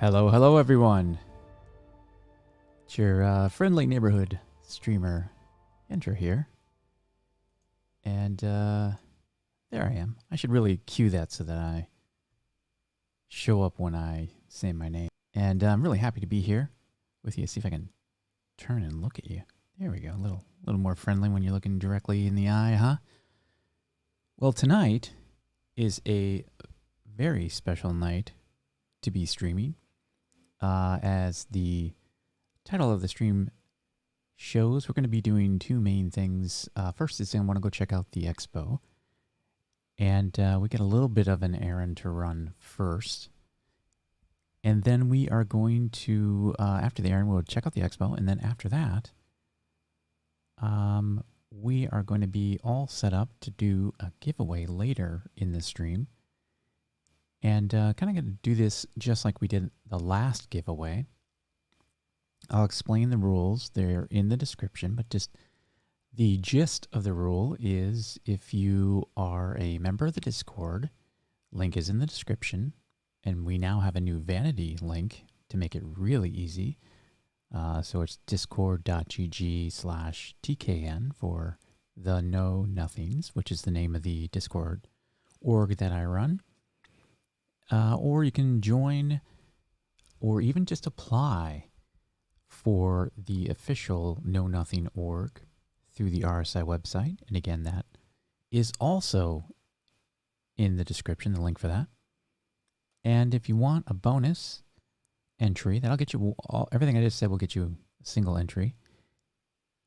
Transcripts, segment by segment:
Hello, hello everyone. It's your friendly neighborhood streamer, Yentra here. And there I am. I should really cue that so that I show up when I say my name. And I'm really happy to be here with you. See if I can turn and look at you. There we go. A little more friendly when you're looking directly in the eye, huh? Well, tonight is a very special night to be streaming. As the title of the stream shows, we're going to be doing two main things. First is I want to go check out the expo. And we get a little bit of an errand to run first. And then we are going to, after the errand, we'll check out the expo. And then after that, we are going to be all set up to do a giveaway later in the stream. And kind of going to do this just like we did the last giveaway. I'll explain the rules. They're in the description, but just the gist of the rule is if you are a member of the Discord, link is in the description, and we now have a new vanity link to make it really easy. So it's discord.gg/TKN for the Know Nothings, which is the name of the Discord org that I run. Or you can join or even just apply for the official Know Nothing org through the RSI website. And again, that is also in the description, the link for that. And if you want a bonus entry, that'll get you everything I just said will get you a single entry.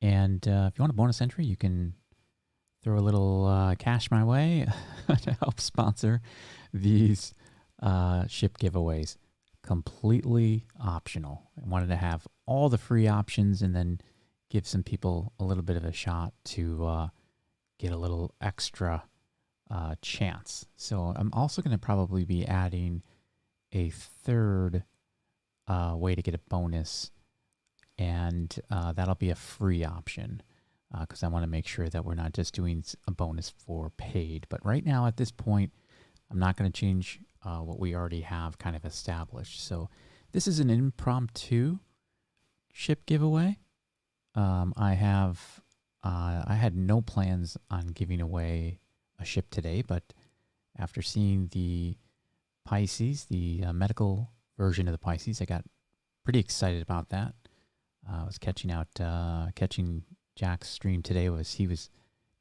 And if you want a bonus entry, you can throw a little cash my way to help sponsor these ship giveaways. Completely optional. I wanted to have all the free options and then give some people a little bit of a shot to get a little extra chance. So I'm also going to probably be adding a third way to get a bonus, and that'll be a free option because I want to make sure that we're not just doing a bonus for paid. But right now at this point, I'm not going to change what we already have kind of established. So this is an impromptu ship giveaway. I had no plans on giving away a ship today, but after seeing the Pisces, the medical version of the Pisces, I got pretty excited about that. I was catching Jack's stream today. He was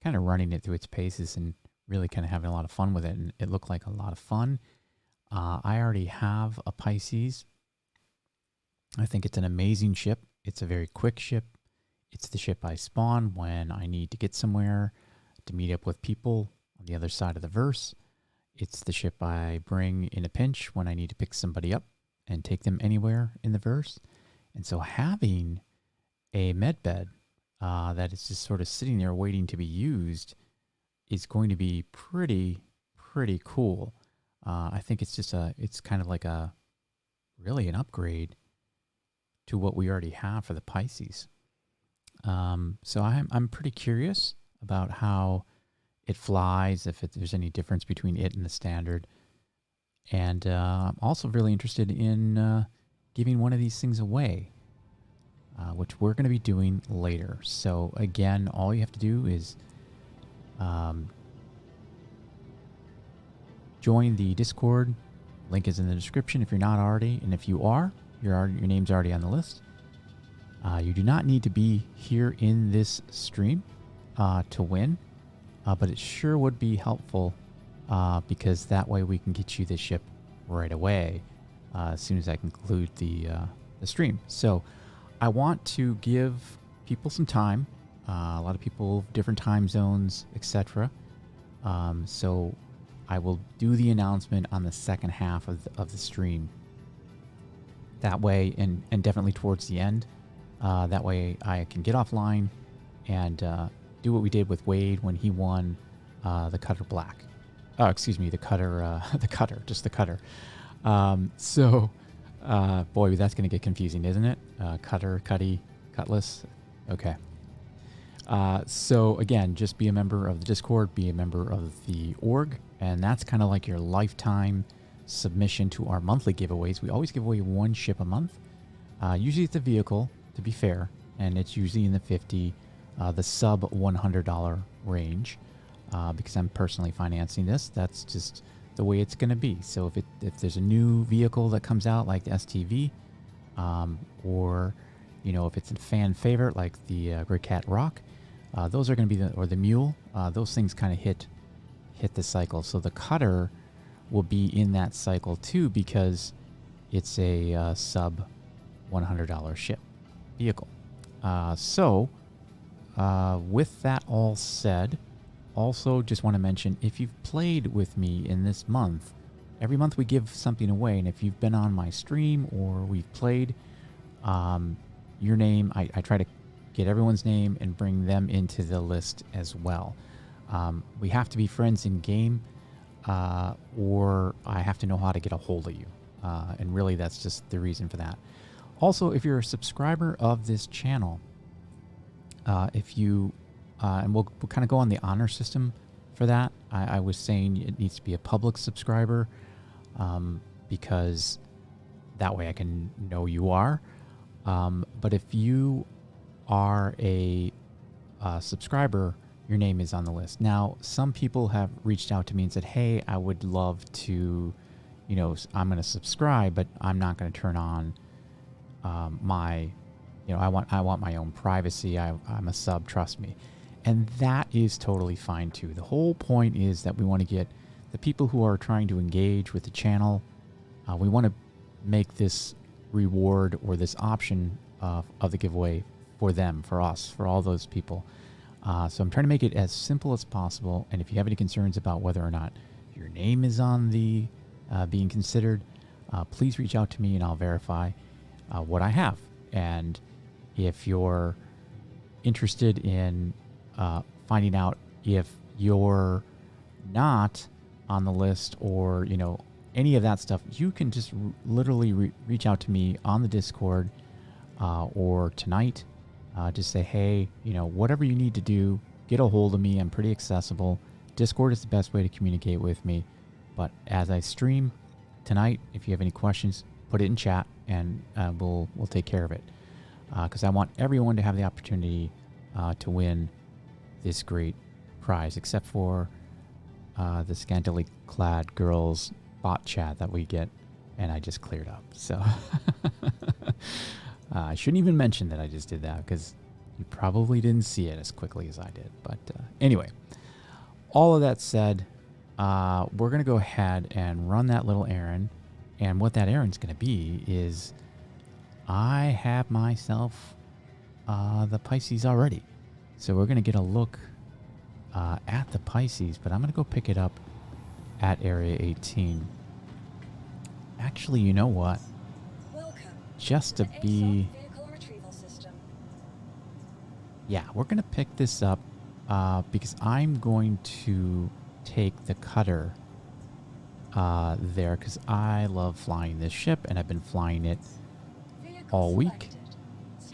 kind of running it through its paces and really kind of having a lot of fun with it, and it looked like a lot of fun. I already have a Pisces. I think it's an amazing ship. It's a very quick ship. It's the ship I spawn when I need to get somewhere to meet up with people on the other side of the verse. It's the ship I bring in a pinch when I need to pick somebody up and take them anywhere in the verse. And so having a medbed that is just sort of sitting there waiting to be used is going to be pretty cool. I think it's kind of like really an upgrade to what we already have for the Pisces. So I'm pretty curious about how it flies, if there's any difference between it and the standard. And I'm also really interested in giving one of these things away, which we're going to be doing later. So again, all you have to do is join the Discord. Link is in the description if you're not already. And if you are, your name's already on the list. You do not need to be here in this stream to win, but it sure would be helpful because that way we can get you the ship right away as soon as I conclude the stream. So I want to give people some time. A lot of people, different time zones, etc. So I will do the announcement on the second half of the stream. That way, and definitely towards the end. That way I can get offline and do what we did with Wade when he won the Cutter Black. Oh, excuse me, the Cutter, just the Cutter. So, boy, that's going to get confusing, isn't it? Cutter, Cutty, Cutlass. Okay. So again, just be a member of the Discord, be a member of the org, and that's kind of like your lifetime submission to our monthly giveaways. We always give away one ship a month. Usually it's a vehicle, to be fair, and it's usually in the the sub $100 range, because I'm personally financing this. That's just the way it's going to be. So if there's a new vehicle that comes out like the STV, or if it's a fan favorite like the Gray Cat Rock, those are going to be or the Mule. Those things kind of hit the cycle. So the Cutter will be in that cycle too, because it's a sub $100 ship vehicle. With that all said, also just want to mention, if you've played with me in this month, every month we give something away, and if you've been on my stream or we've played, your name, I try to get everyone's name and bring them into the list as well. We have to be friends in game, or I have to know how to get a hold of you. And really that's just the reason for that. Also, if you're a subscriber of this channel, and we'll kind of go on the honor system for that. I was saying it needs to be a public subscriber, because that way I can know you are. But if you are a subscriber, your name is on the list. Now, some people have reached out to me and said, hey, I would love to, I'm going to subscribe, but I'm not going to turn on I want my own privacy. I'm a sub, trust me. And that is totally fine too. The whole point is that we want to get the people who are trying to engage with the channel, we want to make this reward or this option of the giveaway for them, for us, for all those people. So I'm trying to make it as simple as possible. And if you have any concerns about whether or not your name is on the being considered, please reach out to me and I'll verify what I have. And if you're interested in finding out if you're not on the list or, any of that stuff, you can just literally reach out to me on the Discord or tonight. Just say, hey, whatever you need to do, get a hold of me. I'm pretty accessible. Discord is the best way to communicate with me. But as I stream tonight, if you have any questions, put it in chat and we'll take care of it. Because I want everyone to have the opportunity to win this great prize, except for the scantily clad girls bot chat that we get, and I just cleared up. So I shouldn't even mention that I just did that, because you probably didn't see it as quickly as I did. But anyway, all of that said, we're going to go ahead and run that little errand. And what that errand's going to be is I have myself the Pisces already. So we're going to get a look at the Pisces, but I'm going to go pick it up at Area 18. Actually, you know what? Just to be... Yeah, we're going to pick this up because I'm going to take the Cutter there, because I love flying this ship and I've been flying it all week,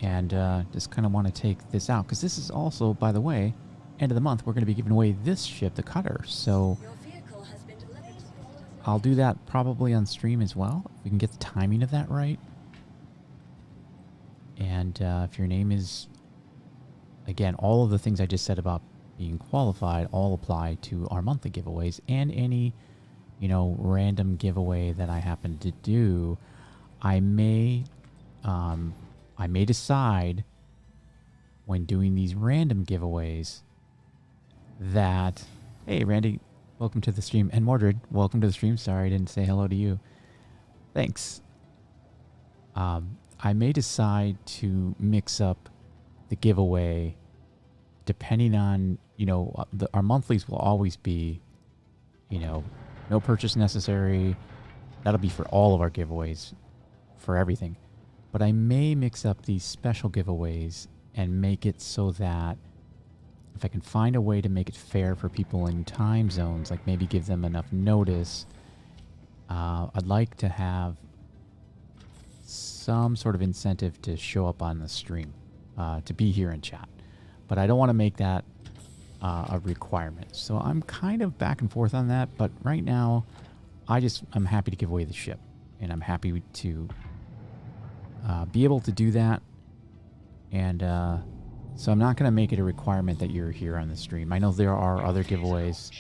and just kind of want to take this out, because this is also, by the way, end of the month we're going to be giving away this ship, the Cutter. So I'll do that probably on stream as well, if we can get the timing of that right. And if your name is, again, all of the things I just said about being qualified all apply to our monthly giveaways and any random giveaway that I happen to do. I may decide when doing these random giveaways that, hey, Randy, welcome to the stream. And Mordred, welcome to the stream. Sorry I didn't say hello to you. Thanks. I may decide to mix up the giveaway depending on, our monthlies will always be, no purchase necessary. That'll be for all of our giveaways, for everything. But I may mix up these special giveaways and make it so that if I can find a way to make it fair for people in time zones, like maybe give them enough notice, I'd like to have some sort of incentive to show up on the stream, to be here in chat. But I don't want to make that a requirement. So I'm kind of back and forth on that, but right now I'm happy to give away the ship, and I'm happy to be able to do that. And so I'm not going to make it a requirement that you're here on the stream. I know there are other giveaways.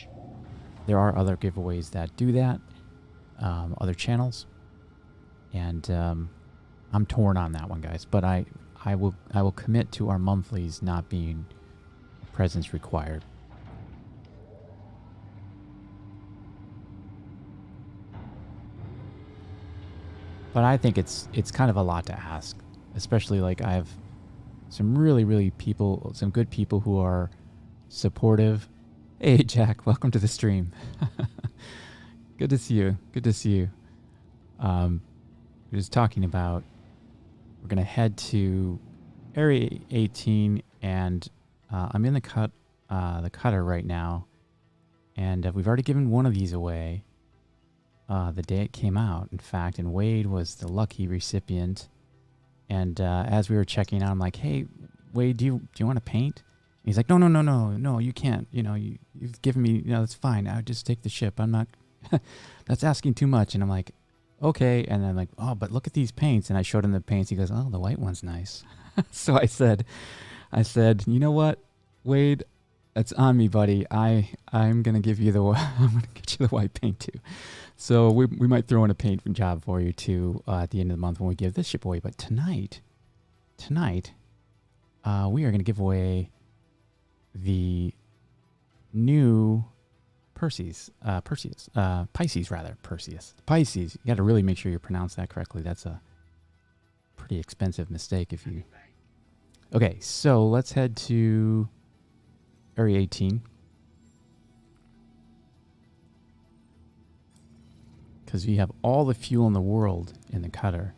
There are other giveaways that do that, other channels, and I'm torn on that one, guys. But I will commit to our monthlies not being presence required. But I think it's kind of a lot to ask, especially like I have some really some good people who are supportive. Hey Jack, welcome to the stream. Good to see you. Good to see you. We're just talking about we're gonna head to Area 18, and I'm in the cutter right now, and we've already given one of these away the day it came out, in fact, and Wade was the lucky recipient. And as we were checking out, I'm like, "Hey, Wade, do you want to paint?" And he's like, "No, you can't. You know, you've given me. You know, it's fine. I'll just take the ship. I'm not. That's asking too much." And I'm like, "Okay." And I'm like, "Oh, but look at these paints." And I showed him the paints. He goes, "Oh, the white one's nice." So I said, "You know what, Wade? That's on me, buddy. I'm gonna give you I'm gonna get you the white paint too." So we might throw in a paint job for you too at the end of the month when we give this ship away. But tonight, we are going to give away the new Pisces. You got to really make sure you pronounce that correctly. That's a pretty expensive mistake if you... Okay, so let's head to Area 18. Because we have all the fuel in the world in the cutter.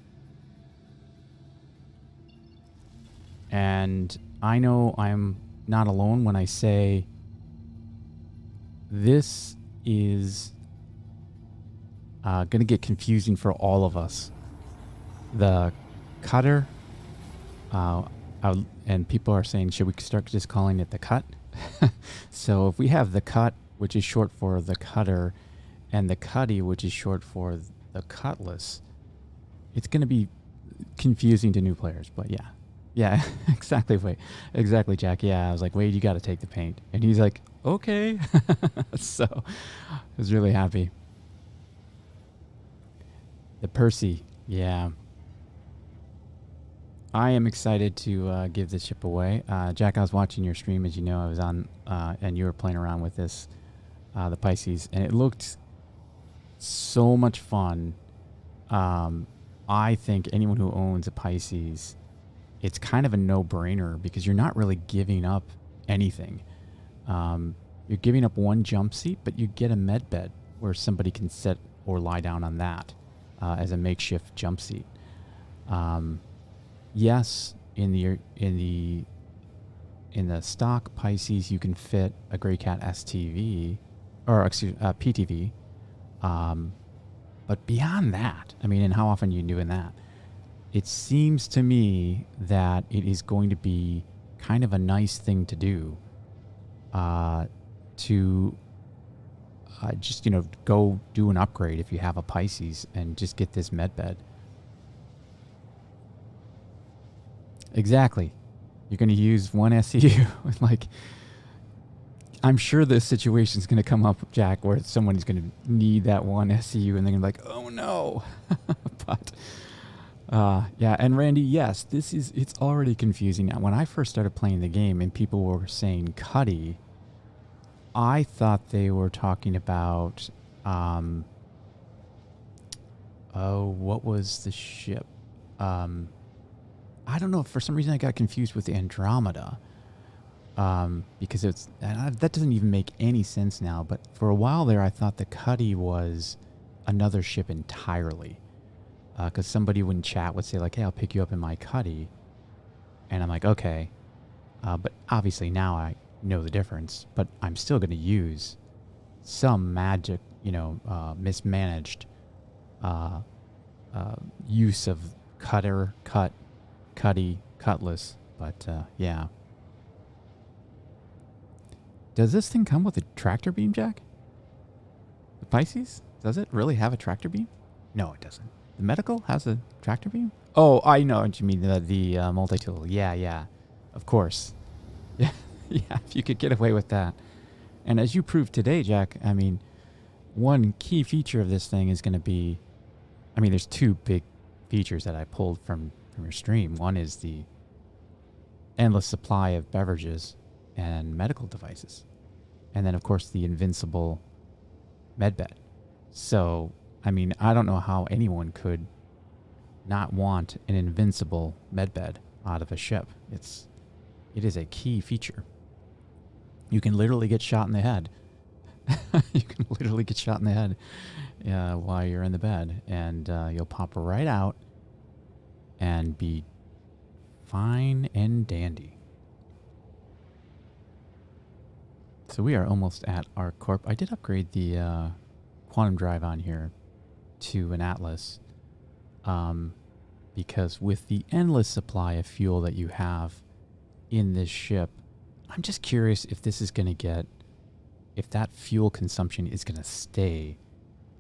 And I know I'm not alone when I say this is going to get confusing for all of us. The cutter, and people are saying, should we start just calling it the cut? So if we have the cut, which is short for the cutter, and the cutty, which is short for the cutlass, it's going to be confusing to new players. But yeah, exactly, Wade. Exactly, Jack. Yeah, I was like, Wade, you got to take the paint. And he's like, okay. So I was really happy. The Percy, yeah. I am excited to give this ship away. Jack, I was watching your stream, as you know. I was on, and you were playing around with this, the Pisces, and it looked so much fun. I think anyone who owns a Pisces, it's kind of a no-brainer because you're not really giving up anything. You're giving up one jump seat, but you get a med bed where somebody can sit or lie down on that as a makeshift jump seat. Yes, in the stock Pisces, you can fit a Grey Cat STV, or excuse PTV. But beyond that, I mean, and how often are you doing that? It seems to me that it is going to be kind of a nice thing to do, to just, go do an upgrade if you have a Pisces and just get this med bed. Exactly. You're going to use one SCU. Like, I'm sure this situation is going to come up, Jack, where someone's going to need that one SCU and they're going to be like, oh no. But, yeah. And Randy, yes, it's already confusing. Now, when I first started playing the game and people were saying Cuddy, I thought they were talking about, what was the ship? I don't know. For some reason, I got confused with the Andromeda, because that doesn't even make any sense now. But for a while there, I thought the Cuddy was another ship entirely, because somebody in chat would say like, "Hey, I'll pick you up in my Cuddy," and I'm like, "Okay," but obviously now I know the difference. But I'm still going to use some magic, mismanaged use of cutter, cuddy, cutlass. But yeah. Does this thing come with a tractor beam, Jack? The Pisces? Does it really have a tractor beam? No, it doesn't. The medical has a tractor beam? Oh, I know what you mean. The multi-tool. Yeah, yeah. Of course. Yeah, yeah. If you could get away with that. And as you proved today, Jack, I mean, one key feature of this thing is going to be, I mean, there's two big features that I pulled from your stream. One is the endless supply of beverages and medical devices. And then, of course, the invincible medbed. So, I mean, I don't know how anyone could not want an invincible medbed out of a ship. It is a key feature. You can literally get shot in the head. You can literally get shot in the head while you're in the bed, and you'll pop right out and be fine and dandy. So we are almost at our corp. I did upgrade the quantum drive on here to an Atlas because with the endless supply of fuel that you have in this ship, I'm just curious if this is going to get, if that fuel consumption is going to stay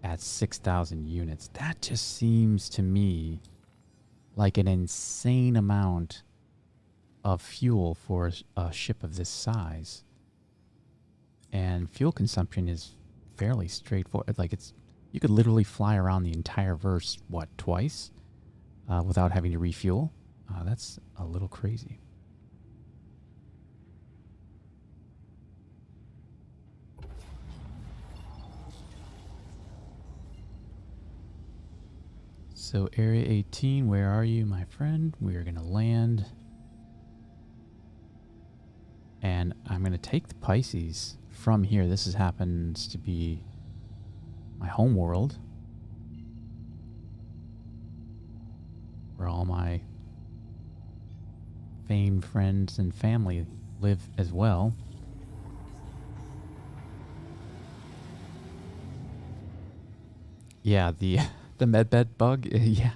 at 6,000 units. That just seems to me like an insane amount of fuel for a ship of this size. And fuel consumption is fairly straightforward. Like you could literally fly around the entire verse, what, twice? Without having to refuel? That's a little crazy. So Area 18, where are you, my friend? We are going to land. And I'm going to take the Pisces from here. This happens to be my home world, where all my famed friends and family live as well. Yeah, the medbed bug. Yeah,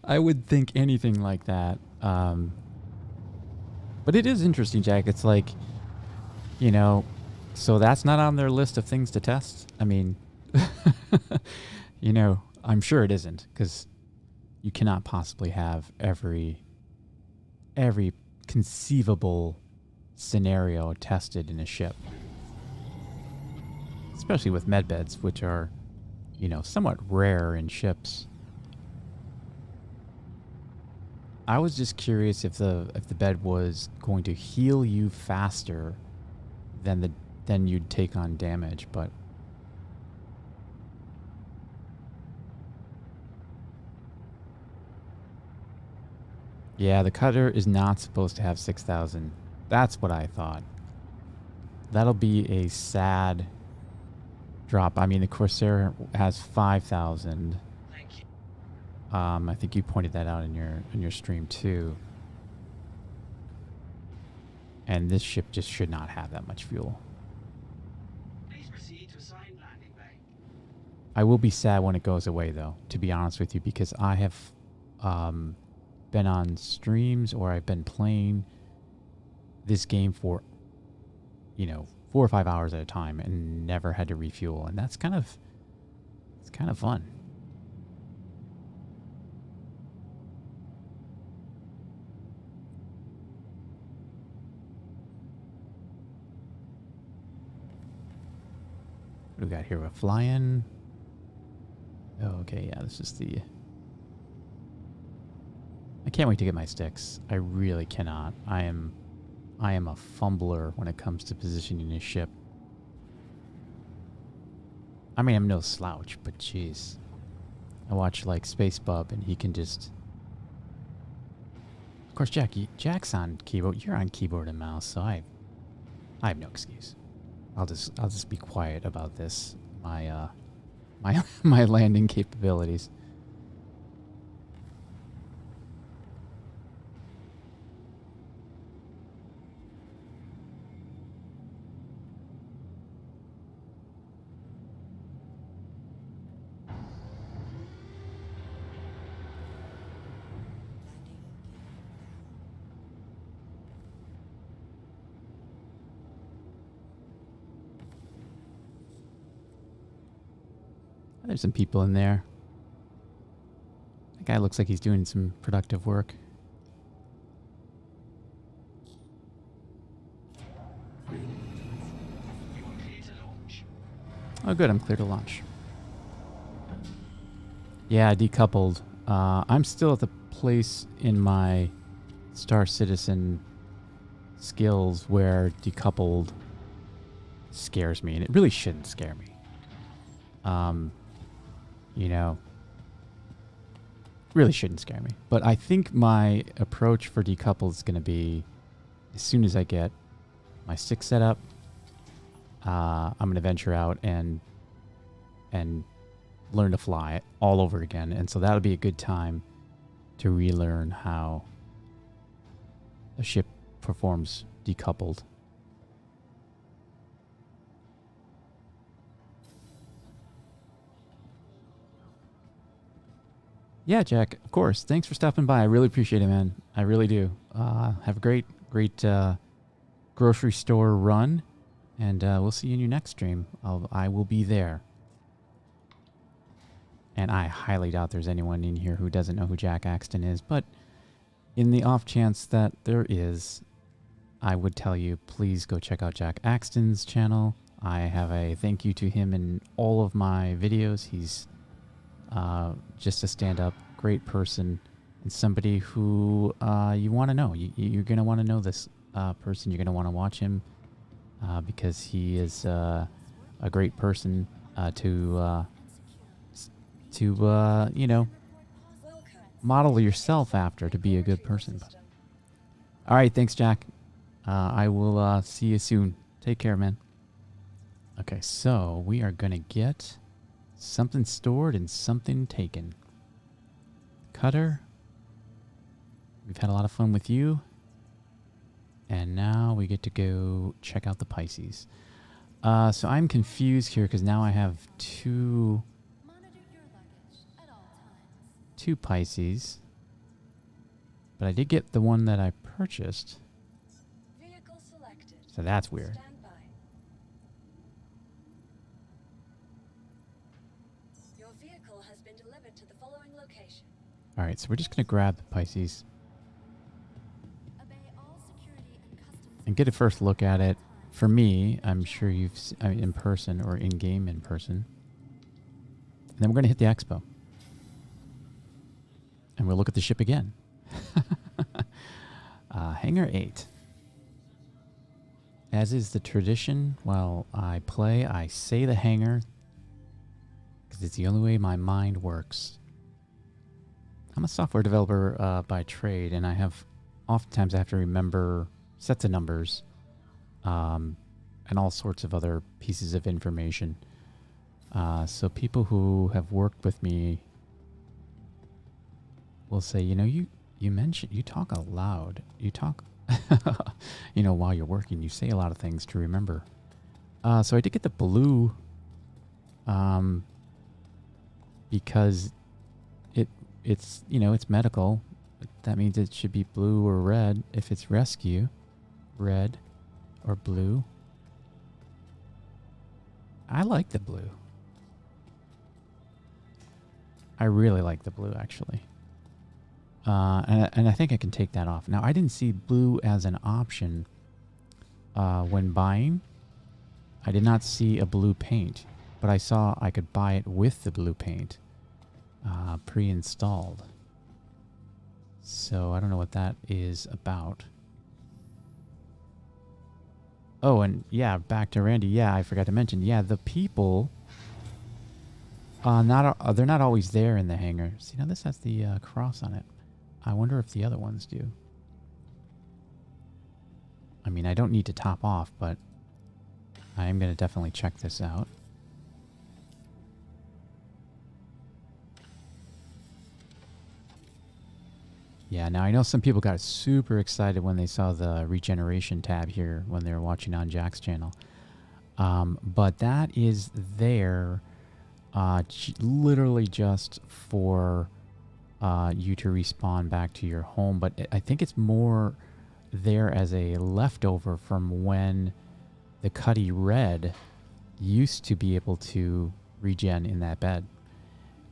I would think anything like that. But it is interesting, Jack. It's like, you know, so that's not on their list of things to test. I mean, you know, I'm sure it isn't, because you cannot possibly have every conceivable scenario tested in a ship, especially with medbeds, which are, you know, somewhat rare in ships. I was just curious if the bed was going to heal you faster than you'd take on damage, but yeah, the cutter is not supposed to have 6,000. That's what I thought. That'll be a sad drop. I mean, the Corsair has 5,000. I think you pointed that out in your stream too. And this ship just should not have that much fuel. Please proceed to assigned landing bay. I will be sad when it goes away, though, to be honest with you, because I have been on streams or I've been playing this game for, you know, 4 or 5 hours at a time and never had to refuel, and it's kind of fun. What do we got here? We're flying. Oh, okay, yeah, this is the... I can't wait to get my sticks. I really cannot. I am a fumbler when it comes to positioning a ship. I mean, I'm no slouch, but jeez. I watch, like, Space Bub, and he can just... Of course, Jack's on keyboard. You're on keyboard and mouse, so I have no excuse. I'll just be quiet about this. My my landing capabilities. There's some people in there. That guy looks like he's doing some productive work. You are clear to launch. Oh, good. I'm clear to launch. Yeah, decoupled. I'm still at the place in my Star Citizen skills where decoupled scares me, and it really shouldn't scare me. You know, really shouldn't scare me. But I think my approach for decoupled is going to be, as soon as I get my stick set up, I'm going to venture out and learn to fly all over again. And so that'll be a good time to relearn how a ship performs decoupled. Yeah, Jack, of course. Thanks for stopping by. I really appreciate it, man. I really do. Have a great grocery store run, and we'll see you in your next stream. I will be there. And I highly doubt there's anyone in here who doesn't know who Jack Axton is, but in the off chance that there is, I would tell you, please go check out Jack Axton's channel. I have a thank you to him in all of my videos. He's just a stand-up, great person, and somebody who you want to know. You're going to want to know this person. You're going to want to watch him because he is a great person to you know, model yourself after to be a good person. All right, thanks, Jack. I will see you soon. Take care, man. Okay, so we are going to get something stored and something taken. Cutter. We've had a lot of fun with you. And now we get to go check out the Pisces. So I'm confused here because now I have two Pisces. But I did get the one that I purchased. So that's weird. All right, so we're just going to grab the Pisces and get a first look at it. For me, I'm sure you've in person or in game in person. And then we're going to hit the expo. And we'll look at the ship again. Hangar 8. As is the tradition, while I play, I say the hangar because it's the only way my mind works. I'm a software developer by trade, and oftentimes I have to remember sets of numbers and all sorts of other pieces of information. So people who have worked with me will say, you know, you talk out loud. You talk, you know, while you're working, you say a lot of things to remember. So I did get the blue because it's, you know, it's medical. That means it should be blue or red. If it's rescue, red or blue. I like the blue. I really like the blue, actually. And I think I can take that off. Now, I didn't see blue as an option when buying. I did not see a blue paint, but I saw I could buy it with the blue paint pre-installed. So I don't know what that is about. Oh, and yeah, back to Randy. Yeah, I forgot to mention. Yeah, the people, they're not always there in the hangar. See, now this has the cross on it. I wonder if the other ones do. I mean, I don't need to top off, but I am going to definitely check this out. Yeah, now I know some people got super excited when they saw the regeneration tab here when they were watching on Jack's channel. But that is there literally just for you to respawn back to your home. But I think it's more there as a leftover from when the Cuddy Red used to be able to regen in that bed.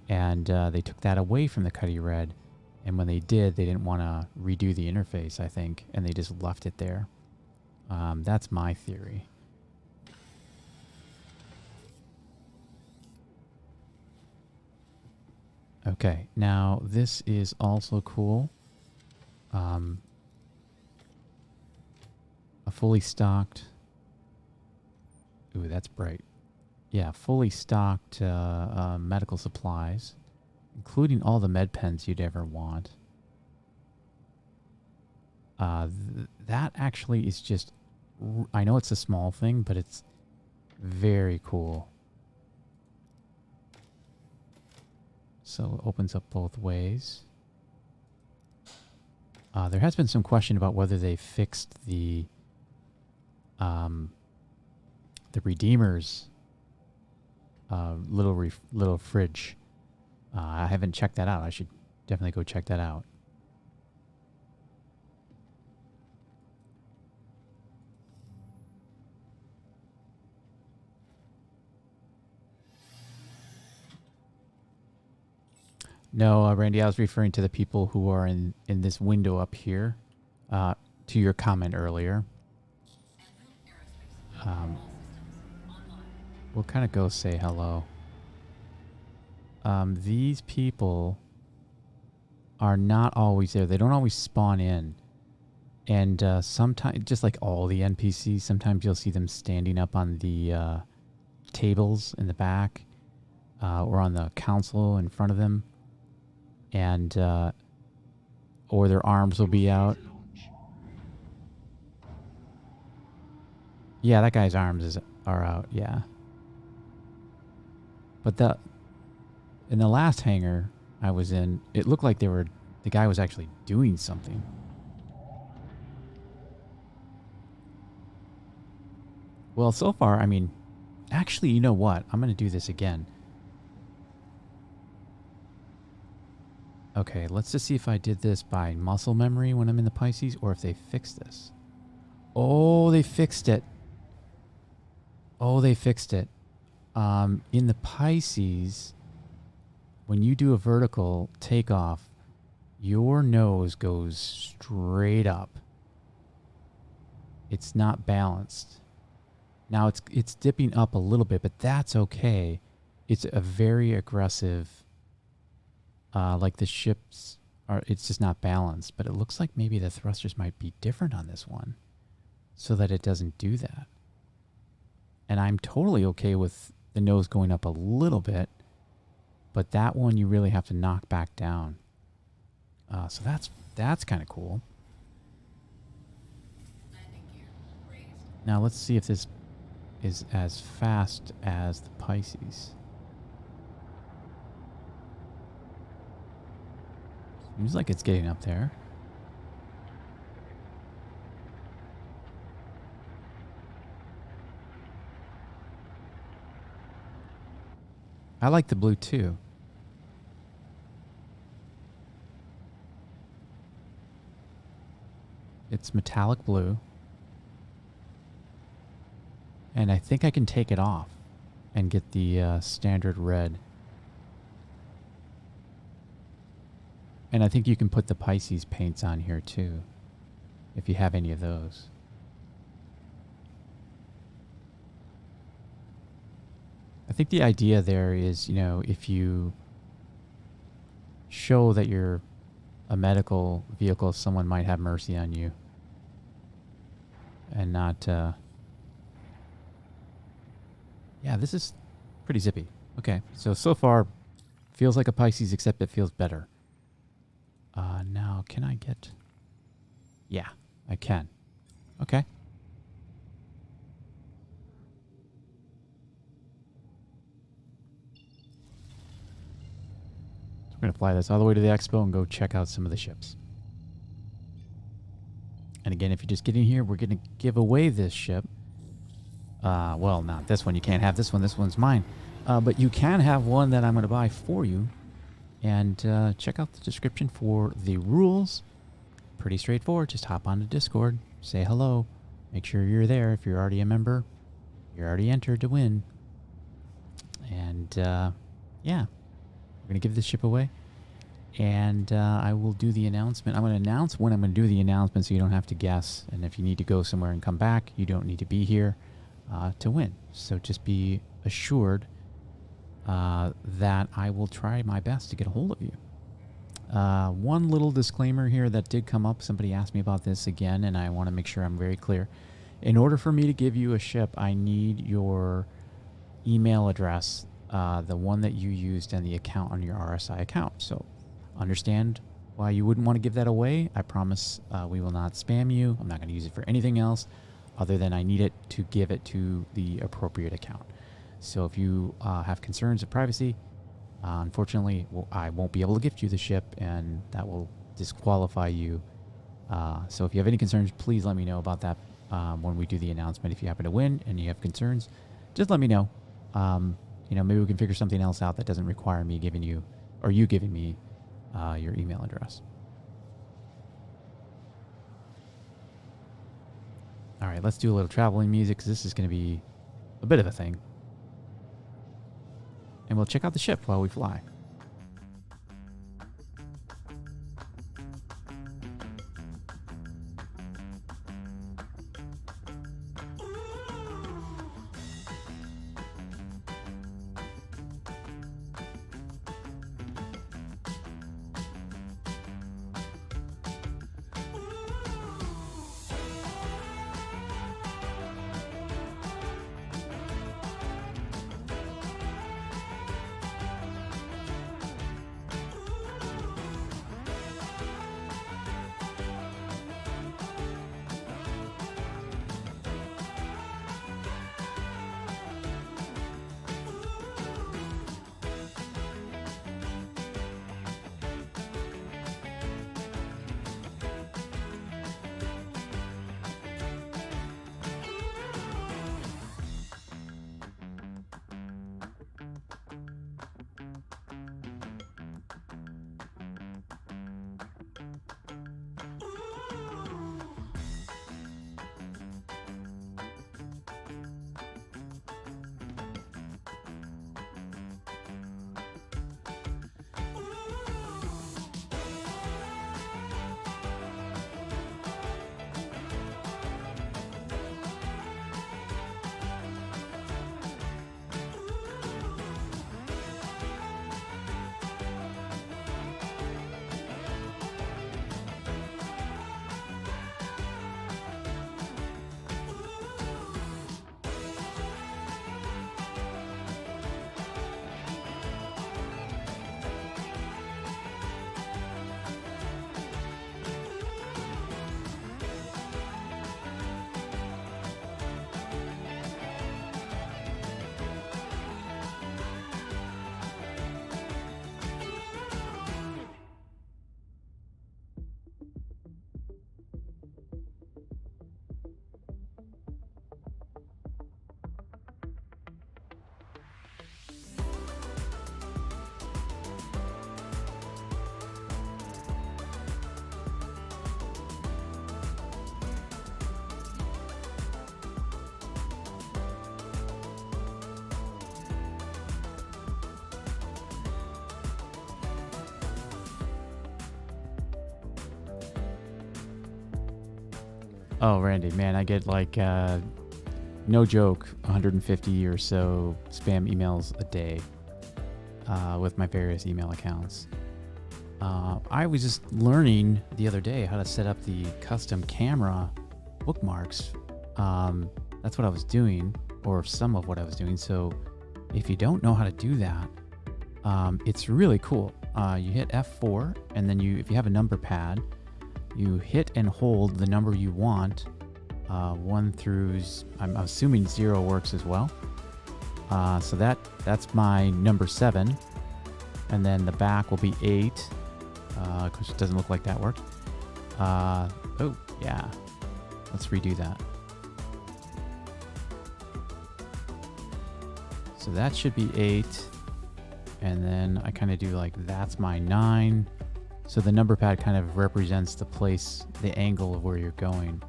And they took that away from the Cuddy Red. And when they did, they didn't want to redo the interface, I think. And they just left it there. That's my theory. Okay, now this is also cool. A fully stocked... Ooh, that's bright. Yeah, fully stocked medical supplies, including all the med pens you'd ever want. That actually is just... I know it's a small thing, but it's very cool. So it opens up both ways. There has been some question about whether they fixed the Redeemer's little fridge. I haven't checked that out. I should definitely go check that out. No, Randy, I was referring to the people who are in this window up here, to your comment earlier. We'll kind of go say hello. These people are not always there. They don't always spawn in. And sometimes, just like all the NPCs, sometimes you'll see them standing up on the tables in the back or on the console in front of them. And or their arms will be out. Yeah, that guy's arms are out, yeah. But in the last hangar I was in, it looked like the guy was actually doing something. Well, so far, I mean, actually, you know what? I'm going to do this again. Okay, let's just see if I did this by muscle memory when I'm in the Pisces, or if they fixed this. Oh, they fixed it. Oh, they fixed it. In the Pisces, when you do a vertical takeoff, your nose goes straight up. It's not balanced. Now it's dipping up a little bit, but that's okay. It's a very aggressive... like the ships are, it's just not balanced, but it looks like maybe the thrusters might be different on this one so that it doesn't do that. And I'm totally okay with the nose going up a little bit, but that one you really have to knock back down. So that's kind of cool. Now let's see if this is as fast as the Pisces. Seems like it's getting up there. I like the blue too. It's metallic blue. And I think I can take it off and get the standard red. And I think you can put the Pisces paints on here too, if you have any of those. I think the idea there is, you know, if you show that you're a medical vehicle, someone might have mercy on you. And not... yeah, this is pretty zippy. Okay, so far, feels like a Pisces, except it feels better. Now, can I get... Yeah, I can. Okay. So we're going to fly this all the way to the expo and go check out some of the ships. And again, if you're just getting here, we're going to give away this ship. Well, not this one. You can't have this one. This one's mine. But you can have one that I'm going to buy for you. And check out the description for the rules. Pretty straightforward. Just hop on to Discord, say hello, make sure you're there. If you're already a member, you're already entered to win. And yeah, We're going to give this ship away. And I will do the announcement. I'm going to announce when I'm going to do the announcement so you don't have to guess. And if you need to go somewhere and come back, you don't need to be here to win. So just be assured that I will try my best to get a hold of you. One little disclaimer here that did come up. Somebody asked me about this again, and I want to make sure I'm very clear. In order for me to give you a ship, I need your email address, the one that you used in the account on your RSI account. So understand why you wouldn't want to give that away. I promise we will not spam you. I'm not going to use it for anything else other than I need it to give it to the appropriate account. So if you have concerns of privacy, unfortunately, I won't be able to gift you the ship, and that will disqualify you. So if you have any concerns, please let me know about that when we do the announcement. If you happen to win and you have concerns, just let me know. Maybe we can figure something else out that doesn't require me giving you, or you giving me, your email address. All right, let's do a little traveling music, because this is going to be a bit of a thing. And we'll check out the ship while we fly. Oh, Randy, man, I get like, no joke, 150 or so spam emails a day with my various email accounts. I was just learning the other day how to set up the custom camera bookmarks. That's what I was doing, or some of what I was doing. So if you don't know how to do that, it's really cool. You hit F4, and then if you have a number pad, you hit and hold the number you want. 1 through, I'm assuming 0 works as well. So that's my number 7. And then the back will be 8, because it doesn't look like that worked. Oh, yeah. Let's redo that. So that should be 8. And then I kind of do like, that's my 9. So the number pad kind of represents the place, the angle of where you're going.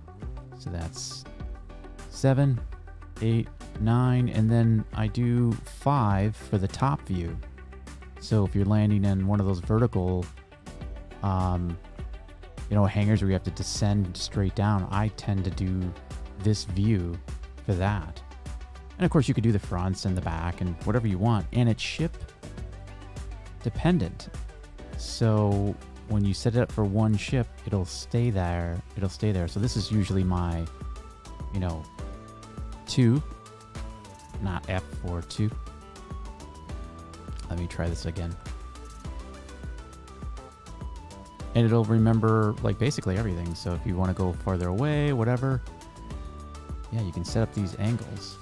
So that's 7, 8, 9, and then I do 5 for the top view. So if you're landing in one of those vertical, hangars where you have to descend straight down, I tend to do this view for that. And of course you could do the fronts and the back and whatever you want, and it's ship dependent. So when you set it up for one ship, it'll stay there. So this is usually my, 2, not F4, 2. Let me try this again. And it'll remember like basically everything. So if you want to go farther away, whatever, yeah, you can set up these angles.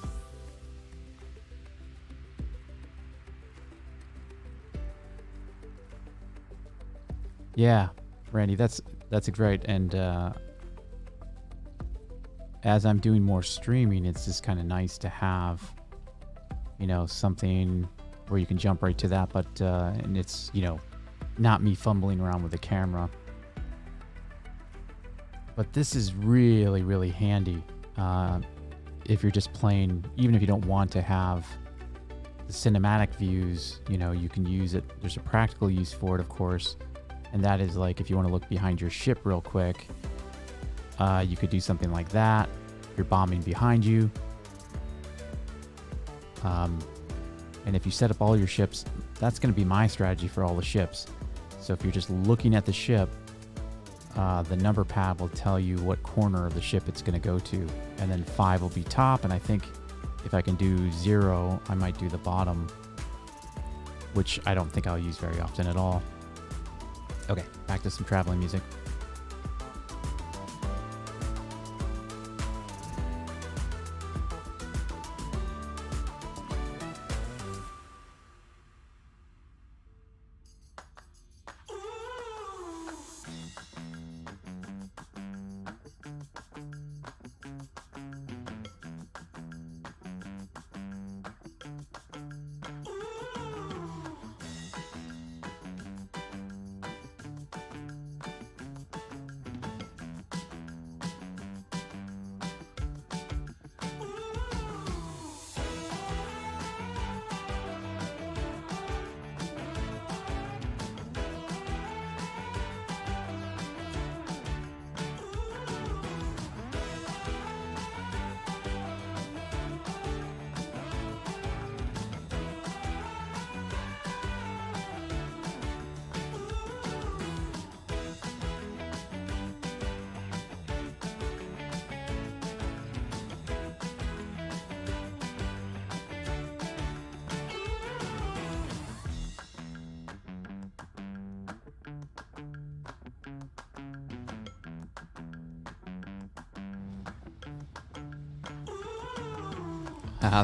Yeah, Randy, that's great. And as I'm doing more streaming, it's just kind of nice to have, something where you can jump right to that, but and it's, not me fumbling around with the camera. But this is really, really handy if you're just playing, even if you don't want to have the cinematic views, you can use it. There's a practical use for it, of course, and that is like if you want to look behind your ship real quick, you could do something like that. You're bombing behind you. And if you set up all your ships, that's going to be my strategy for all the ships. So if you're just looking at the ship, the number pad will tell you what corner of the ship it's going to go to. And then 5 will be top. And I think if I can do 0, I might do the bottom, which I don't think I'll use very often at all. Okay, back to some traveling music.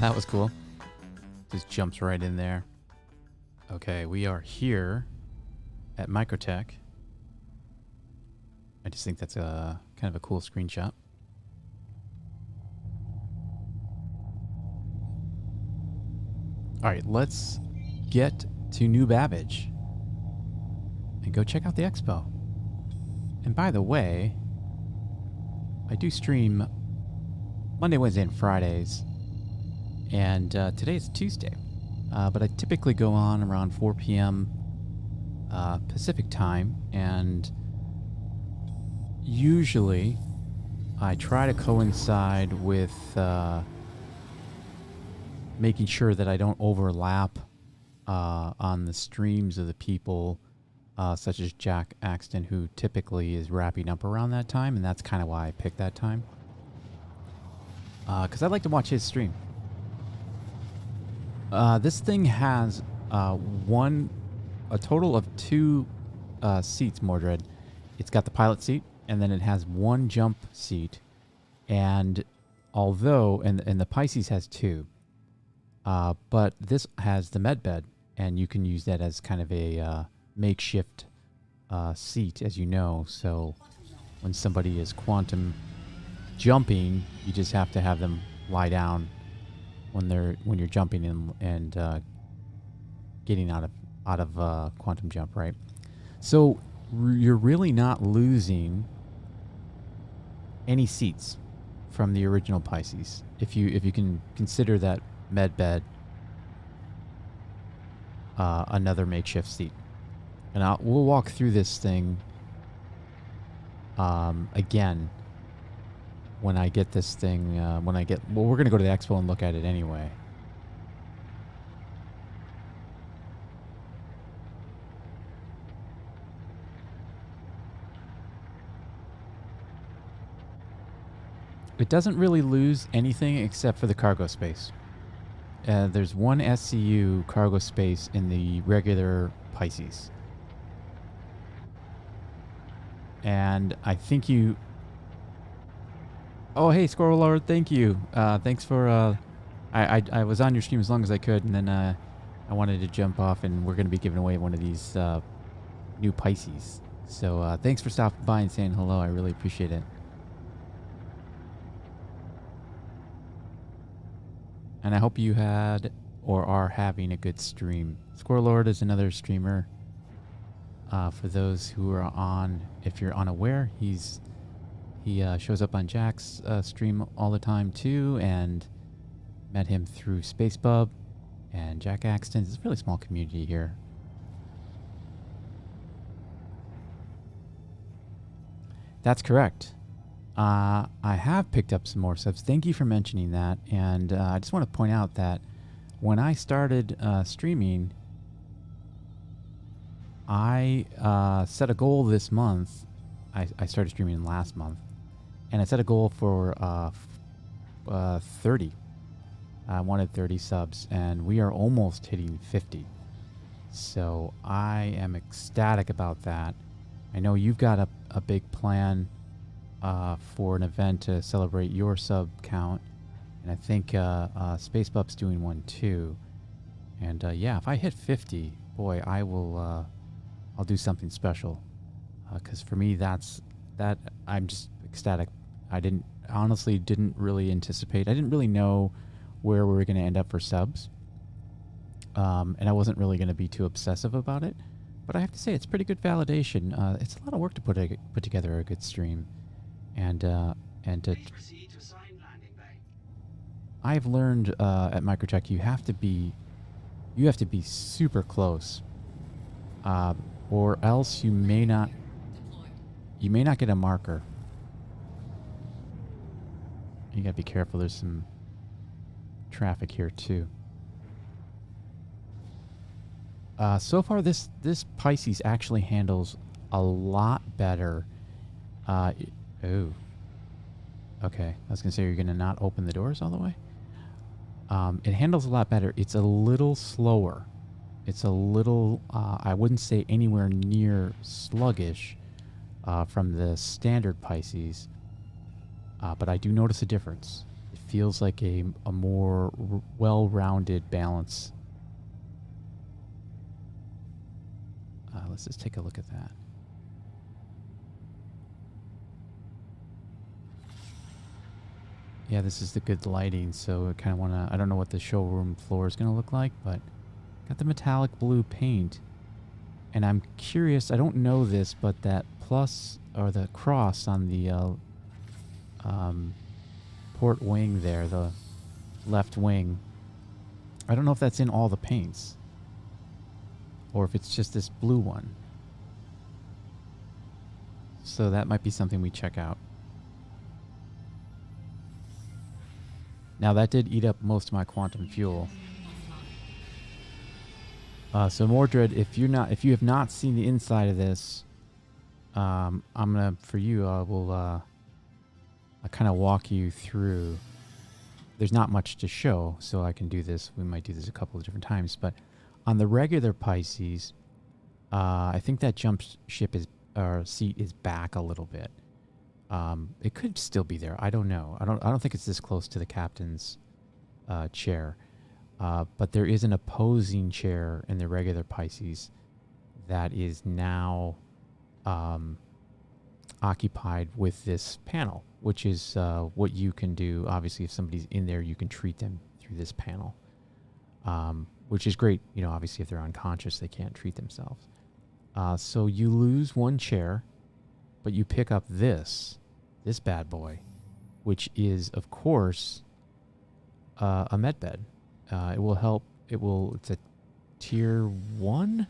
That was cool. Just jumps right in there. Okay, we are here at Microtech. I just think that's a kind of a cool screenshot. All right, let's get to New Babbage and go check out the expo. And by the way, I do stream Monday, Wednesday, and Fridays. And today is Tuesday, but I typically go on around 4 p.m. Pacific time, and usually I try to coincide with making sure that I don't overlap on the streams of the people such as Jack Axton, who typically is wrapping up around that time, and that's kind of why I picked that time. Because I like to watch his stream. This thing has a total of 2 seats, Mordred. It's got the pilot seat, and then it has 1 jump seat. And although, and the Pisces has 2, but this has the med bed, and you can use that as kind of a makeshift seat, as you know. So when somebody is quantum jumping, you just have to have them lie down when you're jumping in and getting out of quantum jump, right? So you're really not losing any seats from the original Pisces if you can consider that med bed another makeshift seat. And we'll walk through this thing again when I get this thing, well, we're going to go to the expo and look at it anyway. It doesn't really lose anything except for the cargo space. There's one SCU cargo space in the regular Pisces. And I think you... Oh, hey, Squirrel Lord, thank you. Thanks for... I was on your stream as long as I could, and then I wanted to jump off, and we're going to be giving away one of these new Pisces. So thanks for stopping by and saying hello. I really appreciate it. And I hope you had or are having a good stream. Squirrel Lord is another streamer. For those who are on, if you're unaware, he shows up on Jack's stream all the time too, and met him through SpaceBub and Jack Axton. It's a really small community here. That's correct. I have picked up some more subs. Thank you for mentioning that. And I just want to point out that when I started streaming, I set a goal this month. I started streaming last month, and I set a goal for 30. I wanted 30 subs, and we are almost hitting 50. So I am ecstatic about that. I know you've got a big plan for an event to celebrate your sub count, and I think SpaceBub's doing one too. And yeah, if I hit 50, boy, I will. I'll do something special, because for me, that I'm just ecstatic. I honestly didn't really anticipate. I didn't really know where we were going to end up for subs, and I wasn't really going to be too obsessive about it. But I have to say, it's pretty good validation. It's a lot of work to put together a good stream, and to. Please proceed to assigned landing bay. I've learned at Microcheck you have to be super close, or else you may not get a marker. You gotta be careful. There's some traffic here too. So far, this Pisces actually handles a lot better. Oh, okay. I was gonna say, you're gonna not open the doors all the way. It handles a lot better. It's a little slower. It's a little, I wouldn't say anywhere near sluggish from the standard Pisces, but I do notice a difference. It feels like a more well-rounded balance. Let's just take a look at that. Yeah, this is the good lighting, so I kind of want to... I don't know what the showroom floor is going to look like, but got the metallic blue paint. And I'm curious, I don't know this, but that plus, or the cross on the port wing there, the left wing, I don't know if that's in all the paints, or if it's just this blue one. So that might be something we check out. Now that did eat up most of my quantum fuel. So Mordred, if you have not seen the inside of this, I will kind of walk you through. There's not much to show, so I can do this. We might do this a couple of different times, but on the regular Pisces, I think that jump ship seat is back a little bit. It could still be there. I don't know. I don't think it's this close to the captain's chair. But there is an opposing chair in the regular Pisces that is now occupied with this panel, which is what you can do. Obviously, if somebody's in there, you can treat them through this panel, which is great. You know, obviously, if they're unconscious, they can't treat themselves. So you lose one chair, but you pick up this bad boy, which is, of course, a med bed. It will help. It's a tier 1.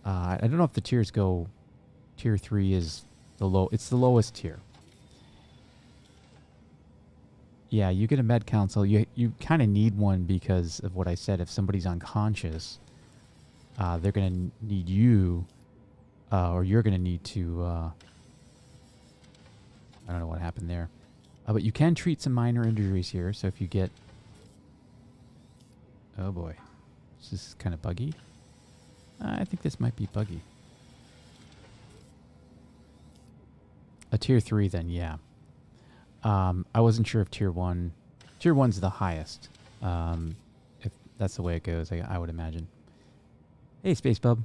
I don't know if the tiers go. Tier 3 is the low. It's the lowest tier. Yeah, you get a med council. You kind of need one because of what I said. If somebody's unconscious, they're going to need you, or you're going to need to. I don't know what happened there, but you can treat some minor injuries here. So if you get, oh boy, this is kind of buggy. I think this might be buggy. A tier 3, then, yeah. I wasn't sure if tier 1... Tier 1's the highest. If that's the way it goes, I would imagine. Hey, Space Bub.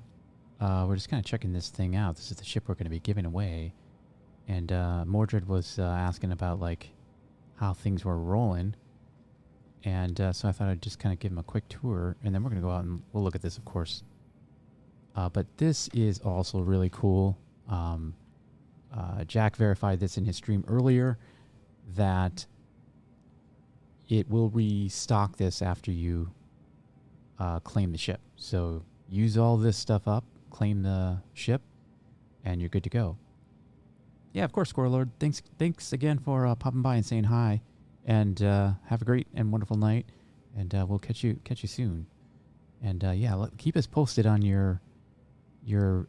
We're just kind of checking this thing out. This is the ship we're going to be giving away. And Mordred was asking about, like, how things were rolling. And so I thought I'd just kind of give him a quick tour. And then we're going to go out and we'll look at this, of course. But this is also really cool. Jack verified this in his stream earlier, that it will restock this after you claim the ship. So use all this stuff up, claim the ship, and you're good to go. Yeah, of course, Squirrelord. Thanks again for popping by and saying hi, and have a great and wonderful night. And we'll catch you soon. And yeah, keep us posted on your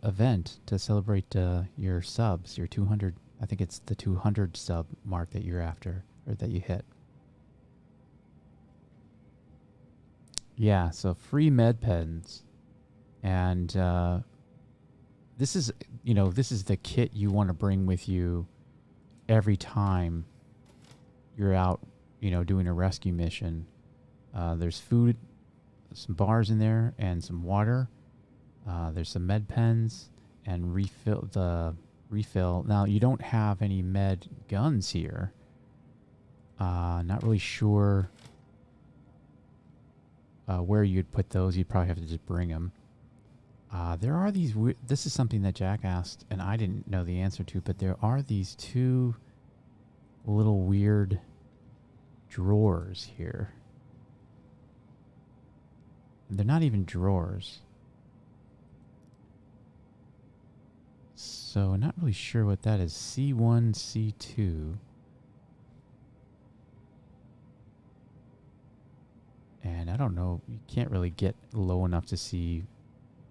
event to celebrate your subs, your 200. I think it's the 200 sub mark that you're after, or that you hit. Yeah, so free med pens. And this is the kit you want to bring with you every time you're out, doing a rescue mission. There's food, some bars in there, and some water. There's some med pens and refill. Now, you don't have any med guns here. Not really sure where you'd put those. You'd probably have to just bring them. There are these this is something that Jack asked, and I didn't know the answer to, but there are these two little weird drawers here. And they're not even drawers. So, not really sure what that is. C1, C2. And I don't know. You can't really get low enough to see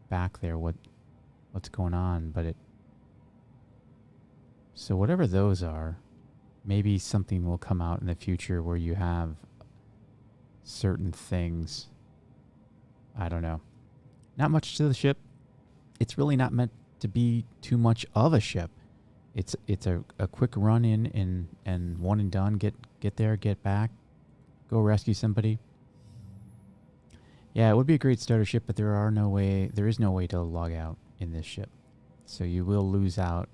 back there what's going on. But so whatever those are, maybe something will come out in the future where you have certain things. I don't know. Not much to the ship. It's really not meant to be too much of a ship. It's a quick run in and one and done. Get there, get back, go rescue somebody. Yeah, it would be a great starter ship, but there is no way to log out in this ship. So you will lose out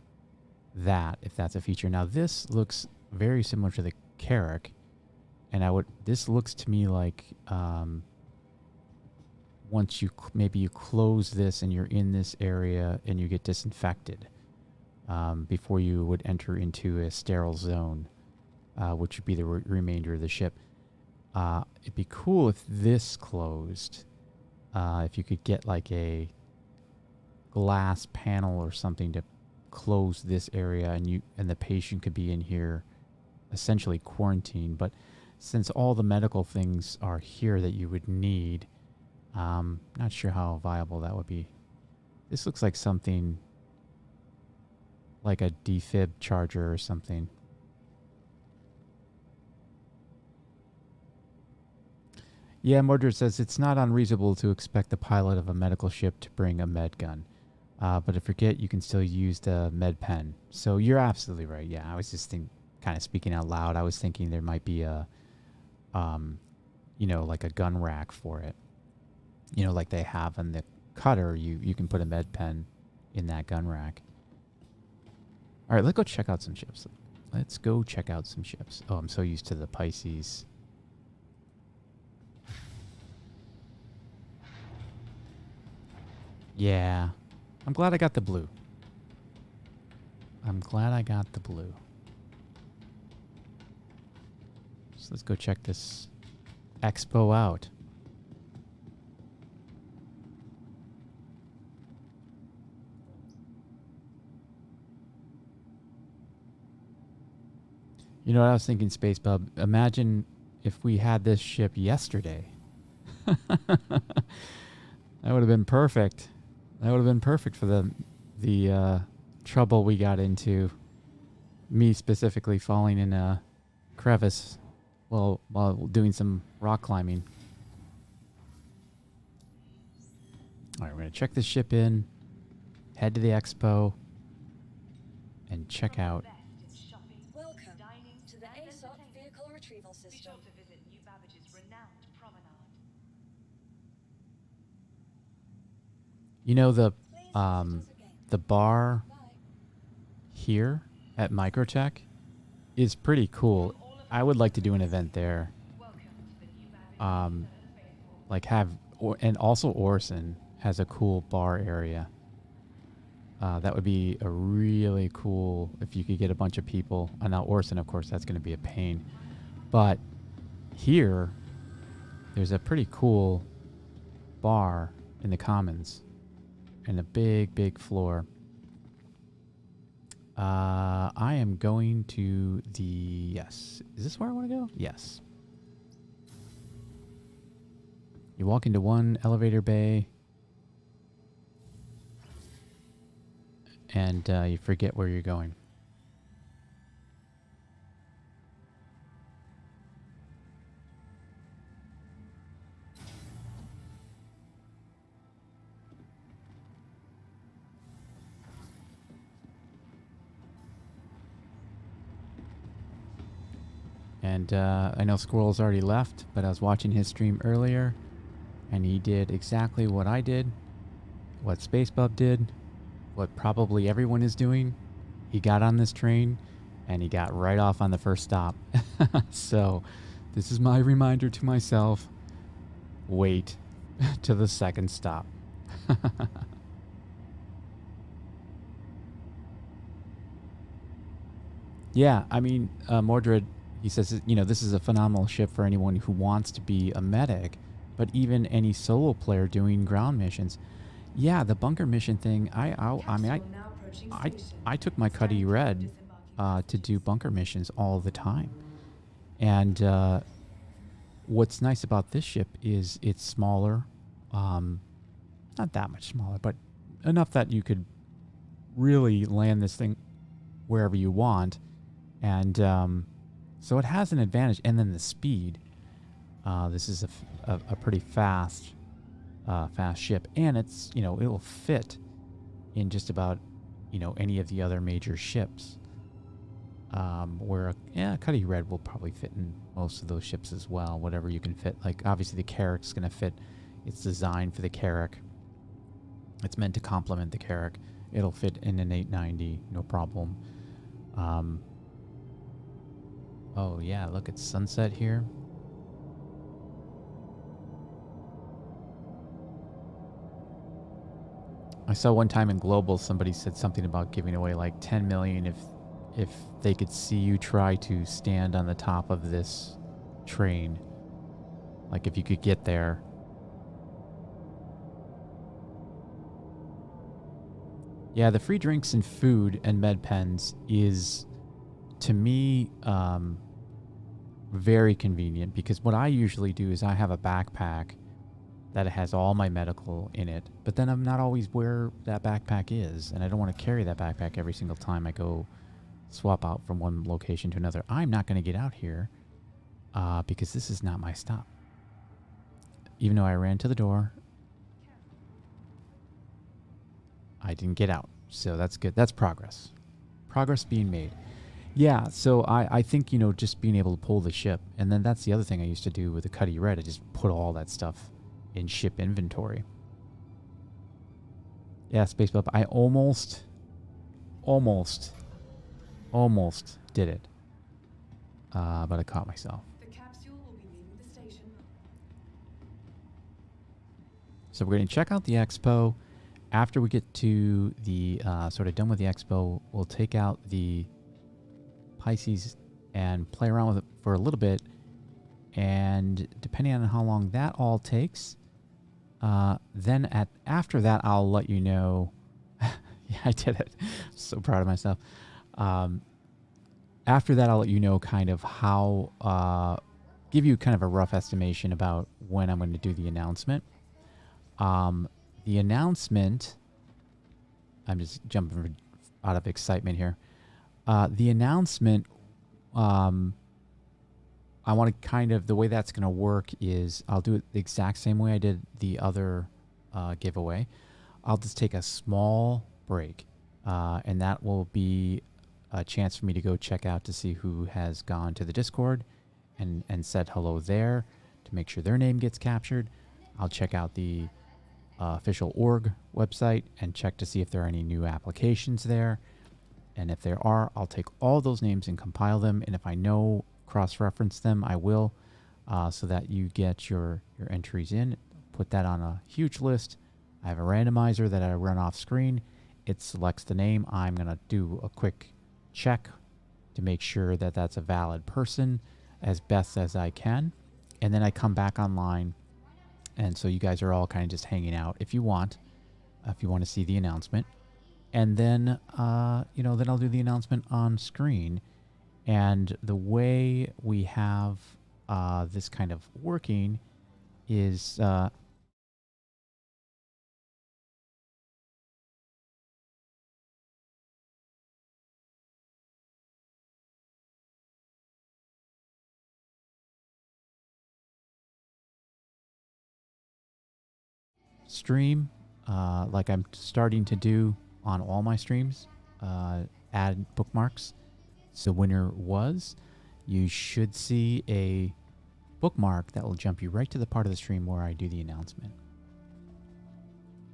that if that's a feature. Now this looks very similar to the Carrack, and this looks to me like once maybe you close this and you're in this area and you get disinfected before you would enter into a sterile zone, which would be the remainder of the ship. It'd be cool if this closed. If you could get like a glass panel or something to close this area, and the patient could be in here, essentially quarantined. But since all the medical things are here that you would need, not sure how viable that would be. This looks like something like a defib charger or something. Yeah, Mordred says it's not unreasonable to expect the pilot of a medical ship to bring a med gun. But if you forget, you can still use the med pen. So you're absolutely right. Yeah, I was just kind of speaking out loud. I was thinking there might be a, like a gun rack for it. Like they have on the cutter, you can put a med pen in that gun rack. All right, let's go check out some ships. Oh, I'm so used to the Pisces. Yeah, I'm glad I got the blue. So let's go check this expo out. You know what I was thinking, Space Bub? Imagine if we had this ship yesterday. That would have been perfect. That would have been perfect for the trouble we got into. Me specifically falling in a crevice while doing some rock climbing. All right, we're going to check this ship in, head to the expo, and check out. Welcome to the ASOP vehicle retrieval system. You know the bar here at Microtech is pretty cool. I would like to do an event there. Like and also Orson has a cool bar area. That would be a really cool if you could get a bunch of people. Now Orson, of course, that's going to be a pain. But here, there's a pretty cool bar in the Commons and a big, big floor. I am going to the... Yes. Is this where I want to go? Yes. You walk into one elevator bay, and you forget where you're going. And I know Squirrel's already left, but I was watching his stream earlier, and he did exactly what I did, what SpaceBub did, what probably everyone is doing. He got on this train, and he got right off on the first stop. So this is my reminder to myself, wait to the second stop. Yeah, I mean, Mordred, he says, you know, this is a phenomenal ship for anyone who wants to be a medic, but even any solo player doing ground missions. Yeah, the bunker mission thing, I took my Cuddy Red to do bunker missions all the time. And what's nice about this ship is it's smaller, not that much smaller, but enough that you could really land this thing wherever you want. And so it has an advantage. And then the speed. This is a pretty fast ship, and it's, you know, it will fit in just about, you know, any of the other major ships. Where a Cuddy Red will probably fit in most of those ships as well. Whatever you can fit. Like obviously the Carrack's going to fit. It's designed for the Carrack. It's meant to complement the Carrack. It'll fit in an 890, no problem. Oh yeah, look, it's sunset here. I saw one time in Global somebody said something about giving away like 10 million if they could see you try to stand on the top of this train. Like if you could get there. Yeah, the free drinks and food and med pens is, to me, very convenient, because what I usually do is I have a backpack that has all my medical in it, but then I'm not always where that backpack is, and I don't want to carry that backpack every single time I go swap out from one location to another. I'm not going to get out here because this is not my stop. Even though I ran to the door, I didn't get out. So that's good. That's progress. Progress being made. Yeah, so I think, you know, just being able to pull the ship. And then that's the other thing I used to do with the Cuddy Red. I just put all that stuff in ship inventory. Yeah, Space Bub, I almost did it. But I caught myself. The capsule will be leaving the station. So we're going to check out the expo. After we get to the sort of done with the expo, we'll take out the Pisces and play around with it for a little bit. And depending on how long that all takes, then after that, I'll let you know. Yeah, I did it. So proud of myself. after that, I'll let you know kind of how, give you kind of a rough estimation about when I'm going to do the announcement. The announcement, I'm just jumping out of excitement here. The announcement, I want to kind of, the way that's going to work is I'll do it the exact same way I did the other giveaway. I'll just take a small break, and that will be a chance for me to go check out to see who has gone to the Discord and said hello there to make sure their name gets captured. I'll check out the official org website and check to see if there are any new applications there. And if there are, I'll take all those names and compile them. And if I know, cross-reference them, I will, so that you get your entries in. Put that on a huge list. I have a randomizer that I run off screen. It selects the name. I'm going to do a quick check to make sure that that's a valid person as best as I can. And then I come back online. And so you guys are all kind of just hanging out if you want to see the announcement. And then, then I'll do the announcement on screen. And the way we have this kind of working is stream, like I'm starting to do on all my streams, add bookmarks. So winner was, you should see a bookmark that will jump you right to the part of the stream where I do the announcement.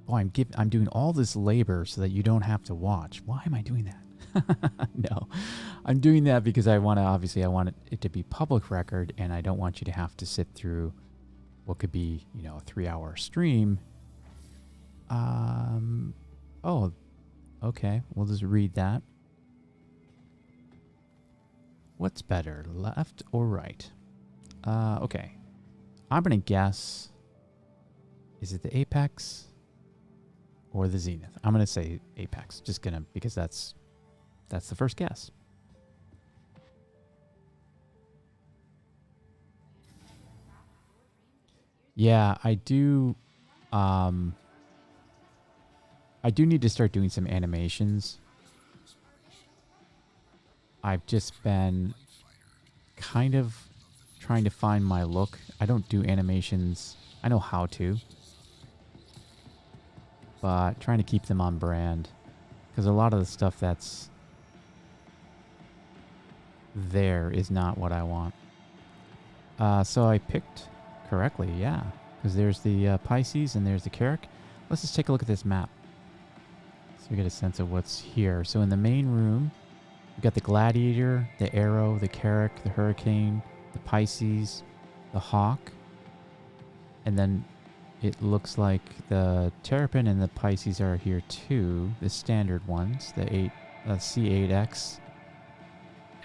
Oh, I'm doing all this labor so that you don't have to watch. Why am I doing that? No, I'm doing that because I want it to be public record, and I don't want you to have to sit through what could be, a 3-hour stream. Oh, okay. We'll just read that. What's better, left or right? Okay. I'm going to guess, is it the apex or the zenith? I'm going to say apex, because that's the first guess. Yeah, I do need to start doing some animations. I've just been kind of trying to find my look. I don't do animations. I know how to, but trying to keep them on brand, because a lot of the stuff that's there is not what I want. So I picked correctly, yeah, because there's the Pisces and there's the Carrack. Let's just take a look at this map so we get a sense of what's here. So in the main room, we've got the Gladiator, the Arrow, the Carrack, the Hurricane, the Pisces, the Hawk, and then it looks like the Terrapin and the Pisces are here too, the standard ones, the C8X.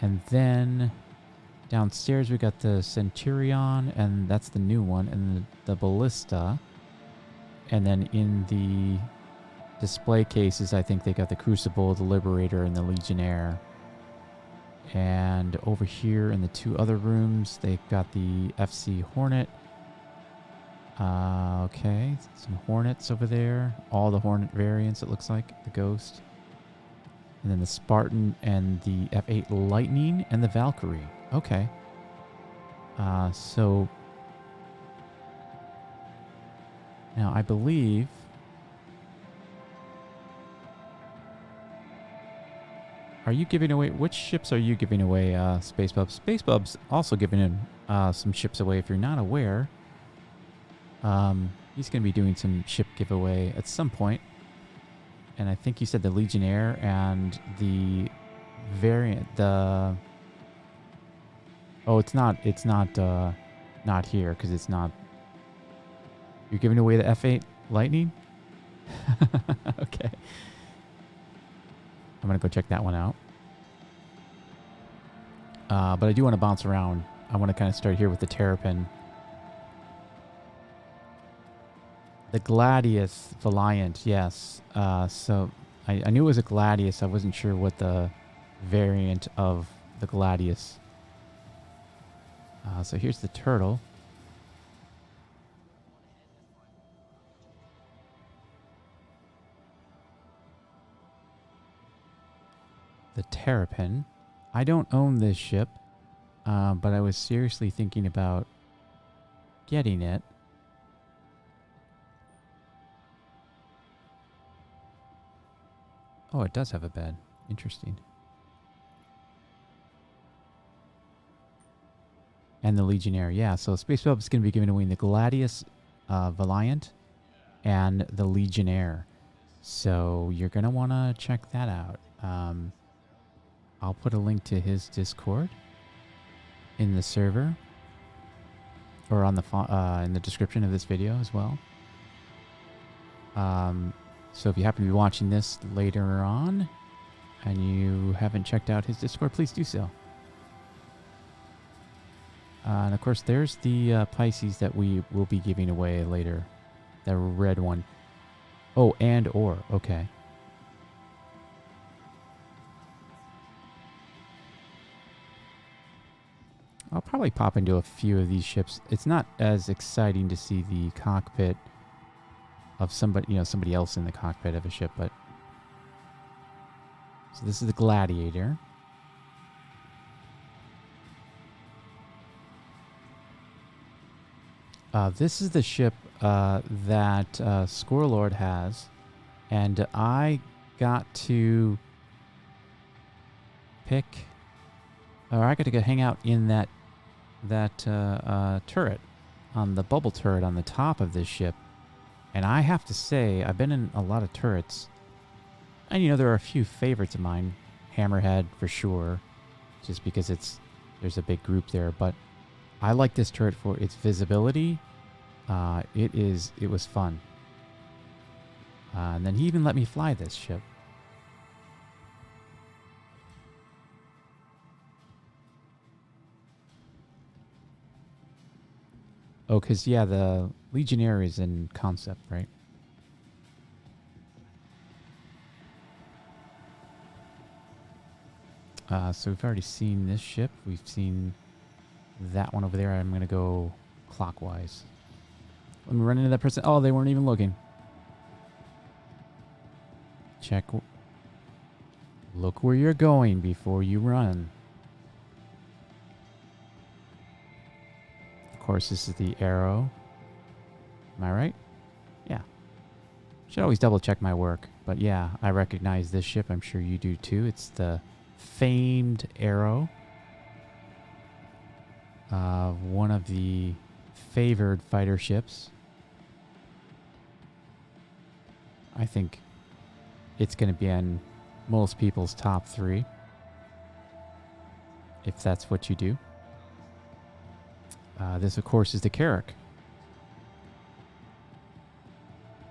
And then downstairs we got the Centurion, and that's the new one, and the Ballista. And then in the display cases, I think they got the Crucible, the Liberator, and the Legionnaire. And over here in the two other rooms, they've got the FC Hornet. Okay, some Hornets over there. All the Hornet variants, it looks like. The Ghost. And then the Spartan and the F8 Lightning and the Valkyrie. Okay. So now I believe are you giving away, which ships are you giving away, Space Bubs? Space Bubs also giving him some ships away. If you're not aware, he's going to be doing some ship giveaway at some point. And I think you said the Legionnaire and the variant, the... Oh, it's not here, because it's not... You're giving away the F8 Lightning? Okay. I'm going to go check that one out. But I do want to bounce around. I want to kind of start here with the Terrapin. The Gladius Valiant, yes. So I knew it was a Gladius. I wasn't sure what the variant of the Gladius. So here's the turtle. The Terrapin. I don't own this ship, but I was seriously thinking about getting it. Oh, it does have a bed. Interesting. And the Legionnaire. Yeah, so Space Pub is going to be giving away the Gladius Valiant and the Legionnaire. So you're going to want to check that out. I'll put a link to his Discord in the server or on the in the description of this video as well. So if you happen to be watching this later on and you haven't checked out his Discord, please do so. And of course, there's the Pisces that we will be giving away later. The red one. Oh, and or. Okay. I'll probably pop into a few of these ships. It's not as exciting to see the cockpit of somebody, somebody else in the cockpit of a ship, but... So this is the Gladiator. This is the ship that Scorelord has, and I got to pick, or I got to go hang out in that turret, on the bubble turret on the top of this ship. And I have to say, I've been in a lot of turrets, and there are a few favorites of mine. Hammerhead for sure, just because there's a big group there, but I like this turret for its visibility. It was fun. And then he even let me fly this ship. Oh, because, yeah, the Legionnaire is in concept, right? So we've already seen this ship. We've seen that one over there. I'm going to go clockwise. Let me run into that person. Oh, they weren't even looking. Check. Look where you're going before you run. Of course, this is the Arrow. Am I right? Yeah. Should always double check my work. But yeah, I recognize this ship. I'm sure you do too. It's the famed Arrow. One of the favored fighter ships. I think it's going to be in most people's top 3. If that's what you do. This, of course, is the Carrack.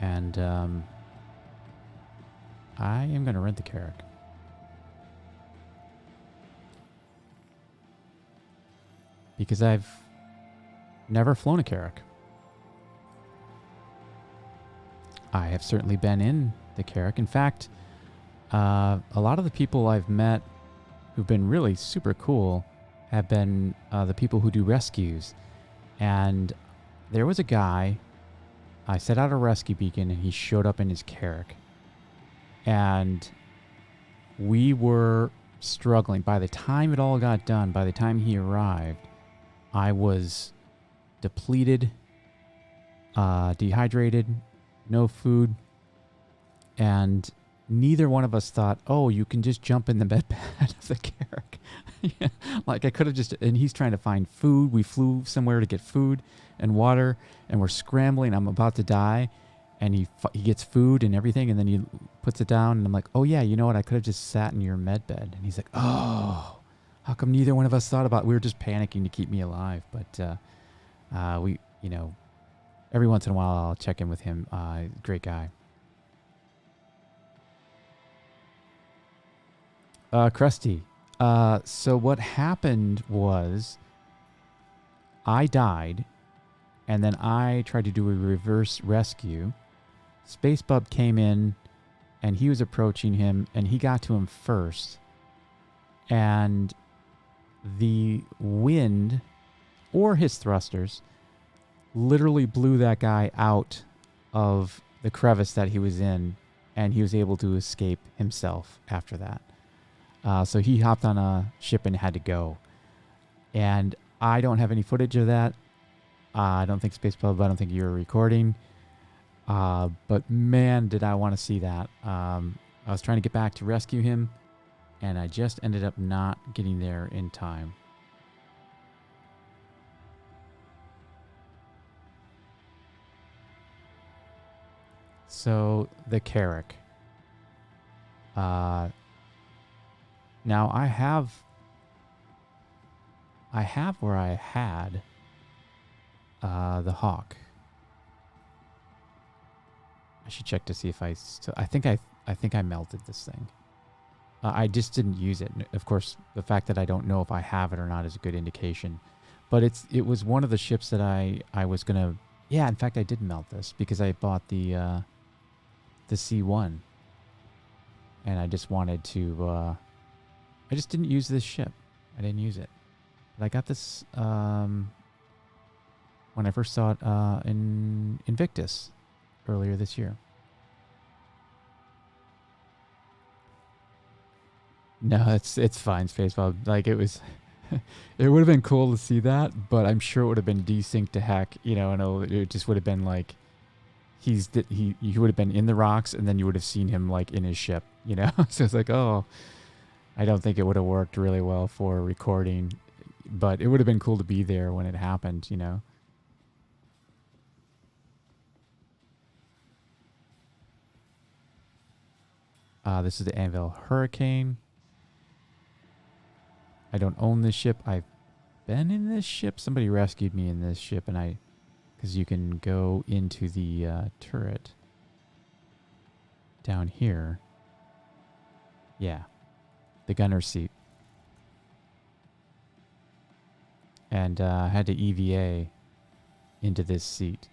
And I am going to rent the Carrack. Because I've never flown a Carrack. I have certainly been in the Carrack. In fact, a lot of the people I've met who've been really super cool have been the people who do rescues. And there was a guy, I set out a rescue beacon and he showed up in his Carrack. And we were struggling. By the time it all got done, by the time he arrived, I was depleted, dehydrated, no food, and neither one of us thought, oh, you can just jump in the bed pad of the Carrack. Yeah, like I could have just, and he's trying to find food. We flew somewhere to get food and water, and we're scrambling. I'm about to die, and he gets food and everything, and then he puts it down, and I'm like, oh yeah, you know what? I could have just sat in your med bed. And he's like, oh, how come neither one of us thought about it? We were just panicking to keep me alive. But we, every once in a while I'll check in with him. Great guy. Krusty. So what happened was I died, and then I tried to do a reverse rescue. Space Bub came in, and he was approaching him, and he got to him first. And the wind or his thrusters literally blew that guy out of the crevice that he was in, and he was able to escape himself after that. So he hopped on a ship and had to go. And I don't have any footage of that. I don't think Space Pub, I don't think you were recording. But man, did I want to see that. I was trying to get back to rescue him, and I just ended up not getting there in time. So, the Carrack. Now, I have where I had the Hawk. I should check to see if I still... I think I melted this thing. I just didn't use it. Of course, the fact that I don't know if I have it or not is a good indication. But it was one of the ships that I was gonna... Yeah, in fact, I did melt this because I bought the C1, and I just wanted to. I just didn't use this ship. I didn't use it. But I got this when I first saw it in Invictus earlier this year. No, it's fine, Spaceball. Like, it was, it would have been cool to see that, but I'm sure it would have been desynced to heck, you know, and it just would have been like, he would have been in the rocks, and then you would have seen him like in his ship, you know. So it's like, oh, I don't think it would have worked really well for recording, but it would have been cool to be there when it happened, you know. This is the Anvil Hurricane. I don't own this ship. I've been in this ship. Somebody rescued me in this ship, and because you can go into the turret down here. Yeah, the gunner's seat. And I had to EVA into this seat.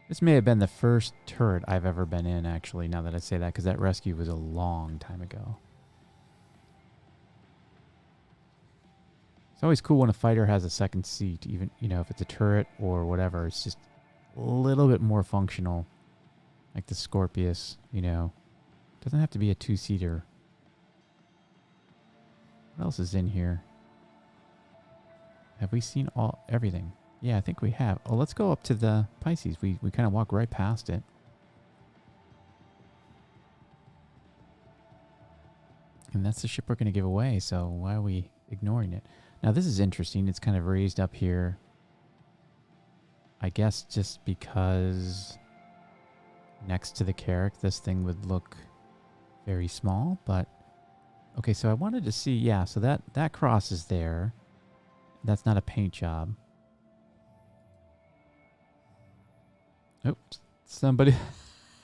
This may have been the first turret I've ever been in, actually, now that I say that, because that rescue was a long time ago. It's always cool when a fighter has a second seat, even, you know, if it's a turret or whatever. It's just a little bit more functional, like the Scorpius, you know. Doesn't have to be a two-seater. What else is in here? Have we seen everything? Yeah, I think we have. Oh, let's go up to the Pisces. We kind of walk right past it. And that's the ship we're going to give away, so why are we ignoring it? Now, this is interesting. It's kind of raised up here. I guess just because next to the Carrack, this thing would look very small, but... Okay, so I wanted to see... Yeah, so that cross is there. That's not a paint job. Oops, somebody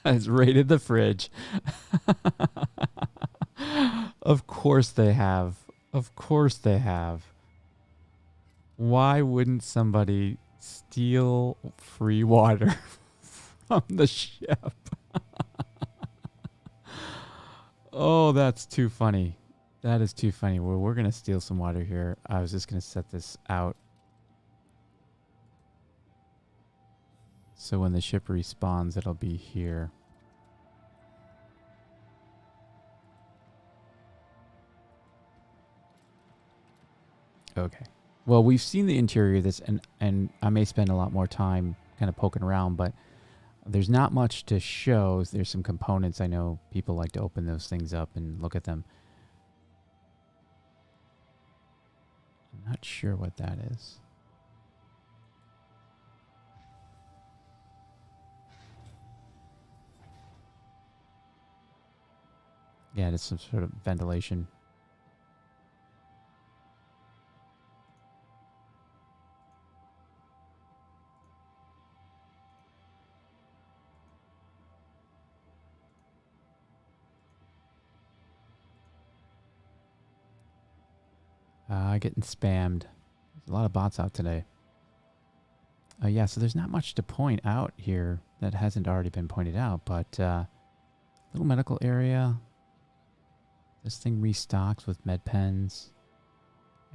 has raided the fridge. Of course they have. Of course they have. Why wouldn't somebody steal free water from the ship? Oh, that's too funny. That is too funny. Well, we're going to steal some water here. I was just going to set this out. So when the ship respawns, it'll be here. Okay. Well, we've seen the interior of this, and I may spend a lot more time kind of poking around, but there's not much to show. There's some components. I know people like to open those things up and look at them. I'm not sure what that is. Yeah, it's some sort of ventilation. Getting spammed. There's a lot of bots out today. Yeah, so there's not much to point out here that hasn't already been pointed out, but little medical area. This thing restocks with med pens.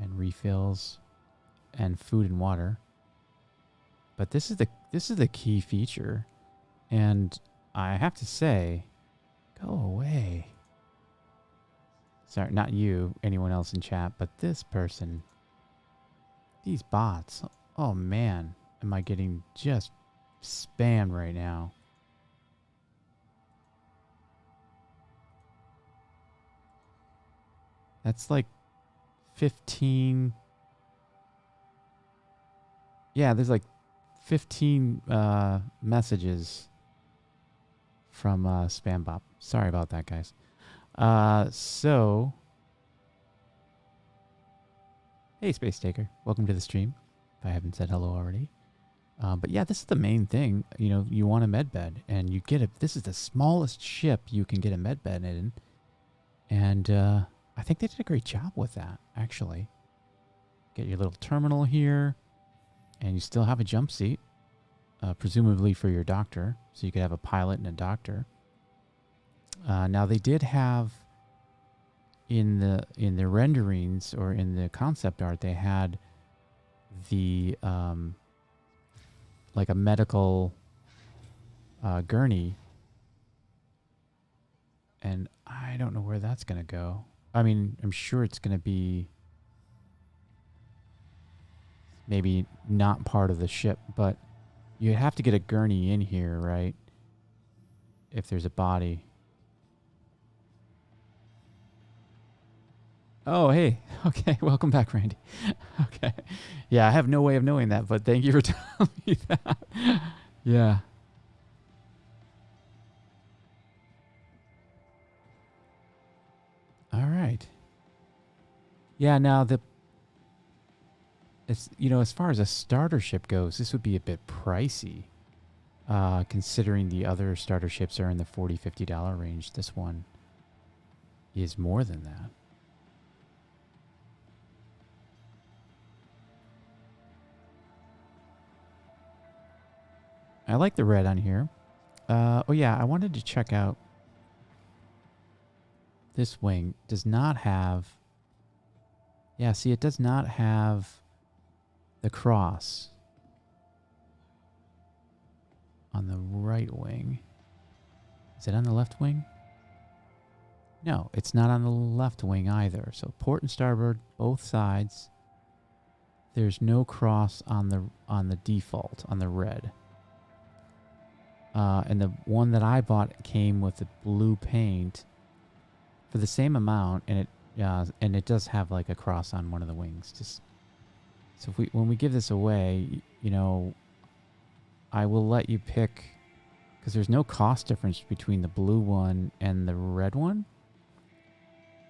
and refills and food and water. But this is the key feature, and I have to say, go away. Sorry, not you, anyone else in chat, but this person. These bots. Oh man, am I getting just spammed right now? That's like 15. Yeah, there's like 15 messages from Spam Bot. Sorry about that, guys. So, hey, Space Taker. Welcome to the stream, if I haven't said hello already. But yeah, this is the main thing. You know, you want a med bed, and you get it. This is the smallest ship you can get a med bed in. And I think they did a great job with that, actually. Get your little terminal here, and you still have a jump seat, presumably for your doctor, so you could have a pilot and a doctor. Now they did have in the renderings or in the concept art, they had the like a medical gurney, and I don't know where that's gonna go. I mean, I'm sure it's gonna be maybe not part of the ship, but you have to get a gurney in here, right? If there's a body. Oh, hey. Okay, welcome back, Randy. Okay. Yeah, I have no way of knowing that, but thank you for telling me that. Yeah. All right. Yeah, now it's, you know, as far as a starter ship goes, this would be a bit pricey. Considering the other starter ships are in the $40, $50 range. This one is more than that. I like the red on here. Oh yeah, I wanted to check out this wing. Does not have... Yeah, see, it does not have the cross on the right wing. Is it on the left wing? No, it's not on the left wing either. So port and starboard, both sides. There's no cross on the default, on the red. And the one that I bought came with the blue paint for the same amount, and it does have like a cross on one of the wings. Just so when we give this away, you know, I will let you pick, because there's no cost difference between the blue one and the red one.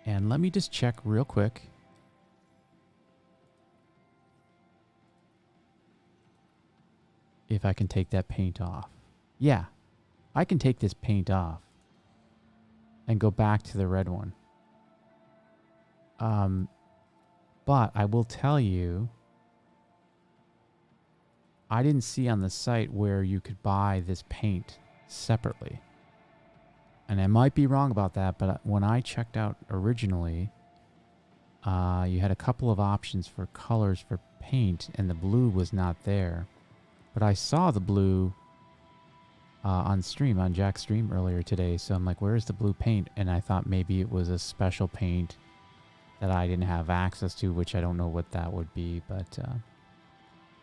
And let me just check real quick. If I can take that paint off. Yeah, I can take this paint off and go back to the red one. But I will tell you, I didn't see on the site where you could buy this paint separately. And I might be wrong about that, but when I checked out originally, you had a couple of options for colors for paint, and the blue was not there. But I saw the blue on stream, on Jack's stream earlier today, so I'm like, where's the blue paint? And I thought maybe it was a special paint that I didn't have access to, which I don't know what that would be. But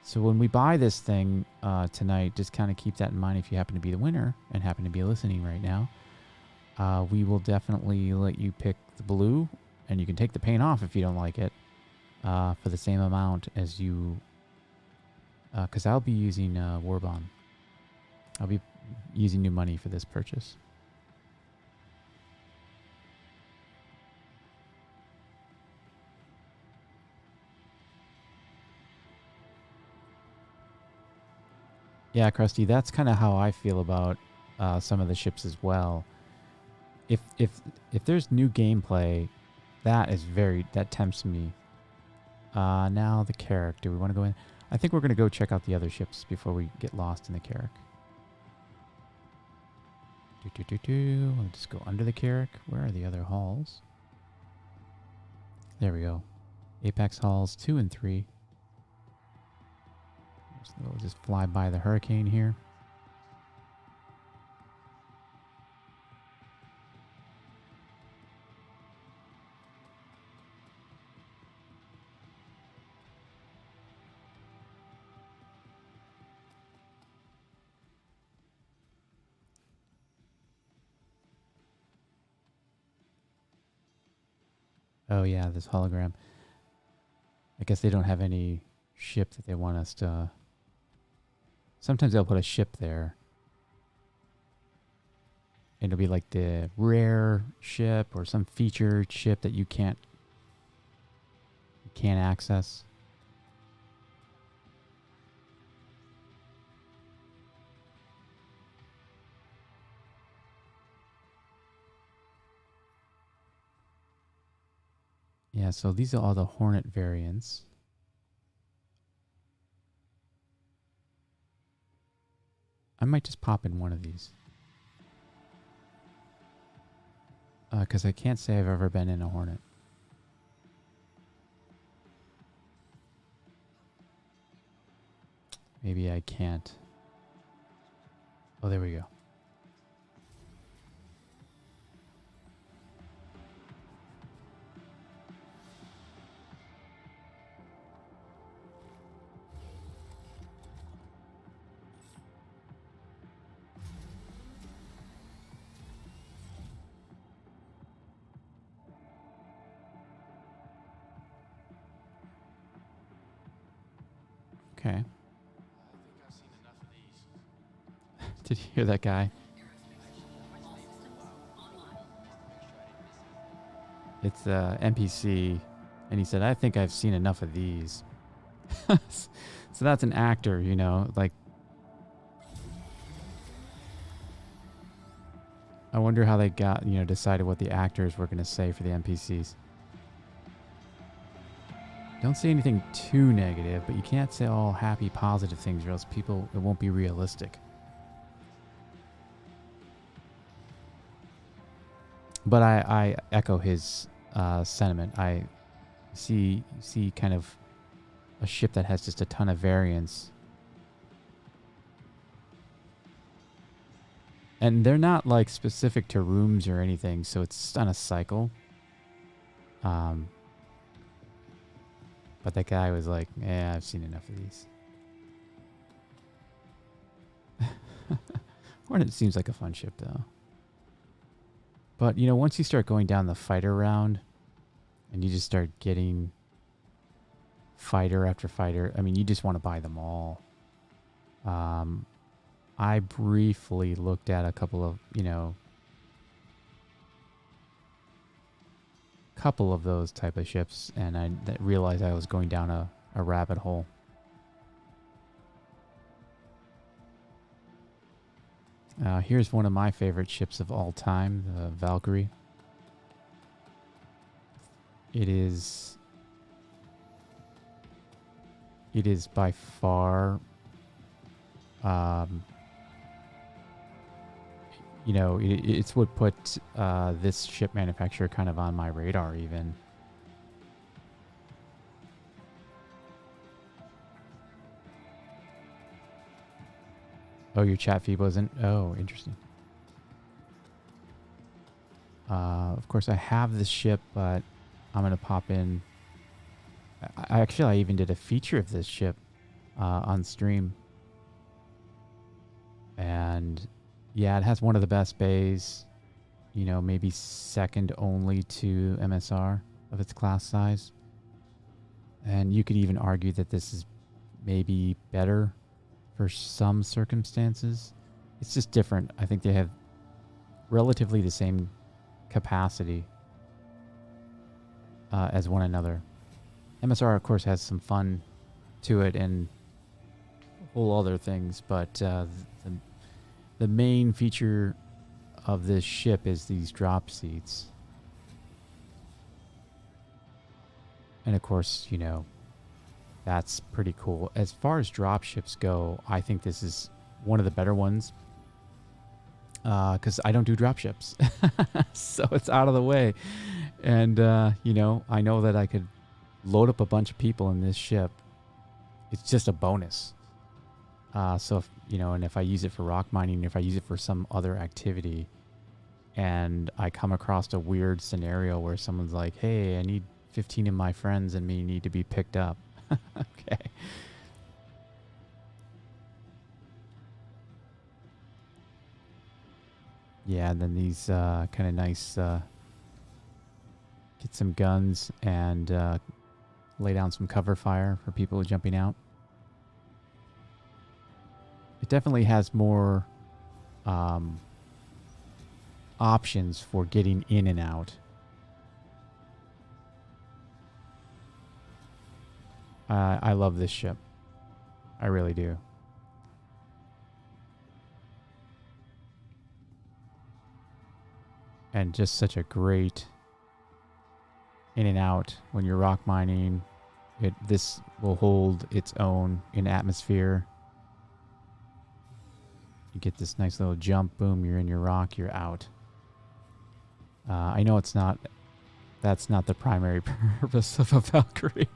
so when we buy this thing tonight, just kind of keep that in mind if you happen to be the winner and happen to be listening right now. We will definitely let you pick the blue, and you can take the paint off if you don't like it for the same amount as you... because I'll be using Warbond. I'll be using new money for this purchase. Yeah, Krusty, that's kind of how I feel about some of the ships as well. If there's new gameplay, that tempts me. Now the Carrack. Do we want to go in? I think we're going to go check out the other ships before we get lost in the Carrack. We'll just go under the Carrack. Where are the other halls? There we go. Apex hulls 2 and 3. So we'll just fly by the Hurricane here. Oh yeah, this hologram. I guess they don't have any ship that they want us to... Sometimes they'll put a ship there. And it'll be like the rare ship or some featured ship that you can't access. Yeah, so these are all the Hornet variants. I might just pop in one of these. Because I can't say I've ever been in a Hornet. Maybe I can't. Oh, there we go. Okay. I think I've seen enough of these. Did you hear that guy? It's NPC, and he said, "I think I've seen enough of these." So that's an actor, you know, like. I wonder how they got, you know, decided what the actors were going to say for the NPCs. Don't say anything too negative, but you can't say all happy, positive things, or else people, it won't be realistic. But I echo his sentiment. I see kind of a ship that has just a ton of variants. And they're not like specific to rooms or anything, so it's on a cycle. But that guy was like, "Yeah, I've seen enough of these." Hornet seems like a fun ship, though. But, you know, once you start going down the fighter round, and you just start getting fighter after fighter, I mean, you just want to buy them all. I briefly looked at a couple of, you know, couple of those type of ships, and I realized I was going down a rabbit hole. Here's one of my favorite ships of all time, the Valkyrie. It is by far, you know, it's what put this ship manufacturer kind of on my radar even. Oh, your chat feed wasn't? Oh, interesting. Of course, I have this ship, but I'm going to pop in. I even did a feature of this ship on stream. And yeah, it has one of the best bays, you know, maybe second only to MSR of its class size. And you could even argue that this is maybe better for some circumstances. It's just different. I think they have relatively the same capacity as one another. MSR, of course, has some fun to it and whole other things, but the main feature of this ship is these drop seats. And of course, you know, that's pretty cool. As far as drop ships go, I think this is one of the better ones. Because I don't do drop ships. So it's out of the way. And, you know, I know that I could load up a bunch of people in this ship, it's just a bonus. So if, and if I use it for rock mining, if I use it for some other activity, and I come across a weird scenario where someone's like, "Hey, I need 15 of my friends and me need to be picked up." Okay. Yeah, and then these kind of nice, get some guns and lay down some cover fire for people jumping out. It definitely has more options for getting in and out. I love this ship. I really do. And just such a great in and out when you're rock mining. This will hold its own in atmosphere. You get this nice little jump, boom, you're in your rock, you're out. I know that's not the primary purpose of a Valkyrie,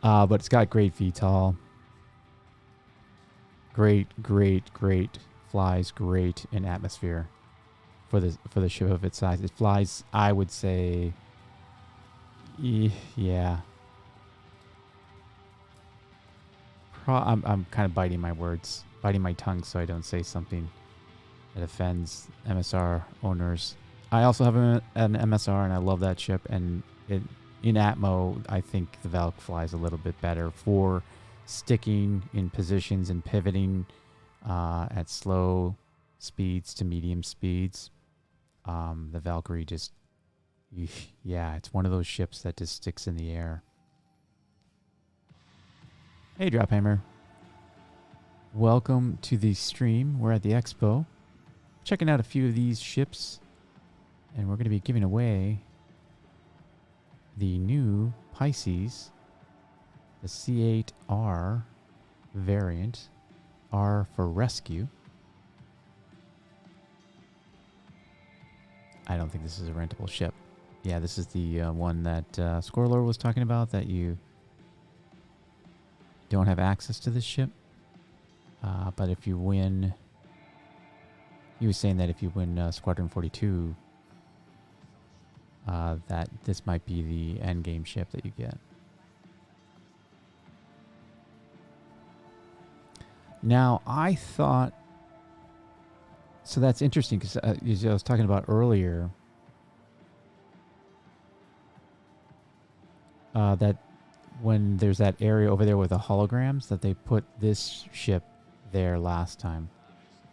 but it's got great VTOL. Great, flies great in atmosphere for the ship of its size. It flies, I would say, yeah. I'm kind of biting my tongue so I don't say something that offends MSR owners. I also have an MSR and I love that ship, and in Atmo I think the Valk flies a little bit better for sticking in positions and pivoting at slow speeds to medium speeds. The Valkyrie just, yeah, it's one of those ships that just sticks in the air. Hey, Drophammer. Welcome to the stream. We're at the expo, checking out a few of these ships, and we're going to be giving away the new Pisces, the C8R variant, R for rescue. I don't think this is a rentable ship. Yeah, this is the one that Squirrelor was talking about, that you don't have access to this ship. But if you win, he was saying that if you win Squadron 42, that this might be the end game ship that you get. Now, I thought, so that's interesting because as I was talking about earlier, that when there's that area over there with the holograms, that they put this ship there last time.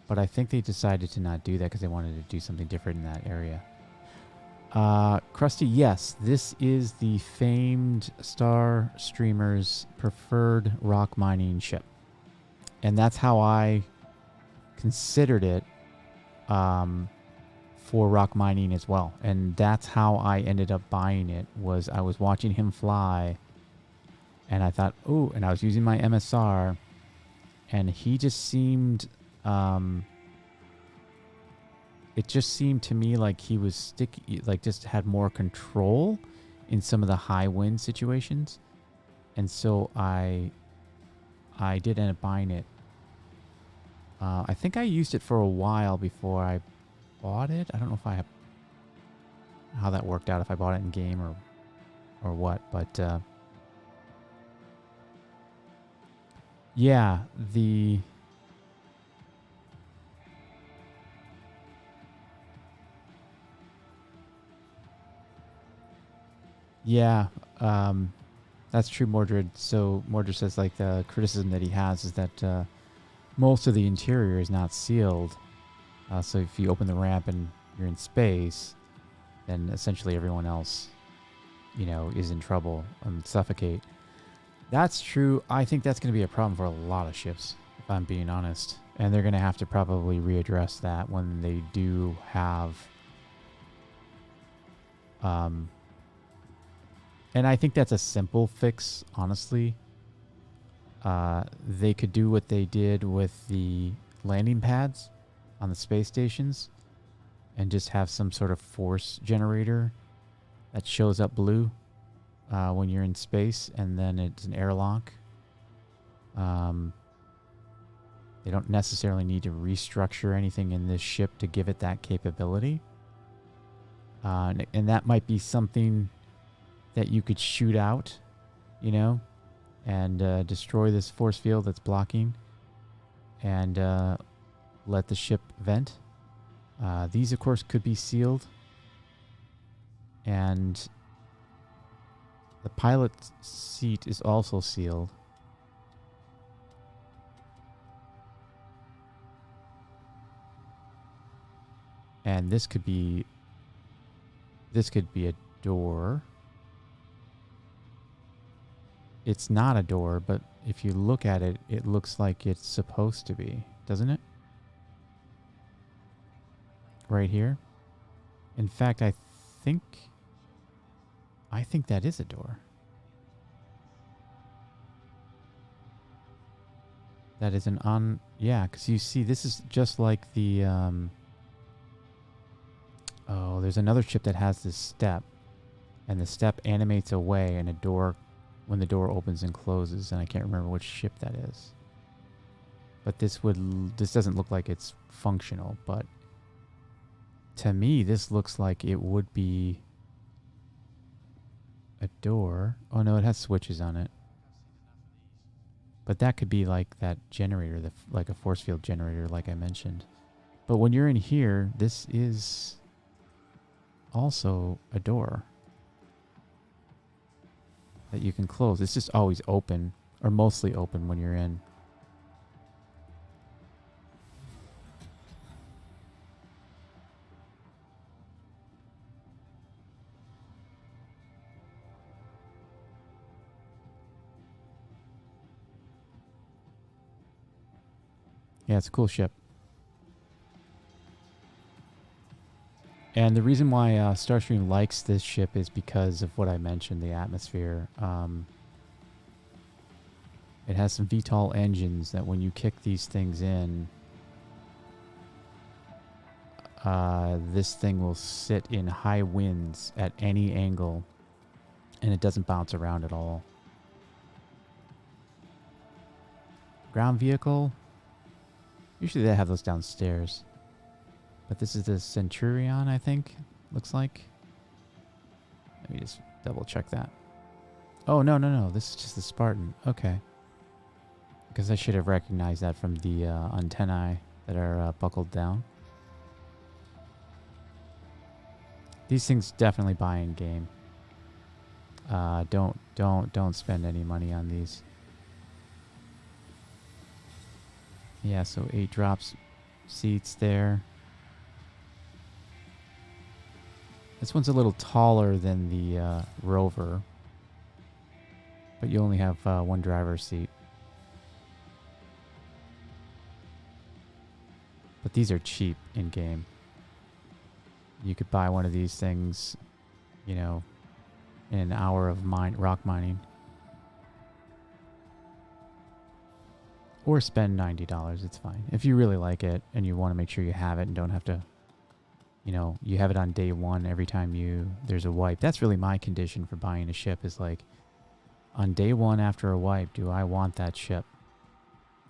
But I think they decided to not do that because they wanted to do something different in that area. Krusty, yes, this is the famed Star Streamer's preferred rock mining ship. And that's how I considered it for rock mining as well. And that's how I ended up buying it, was I was watching him fly and I thought, oh, and I was using my MSR, and he just seemed, it just seemed to me like he was sticky, like just had more control in some of the high wind situations. And so I did end up buying it. I think I used it for a while before I bought it. I don't know if how that worked out, if I bought it in game or what, but yeah, that's true, Mordred. So Mordred says, like, the criticism that he has is that most of the interior is not sealed. So if you open the ramp and you're in space, then essentially everyone else, is in trouble and suffocate. That's true. I think that's going to be a problem for a lot of ships, if I'm being honest. And they're going to have to probably readdress that when they do have... and I think that's a simple fix, honestly. They could do what they did with the landing pads on the space stations and just have some sort of force generator that shows up blue when you're in space, and then it's an airlock. They don't necessarily need to restructure anything in this ship to give it that capability. And that might be something that you could shoot out, you know, and destroy this force field that's blocking, and let the ship vent. These, of course, could be sealed. And the pilot's seat is also sealed. And this could be a door. It's not a door, but if you look at it, it looks like it's supposed to be, doesn't it? Right here. In fact, I think that is a door. That is yeah, because you see, this is just like the, oh, there's another ship that has this step, and the step animates away, and when the door opens and closes, and I can't remember which ship that is. But this doesn't look like it's functional, but to me, this looks like it would be a door. Oh no, it has switches on it. But that could be like that generator, like a force field generator, like I mentioned. But when you're in here, this is also a door that you can close. It's just always open, or mostly open when you're in. Yeah, it's a cool ship. And the reason why Starstream likes this ship is because of what I mentioned, the atmosphere. It has some VTOL engines that when you kick these things in, this thing will sit in high winds at any angle, and it doesn't bounce around at all. Ground vehicle. Usually they have those downstairs. But this is the Centurion, I think. Looks like. Let me just double check that. Oh, no. This is just the Spartan. Okay. Because I should have recognized that from the antennae that are buckled down. These things definitely buy in game. Don't spend any money on these. Yeah, so 8 drops seats there. This one's a little taller than the Rover, but you only have one driver's seat. But these are cheap in game. You could buy one of these things, you know, in an hour of rock mining. Or spend $90, it's fine. If you really like it and you want to make sure you have it and don't have to, you know, you have it on day one every time there's a wipe. That's really my condition for buying a ship, is like, on day one after a wipe, do I want that ship?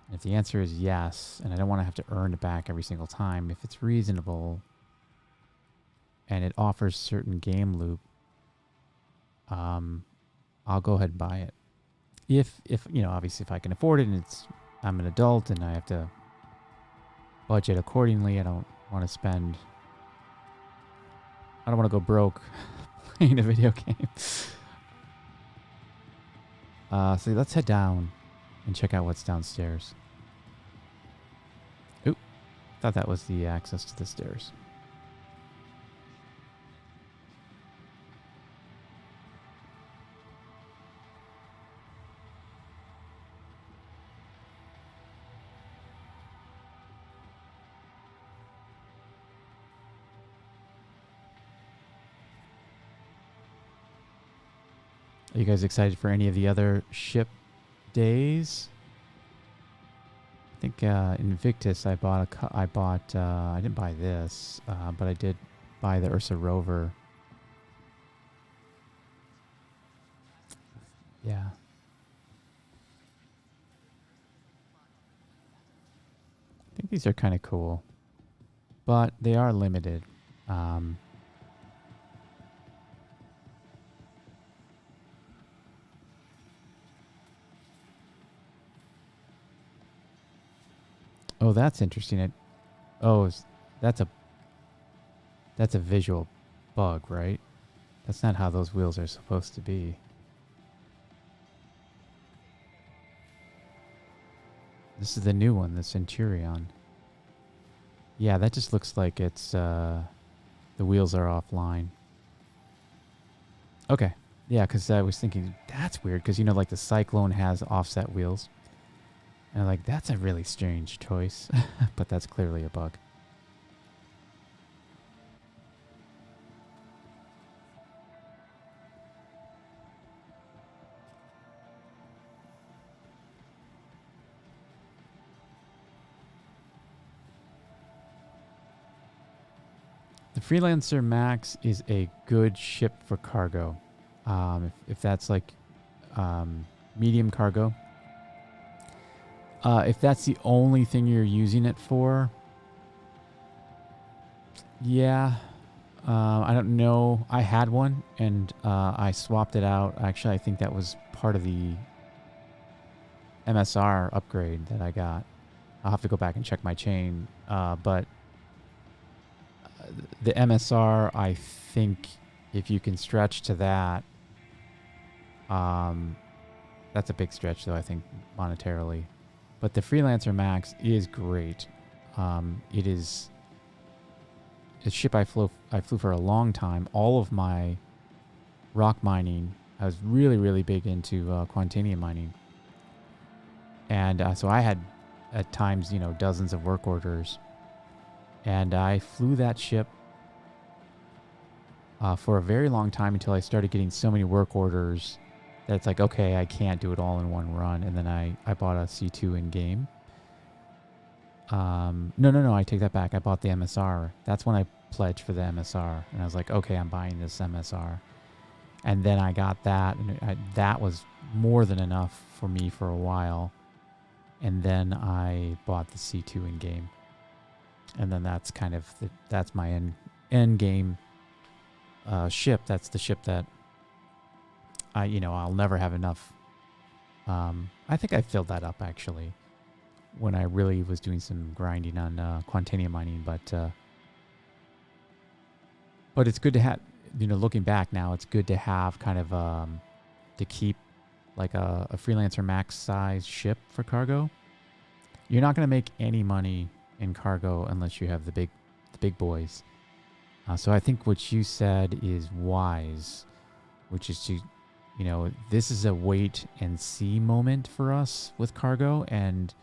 And if the answer is yes, and I don't want to have to earn it back every single time, if it's reasonable and it offers certain game loop, I'll go ahead and buy it. If you know, obviously if I can afford it and I'm an adult and I have to budget accordingly, I don't want to go broke playing a video game. So let's head down and check out what's downstairs. Oop, thought that was the access to the stairs. Are you guys excited for any of the other ship days? I think Invictus, I didn't buy this, but I did buy the Ursa Rover. Yeah. I think these are kind of cool, but they are limited. Oh, that's interesting. That's a that's a visual bug, right? That's not how those wheels are supposed to be. This is the new one, the Centurion. Yeah, that just looks like it's the wheels are offline. Okay. Yeah, because I was thinking that's weird because like the Cyclone has offset wheels. And I'm like, that's a really strange choice, but that's clearly a bug. The Freelancer Max is a good ship for cargo. If that's like medium cargo. If that's the only thing you're using it for, yeah. I don't know. I had one and I swapped it out. Actually, I think that was part of the MSR upgrade that I got. I'll have to go back and check my chain. But the MSR, I think if you can stretch to that, that's a big stretch though, I think, monetarily. But the Freelancer Max is great. It is a ship I flew for a long time. All of my rock mining, I was really, really big into Quantanium mining. And so I had, at times, dozens of work orders. And I flew that ship for a very long time until I started getting so many work orders that it's like, okay, I can't do it all in one run. And then I bought a C2 in-game. No, I take that back. I bought the MSR. That's when I pledged for the MSR. And I was like, okay, I'm buying this MSR. And then I got that. And that was more than enough for me for a while. And then I bought the C2 in-game. And then that's kind of, that's my end game ship. That's the ship that I'll never have enough. I think I filled that up actually when I really was doing some grinding on Quantanium mining, but it's good to have, looking back now, it's good to have kind of to keep like a Freelancer Max size ship for cargo. You're not going to make any money in cargo unless you have the big boys. So I think what you said is wise, which is to, this is a wait and see moment for us with cargo, and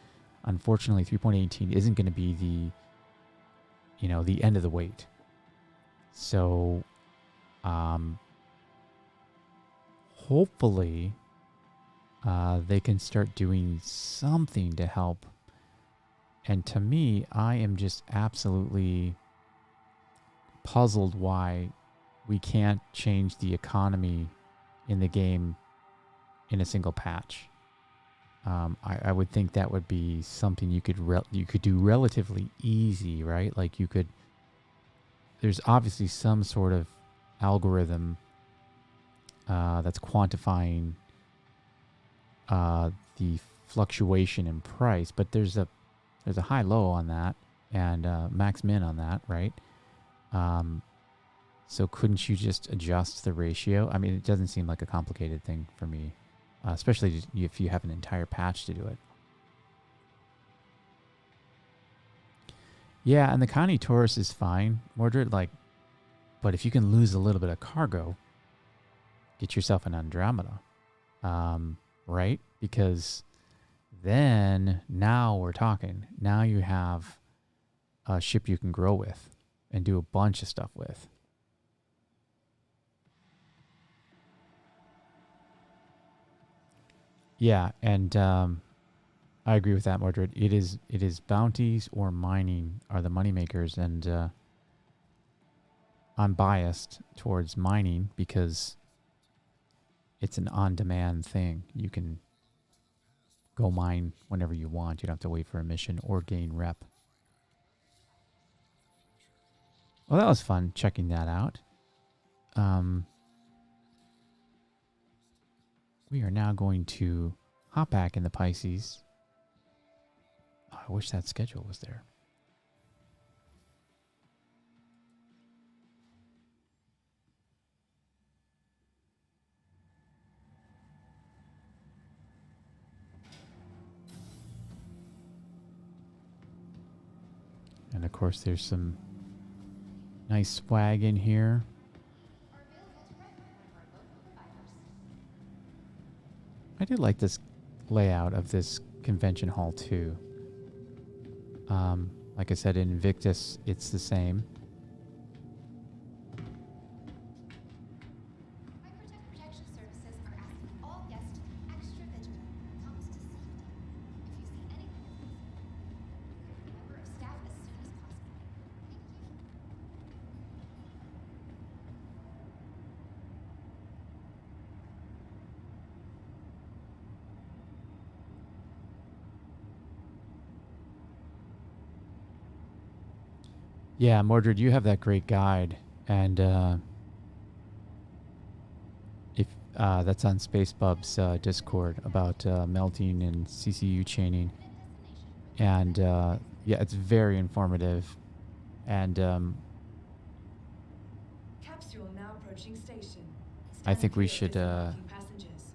unfortunately 3.18 isn't going to be the end of the wait. So hopefully they can start doing something to help. And to me, I am just absolutely puzzled why we can't change the economy in the game in a single patch. I would think that would be something you could do relatively easy, right? Like there's obviously some sort of algorithm that's quantifying the fluctuation in price, but there's a high low on that and max min on that, right? So couldn't you just adjust the ratio? I mean, it doesn't seem like a complicated thing for me, especially if you have an entire patch to do it. Yeah, and the Connie Taurus is fine, Mordred, but if you can lose a little bit of cargo, get yourself an Andromeda, right? Because then now we're talking. Now you have a ship you can grow with and do a bunch of stuff with. Yeah, and I agree with that, Mordred. It is bounties or mining are the moneymakers, and I'm biased towards mining because it's an on-demand thing. You can go mine whenever you want. You don't have to wait for a mission or gain rep. Well, that was fun checking that out. We are now going to hop back in the Pisces. Oh, I wish that schedule was there. And of course, there's some nice swag in here. I do like this layout of this convention hall too. Like I said, in Invictus, it's the same. Protection services are asking all guests to be extra vigilant when it comes to safety. If you see anything, a member of staff as soon as possible. Yeah, Mordred, you have that great guide, and if that's on SpaceBub's Discord about melting and CCU chaining, and yeah, it's very informative, and Capsule now approaching station. I think we Stand clear should. of disembarking passengers.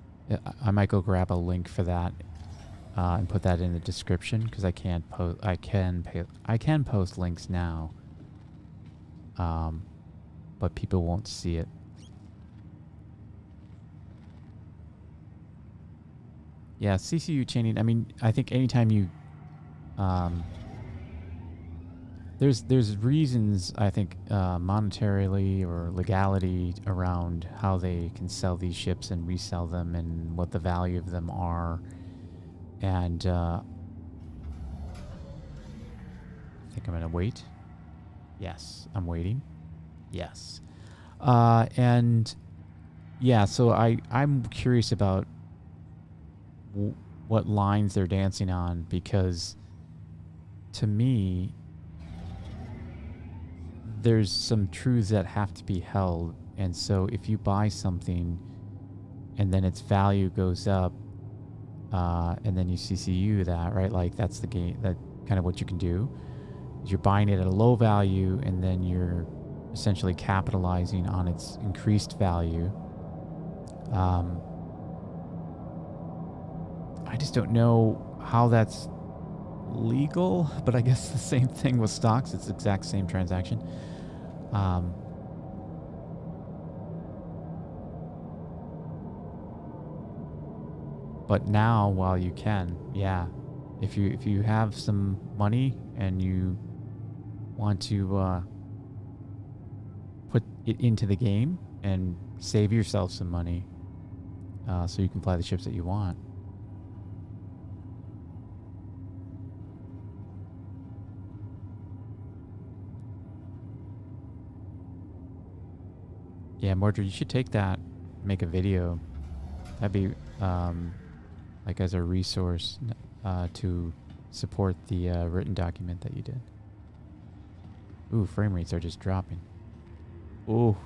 I might go grab a link for that and put that in the description because I can't post. I can post links now, but people won't see it. Yeah, CCU chaining. I mean, I think anytime you, there's reasons I think monetarily or legality around how they can sell these ships and resell them and what the value of them are, and I think I'm gonna wait. Yes, I'm waiting. Yes, and yeah, so I'm curious about what lines they're dancing on, because to me there's some truths that have to be held, and so if you buy something and then its value goes up and then you CCU that, right, like that's the game, that kind of what you can do is you're buying it at a low value and then you're essentially capitalizing on its increased value. I just don't know how that's legal, but I guess the same thing with stocks. It's the exact same transaction. But now, while you can, yeah, if you have some money and you want to put it into the game and save yourself some money, so you can fly the ships that you want. Yeah, Mordred, you should take that, make a video. That'd be like as a resource to support the written document that you did. Ooh, frame rates are just dropping. Ooh.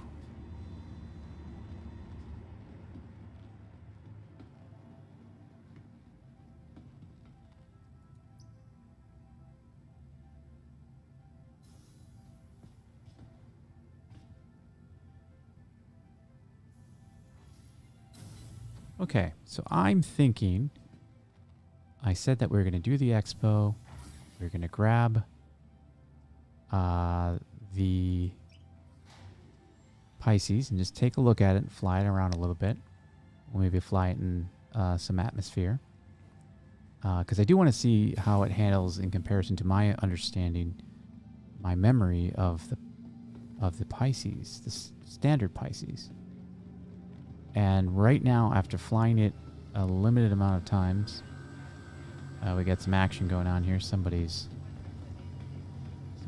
Okay, so I'm thinking, I said that we were going to do the expo. We're going to grab the Pisces and just take a look at it and fly it around a little bit. We'll maybe fly it in some atmosphere. Because I do want to see how it handles in comparison to my understanding, my memory of the Pisces, the standard Pisces. And right now, after flying it a limited amount of times, we got some action going on here. Somebody's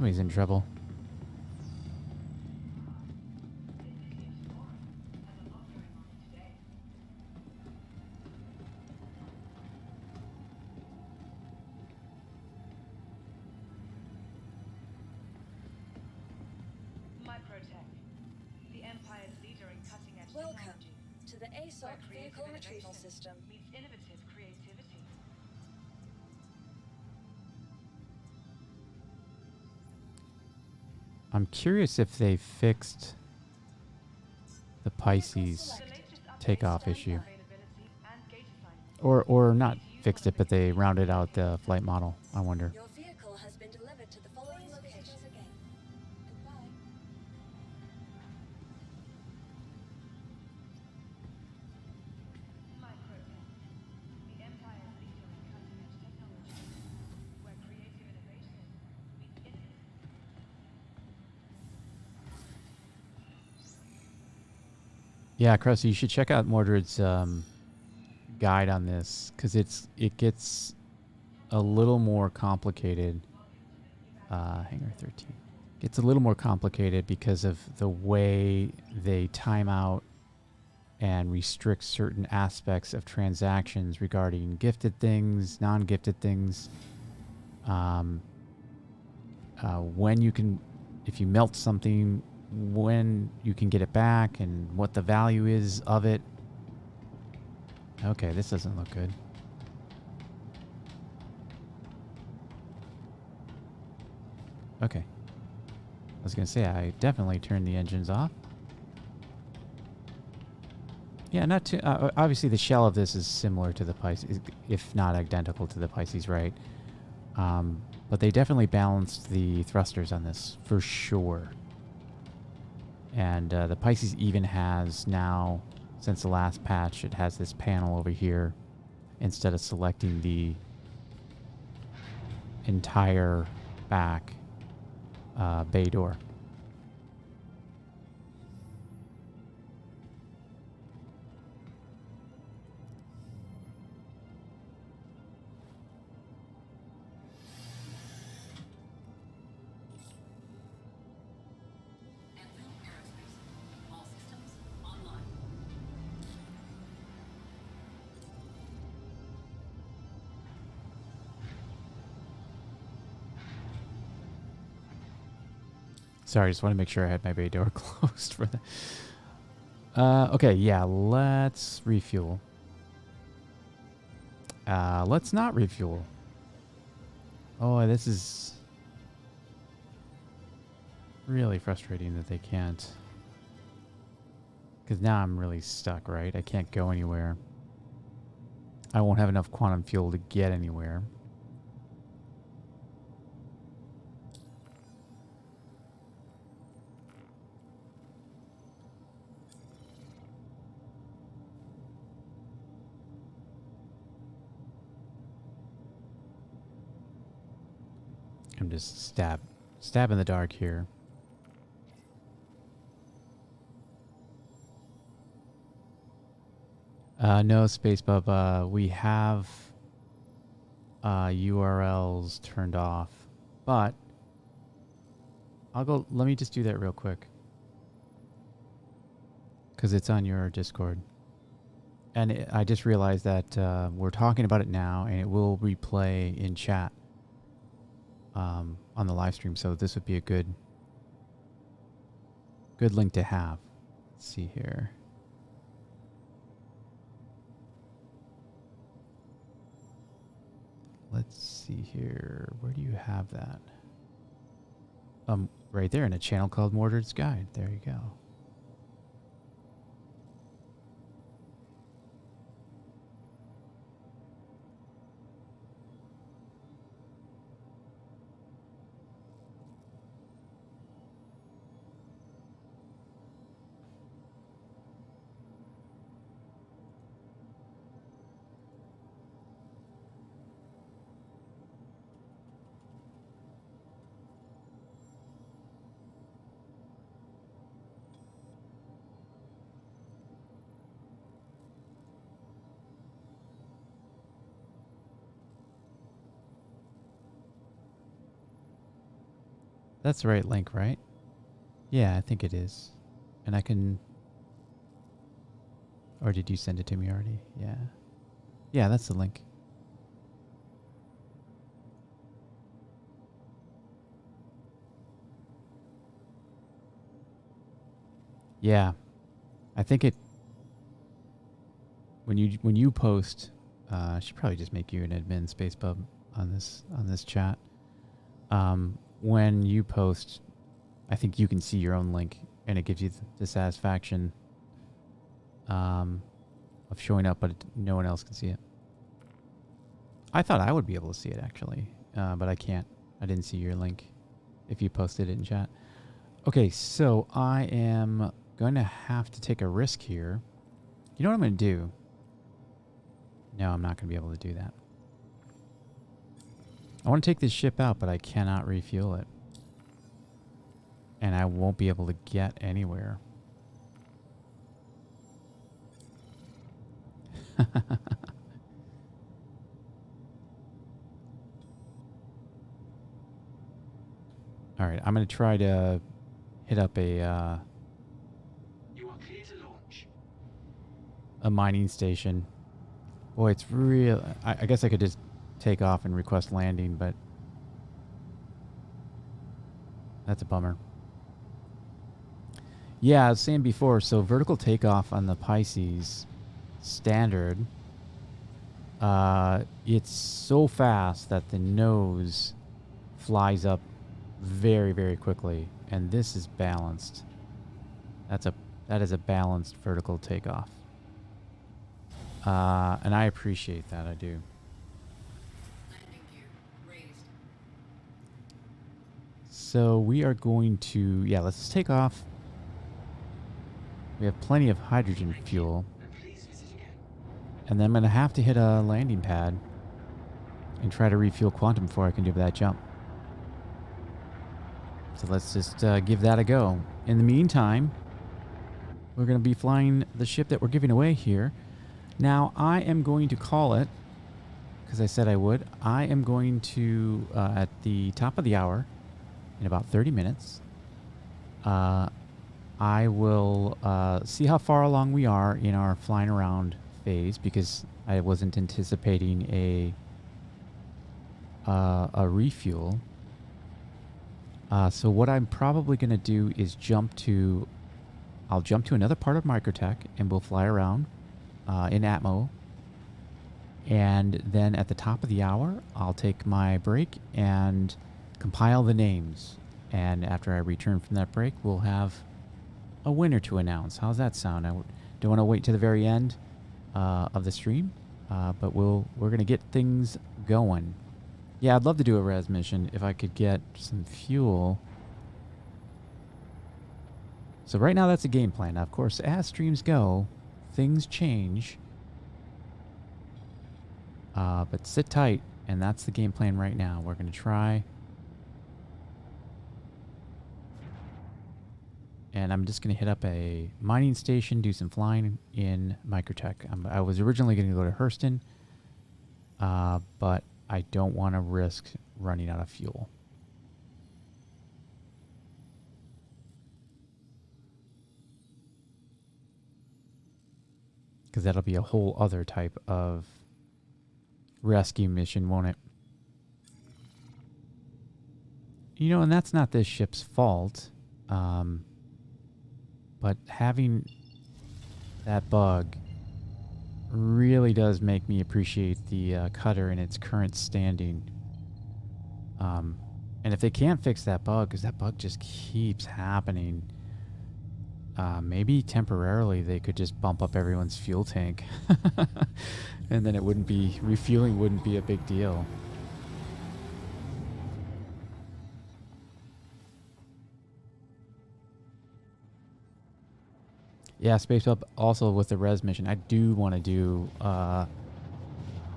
in trouble. Welcome to the ASOC Vehicle Retrieval System. Meets innovative creativity. I'm curious if they fixed the Pisces takeoff issue. Availability and gate assignment. Or not fixed it, but they rounded out the flight model. I wonder. Your vehicle has been delivered to the following location. Again. Goodbye. Microtech. The Empire's leader in cutting-edge technology. Where creative innovation meets innovation. Yeah, Krusty, you should check out Mordred's guide on this because it gets a little more complicated. Hangar 13 gets a little more complicated because of the way they time out and restrict certain aspects of transactions regarding gifted things, non-gifted things. When you can, if you melt something, when you can get it back and what the value is of it. Okay, this doesn't look good. Okay. I was going to say, I definitely turned the engines off. Yeah, not too... obviously, the shell of this is similar to the Pisces, if not identical to the Pisces, right? But they definitely balanced the thrusters on this, for sure. And the Pisces even has now, since the last patch, it has this panel over here instead of selecting the entire back bay door. Anvil Aerospace. All systems online. Sorry, I just want to make sure I had my bay door closed for that. Okay, yeah, let's refuel. Let's not refuel. Oh, this is really frustrating that they can't. Because now I'm really stuck, right? I can't go anywhere. I won't have enough quantum fuel to get anywhere. I'm just stab in the dark here. No, Space Bubba. We have URLs turned off, but I'll go. Let me just do that real quick because it's on your Discord, and I just realized that we're talking about it now, and it will replay in chat on the live stream. So this would be a good link to have. Let's see here. Let's see here. Where do you have that? Right there in a channel called Mordred's Guide. There you go. That's the right link, right? Yeah, I think it is. And I can... Or did you send it to me already? Yeah. Yeah, that's the link. Yeah. I think it when you post, I should probably just make you an admin SpaceBub on this chat. When you post, I think you can see your own link, and it gives you the satisfaction of showing up, but no one else can see it. I thought I would be able to see it actually, but I can't. I didn't see your link if you posted it in chat. Okay, so I am going to have to take a risk here. You know what I'm going to do? No, I'm not going to be able to do that. I want to take this ship out, but I cannot refuel it. And I won't be able to get anywhere. All right, I'm going to try to hit up You are clear to launch. a mining station. Boy, it's real. I guess I could just take off and request landing, but that's a bummer. Yeah, I was saying before, so vertical takeoff on the Pisces standard, it's so fast that the nose flies up very, very quickly, and this is balanced. That is a balanced vertical takeoff. And I appreciate that, I do. Landing gear raised. So we are going to, yeah, let's just take off. We have plenty of hydrogen fuel. And please visit again. And then I'm going to have to hit a landing pad and try to refuel quantum before I can do that jump. So let's just give that a go. In the meantime, we're going to be flying the ship that we're giving away here. Now, I am going to call it, because I said I would. I am going to, at the top of the hour, in about 30 minutes, I will see how far along we are in our flying around phase, because I wasn't anticipating a refuel. So what I'm probably going to do is I'll jump to another part of Microtech, and we'll fly around in Atmo. And then at the top of the hour, I'll take my break and compile the names. And after I return from that break, we'll have a winner to announce. How's that sound? I don't want to wait to the very end of the stream, but we're going to get things going. Yeah, I'd love to do a res mission if I could get some fuel. So right now that's a game plan. Now, of course, as streams go, things change. But sit tight, and that's the game plan right now. We're going to try. And I'm just going to hit up a mining station, do some flying in Microtech. I was originally going to go to Hurston, but I don't want to risk running out of fuel. Because that'll be a whole other type of rescue mission, won't it? You know, and that's not this ship's fault. But having that bug really does make me appreciate the cutter in its current standing. And if they can't fix that bug, because that bug just keeps happening, maybe temporarily they could just bump up everyone's fuel tank. And then refueling wouldn't be a big deal. Yeah, Space Up also with the res mission. I do want to do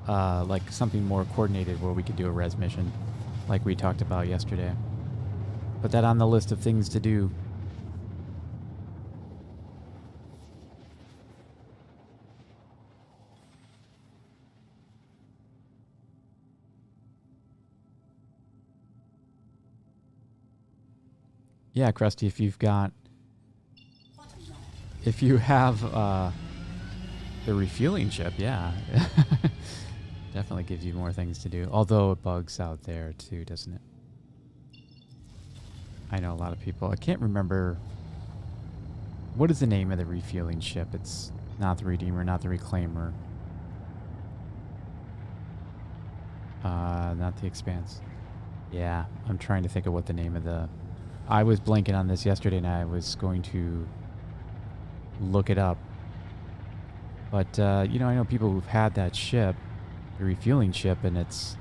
like something more coordinated where we could do a res mission like we talked about yesterday. Put that on the list of things to do. Yeah, Krusty, if you have the refueling ship, yeah. Definitely gives you more things to do. Although it bugs out there too, doesn't it? I know a lot of people. I can't remember What is the name of the refueling ship? It's not the Redeemer, not the Reclaimer. Not the Expanse. Yeah, I'm trying to think of what the name of the... I was blanking on this yesterday and I was going to look it up. But, you know, I know people who've had that ship, the refueling ship, and it's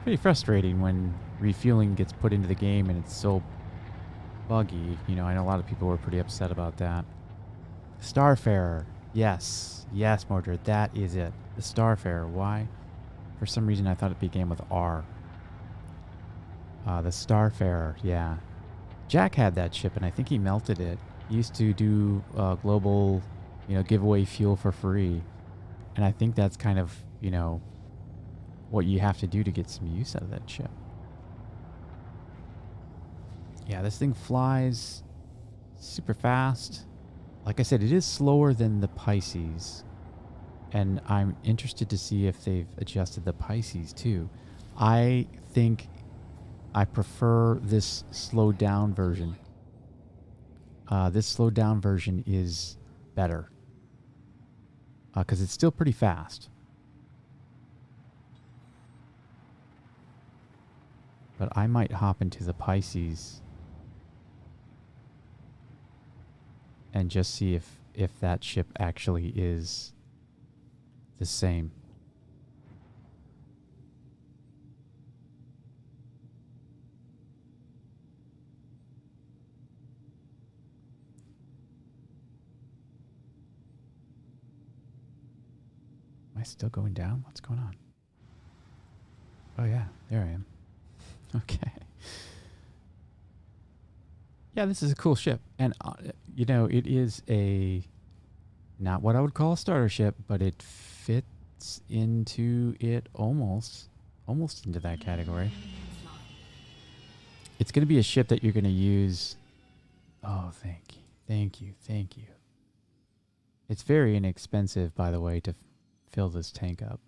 pretty frustrating when refueling gets put into the game and it's so buggy. You know, I know a lot of people were pretty upset about that. Starfarer. Yes. Yes, Mordred. That is it. The Starfarer. Why? For some reason, I thought it began with R. The Starfarer. Yeah. Jack had that ship, and I think he melted it. He used to do global, you know, give away fuel for free. And I think that's kind of, you know, what you have to do to get some use out of that ship. Yeah, this thing flies super fast. Like I said, it is slower than the Pisces. And I'm interested to see if they've adjusted the Pisces too. I think I prefer this slowed down version. This slowed down version is better. Because it's still pretty fast. But I might hop into the Pisces and just see if that ship actually is the same. Am I still going down? What's going on? Oh yeah, there I am. Okay. Yeah, this is a cool ship. And, you know, it is not what I would call a starter ship, but it fits into it almost into that category. It's going to be a ship that you're going to use. Oh, thank you. Thank you. Thank you. It's very inexpensive, by the way, to fill this tank up.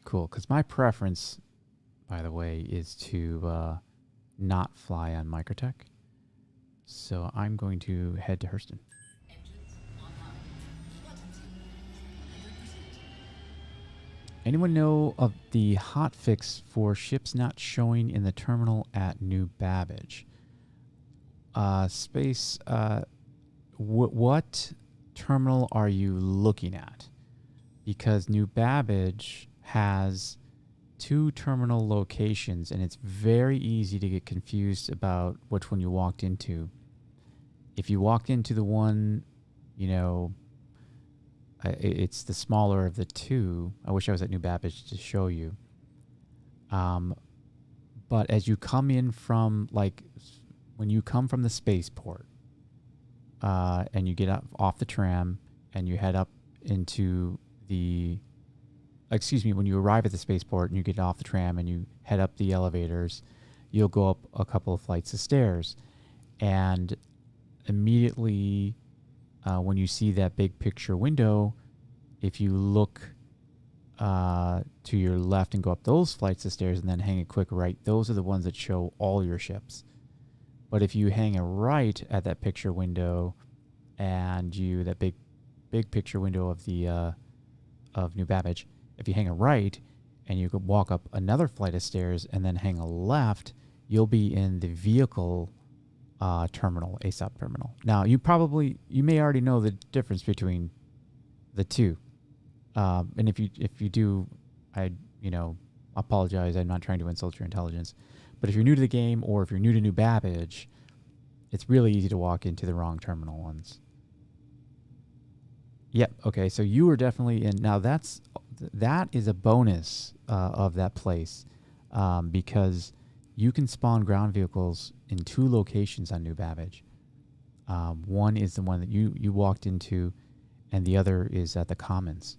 Cool, because my preference, by the way, is to not fly on Microtech. So I'm going to head to Hurston. Engines online. Buttons. 100%. Anyone know of the hotfix for ships not showing in the terminal at New Babbage? Space, what terminal are you looking at? Because New Babbage has 2 terminal locations, and it's very easy to get confused about which one you walked into. If you walked into the one, you know, it's the smaller of the 2. I wish I was at New Babbage to show you. But as you come in from, like, when you come from the spaceport, and you get up off the tram and you head up into the... when you arrive at the spaceport and you get off the tram and you head up the elevators, you'll go up a couple of flights of stairs. And immediately when you see that big picture window, if you look to your left and go up those flights of stairs and then hang a quick right, those are the ones that show all your ships. But if you hang a right at that picture window and that big picture window of the of New Babbage, if you hang a right and you could walk up another flight of stairs and then hang a left, you'll be in the vehicle terminal, ASOP terminal. Now, you may already know the difference between the two. And if you do, I apologize. I'm not trying to insult your intelligence. But if you're new to the game or if you're new to New Babbage, it's really easy to walk into the wrong terminal ones. Yep. Okay. So you were definitely in. Now that is a bonus of that place because you can spawn ground vehicles in 2 locations on New Babbage. One is the one that you walked into, and the other is at the Commons.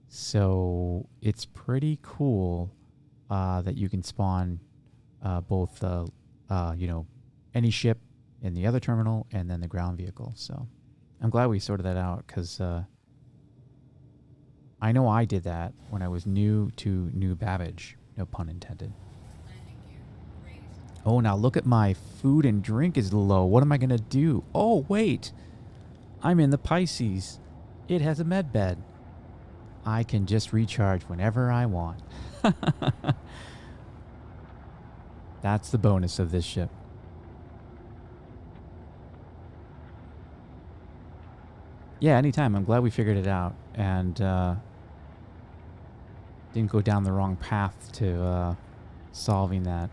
So it's pretty cool that you can spawn both any ship in the other terminal and then the ground vehicle. So I'm glad we sorted that out because I know I did that when I was new to New Babbage. No pun intended. Landing gear raised. Oh, now look at my food and drink is low. What am I going to do? Oh, wait. I'm in the Pisces. It has a med bed. I can just recharge whenever I want. That's the bonus of this ship. Yeah, anytime. I'm glad we figured it out and didn't go down the wrong path to solving that.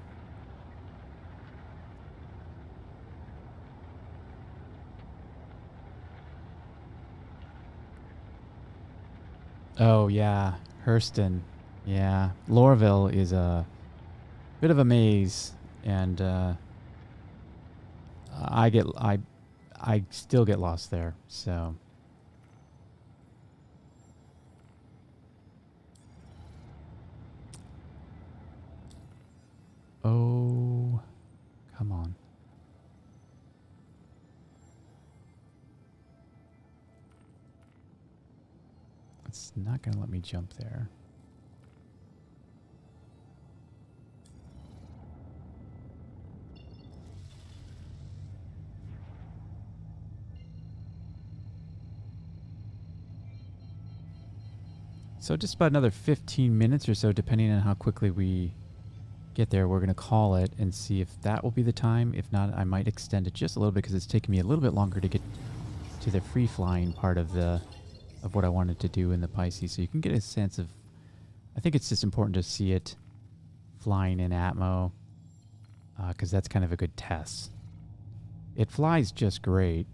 Oh, yeah. Hurston. Yeah. Lorville is a bit of a maze, and I still get lost there, so. Oh, come on. It's not going to let me jump there. So just about another 15 minutes or so, depending on how quickly we get there, we're going to call it and see if that will be the time. If not, I might extend it just a little bit because it's taking me a little bit longer to get to the free flying part of what I wanted to do in the Pisces. So you can get a sense of, I think it's just important to see it flying in Atmo because that's kind of a good test. It flies just great,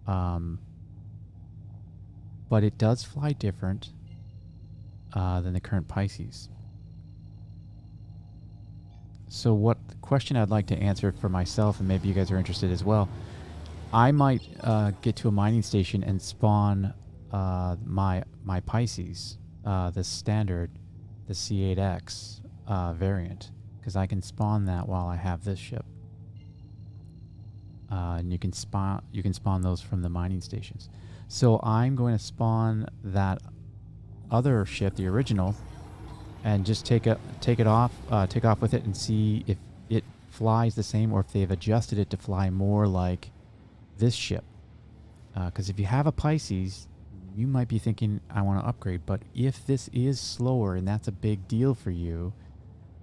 but it does fly different than the current Pisces. So what the question I'd like to answer for myself, and maybe you guys are interested as well, I might get to a mining station and spawn my Pisces, the standard, the C8X variant, because I can spawn that while I have this ship. And you can spawn those from the mining stations. So I'm going to spawn that other ship, the original, and just take off with it and see if it flies the same or if they've adjusted it to fly more like this ship. Because if you have a Pisces, you might be thinking, I want to upgrade. But if this is slower, and that's a big deal for you,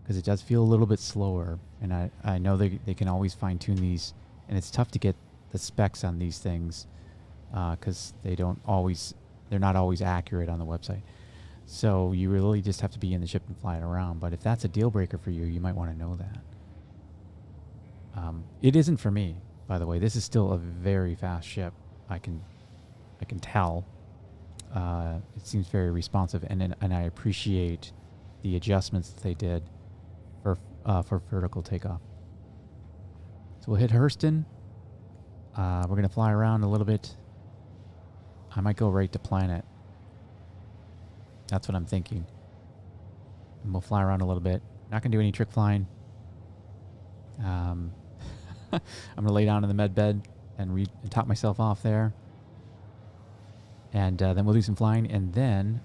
because it does feel a little bit slower, and I know they can always fine-tune these, and it's tough to get the specs on these things because they're not always accurate on the website. So you really just have to be in the ship and fly it around. But if that's a deal breaker for you, you might want to know that. It isn't for me, by the way. This is still a very fast ship. I can tell. It seems very responsive, and I appreciate the adjustments that they did for vertical takeoff. So we'll hit Hurston. We're going to fly around a little bit. I might go right to planet. That's what I'm thinking. And we'll fly around a little bit. Not going to do any trick flying. I'm going to lay down in the med bed and top myself off there. And then we'll do some flying. And then,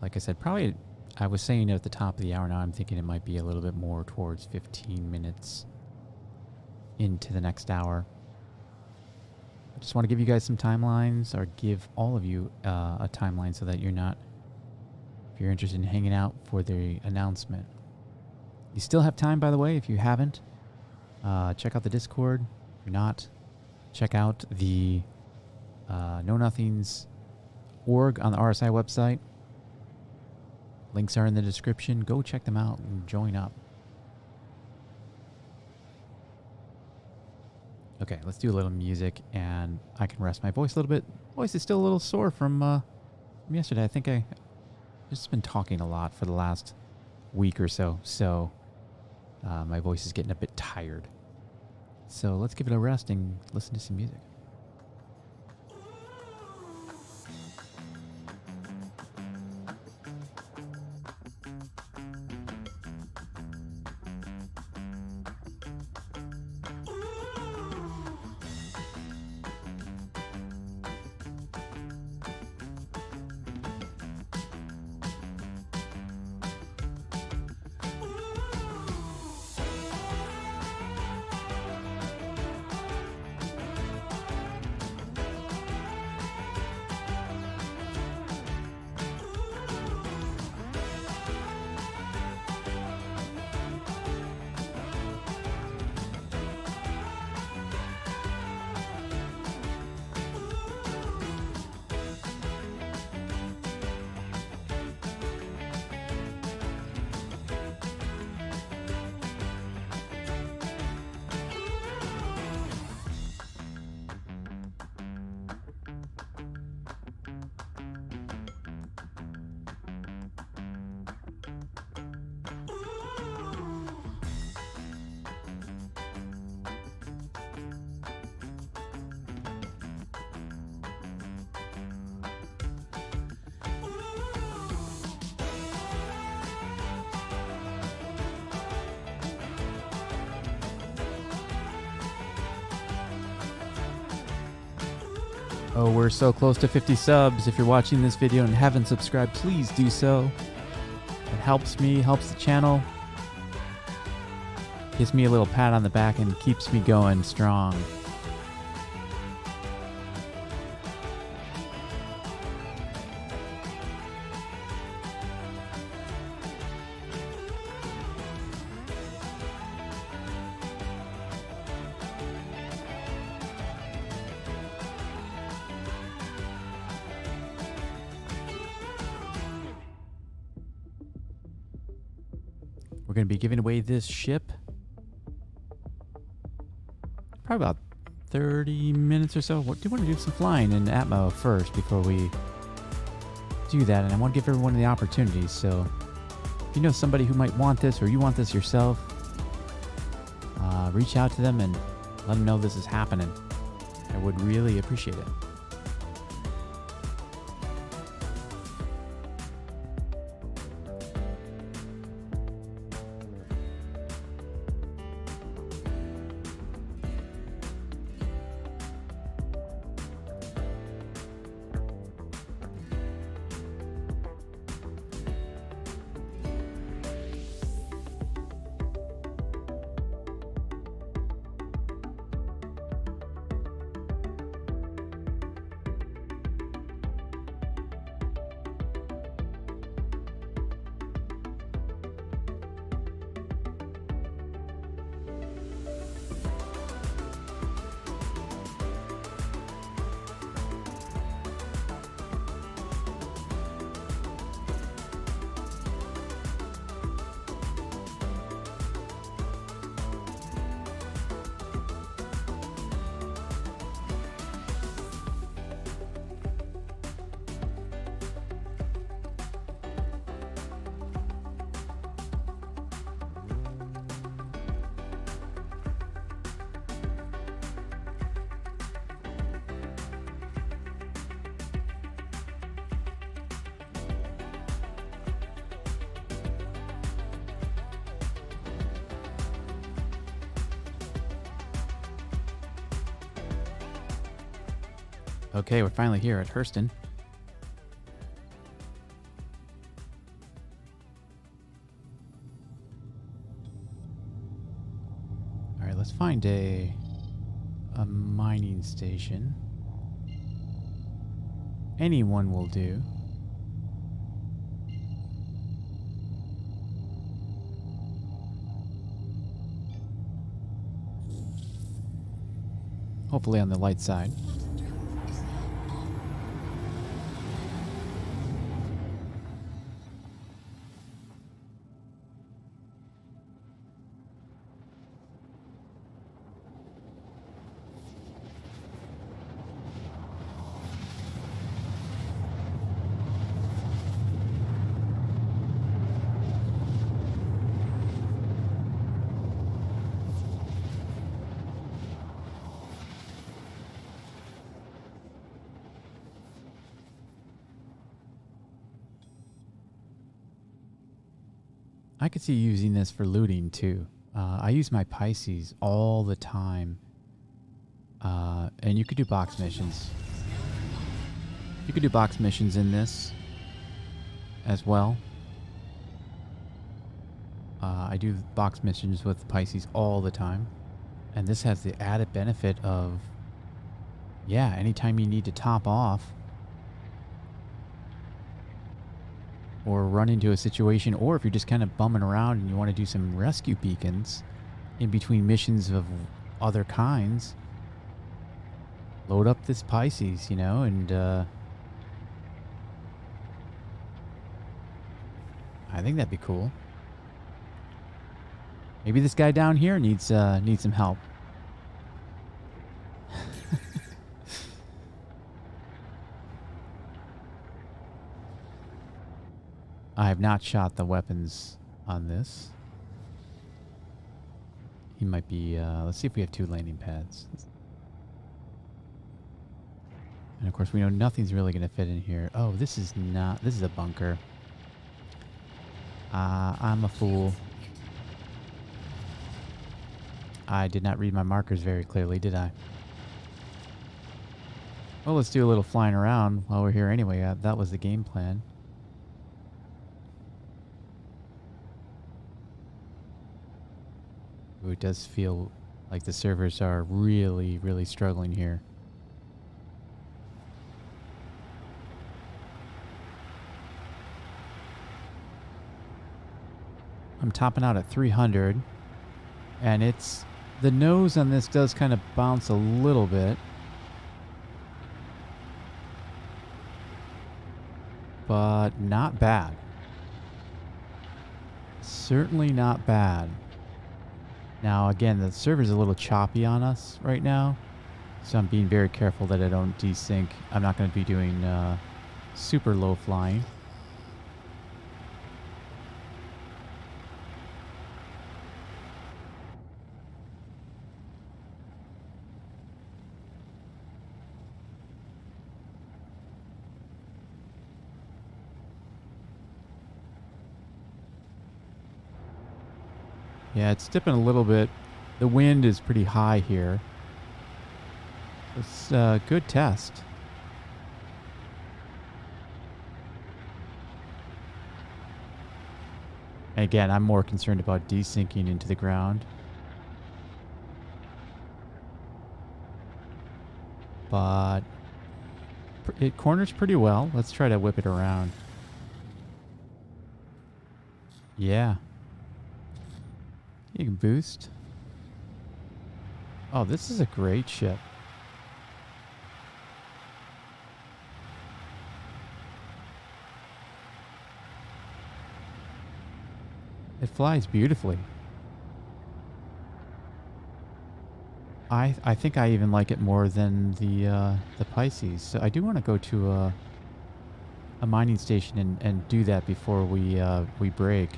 like I said, probably, I was saying it at the top of the hour. Now I'm thinking it might be a little bit more towards 15 minutes into the next hour. I just want to give you guys some timelines, or give all of you a timeline so that if you're interested in hanging out for the announcement. You still have time, by the way, if you haven't. Check out the Discord. If you're not, check out the Know Nothings org on the RSI website. Links are in the description. Go check them out and join up. Okay, let's do a little music, and I can rest my voice a little bit. Voice is still a little sore from yesterday. I think I've just been talking a lot for the last week or so, so my voice is getting a bit tired. So let's give it a rest and listen to some music. Oh, we're so close to 50 subs. If you're watching this video and haven't subscribed, please do so. It helps me, helps the channel. Gives me a little pat on the back and keeps me going strong. We're going to be giving away this ship. Probably about 30 minutes or so. What do you want to do some flying in Atmo first before we do that? And I want to give everyone the opportunity. So if you know somebody who might want this or you want this yourself, reach out to them and let them know this is happening. I would really appreciate it. Okay, we're finally here at Hurston. All right, let's find a mining station. Anyone will do. Hopefully on the light side. I could see using this for looting too. I use my Pisces all the time. And you could do box missions. You could do box missions in this as well. I do box missions with Pisces all the time. And this has the added benefit of, yeah, anytime you need to top off or run into a situation, or if you're just kind of bumming around and you want to do some rescue beacons in between missions of other kinds, load up this Pisces, you know, and I think that'd be cool. Maybe this guy down here needs some help. I have not shot the weapons on this. He might be, let's see if we have 2 landing pads. And of course we know nothing's really going to fit in here. Oh, this is a bunker. I'm a fool. I did not read my markers very clearly, did I? Well, let's do a little flying around while we're here anyway. That was the game plan. Ooh, it does feel like the servers are really, really struggling here. I'm topping out at 300, and it's the nose on this does kind of bounce a little bit, but not bad. Certainly not bad. Now again, the server's a little choppy on us right now, so I'm being very careful that I don't desync. I'm not going to be doing super low flying. Yeah, it's dipping a little bit. The wind is pretty high here. It's a good test. And again, I'm more concerned about desyncing into the ground. But it corners pretty well. Let's try to whip it around. Yeah. You can boost. Oh, this is a great ship. It flies beautifully. I think I even like it more than the Pisces. So I do want to go to a mining station and do that before we break.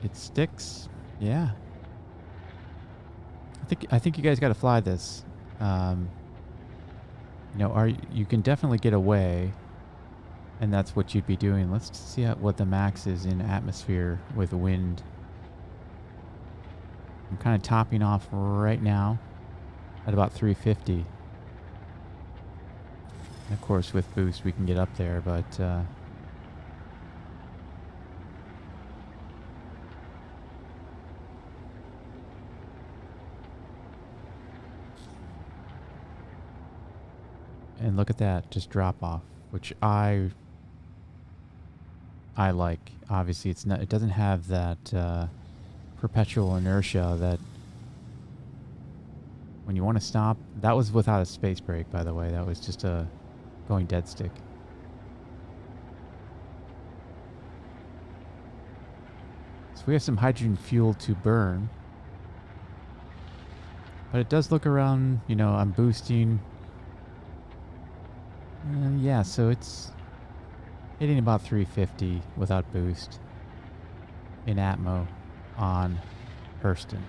It sticks. Yeah. I think you guys got to fly this. You know, you can definitely get away, and that's what you'd be doing. Let's see what the max is in atmosphere with wind. I'm kind of topping off right now at about 350. And of course, with boost, we can get up there, but and look at that, just drop off, which I like. Obviously, it doesn't have that perpetual inertia that when you want to stop. That was without a space brake, by the way. That was just a going dead stick. So we have some hydrogen fuel to burn, but it does look around. You know, I'm boosting. Yeah, so it's hitting about 350 without boost in Atmo on Hurston.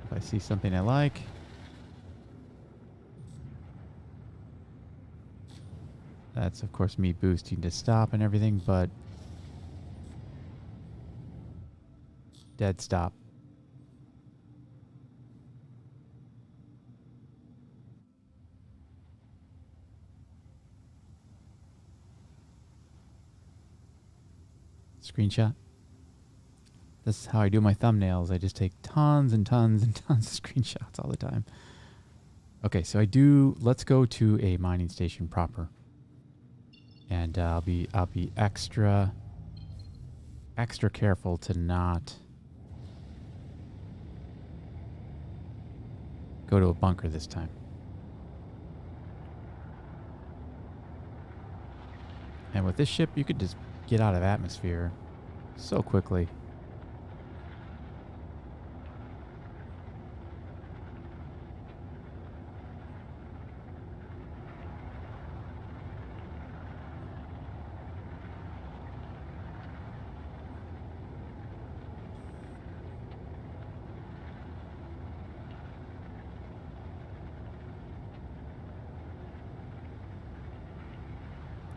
If I see something I like. That's, of course, me boosting to stop and everything, but dead stop. Screenshot. This is how I do my thumbnails. I just take tons and tons and tons of screenshots all the time. Okay, so let's go to a mining station proper. And I'll be extra careful to not go to a bunker this time. And with this ship, you could just get out of atmosphere so quickly.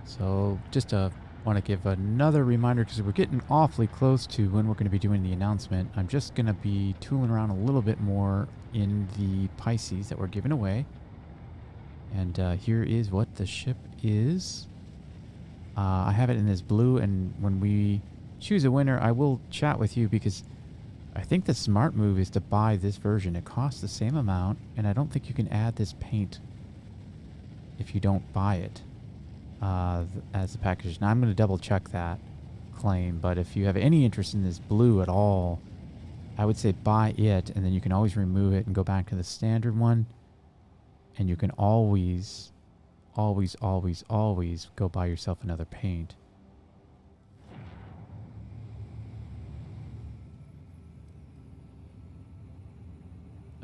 So just a want to give another reminder because we're getting awfully close to when we're going to be doing the announcement. I'm just going to be tooling around a little bit more in the Pisces that we're giving away. And here is what the ship is. I have it in this blue, and when we choose a winner, I will chat with you because I think the smart move is to buy this version. It costs the same amount, and I don't think you can add this paint if you don't buy it as the package. Now, I'm going to double check that claim, but if you have any interest in this blue at all, I would say buy it, and then you can always remove it and go back to the standard one, and you can always go buy yourself another paint.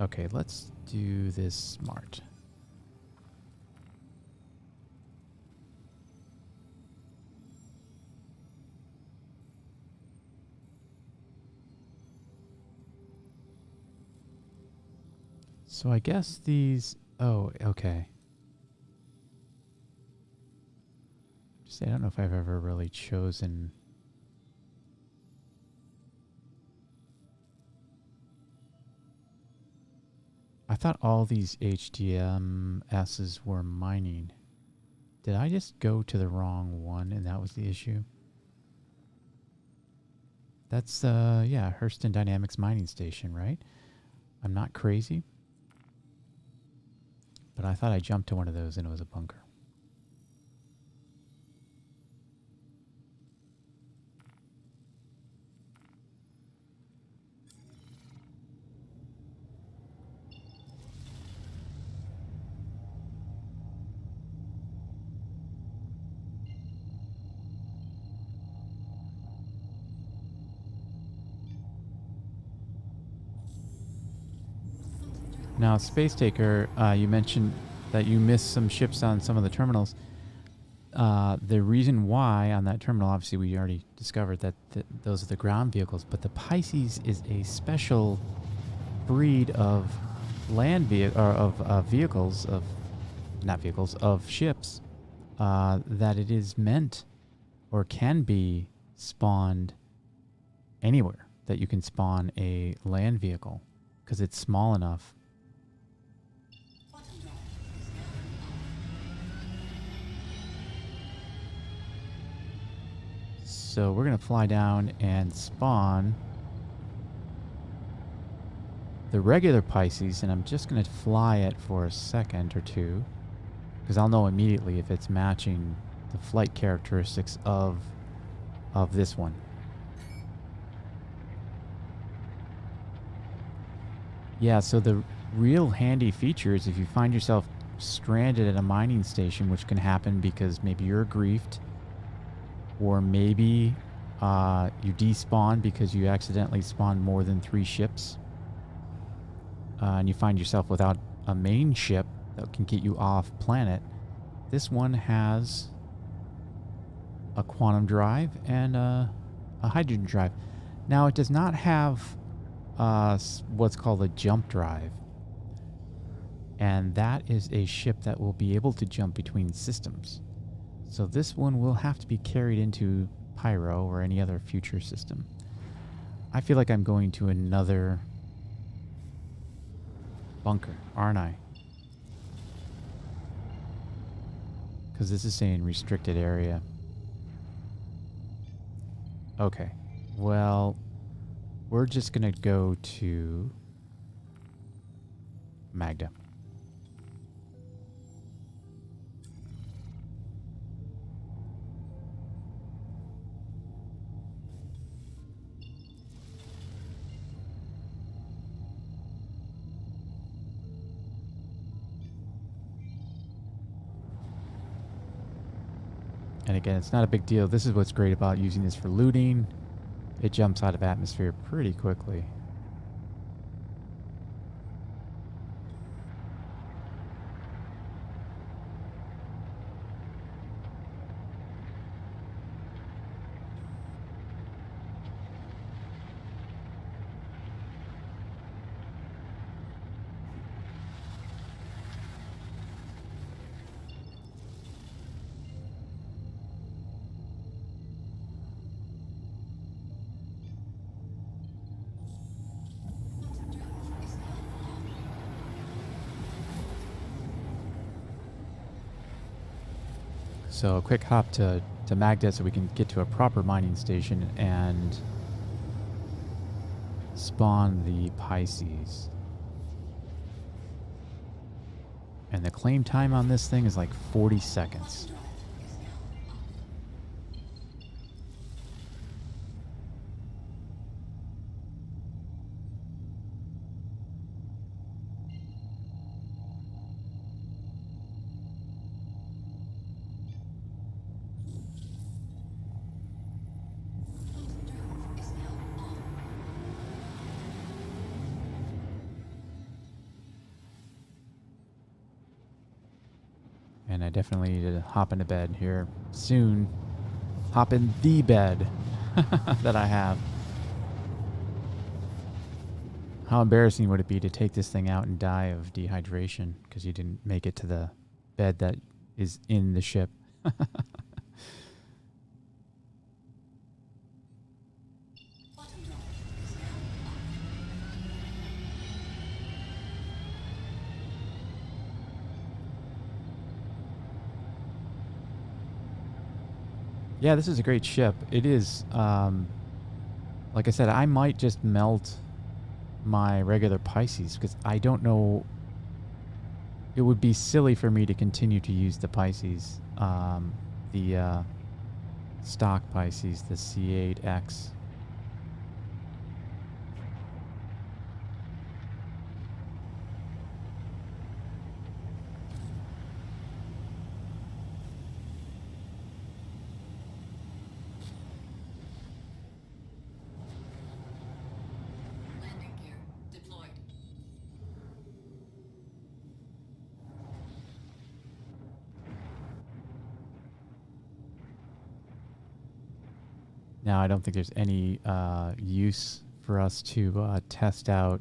Okay, let's do this smart. So I guess these... Oh, okay. I don't know if I've ever really chosen... I thought all these HDMSs were mining. Did I just go to the wrong one and that was the issue? That's, yeah, Hurston Dynamics Mining Station, right? I'm not crazy. But I thought I jumped to one of those and it was a bunker. Now, Space Taker, you mentioned that you missed some ships on some of the terminals. The reason why on that terminal, obviously we already discovered that those are the ground vehicles, but the Pisces is a special breed of vehicles, of ships, that it is meant or can be spawned anywhere that you can spawn a land vehicle because it's small enough. So we're going to fly down and spawn the regular Pisces, and I'm just going to fly it for a second or two because I'll know immediately if it's matching the flight characteristics of this one. Yeah, so the real handy feature is if you find yourself stranded at a mining station, which can happen because maybe you're griefed, or maybe you despawn because you accidentally spawned more than 3 ships, and you find yourself without a main ship that can get you off planet. This one has a quantum drive and a hydrogen drive. Now, it does not have what's called a jump drive, and that is a ship that will be able to jump between systems. So this one will have to be carried into Pyro or any other future system. I feel like I'm going to another bunker, aren't I? Because this is saying restricted area. Okay. Well, we're just going to go to Magda. And again, it's not a big deal. This is what's great about using this for looting. It jumps out of atmosphere pretty quickly. So a quick hop to Magda so we can get to a proper mining station and spawn the Pisces. And the claim time on this thing is like 40 seconds. And I definitely need to hop into bed here soon. Hop in the bed that I have. How embarrassing would it be to take this thing out and die of dehydration because you didn't make it to the bed that is in the ship? Yeah, this is a great ship. It is, like I said, I might just melt my regular Pisces because I don't know. It would be silly for me to continue to use the Pisces, the stock Pisces, the C8X. Landing gear deployed. Now, I don't think there's any use for us to test out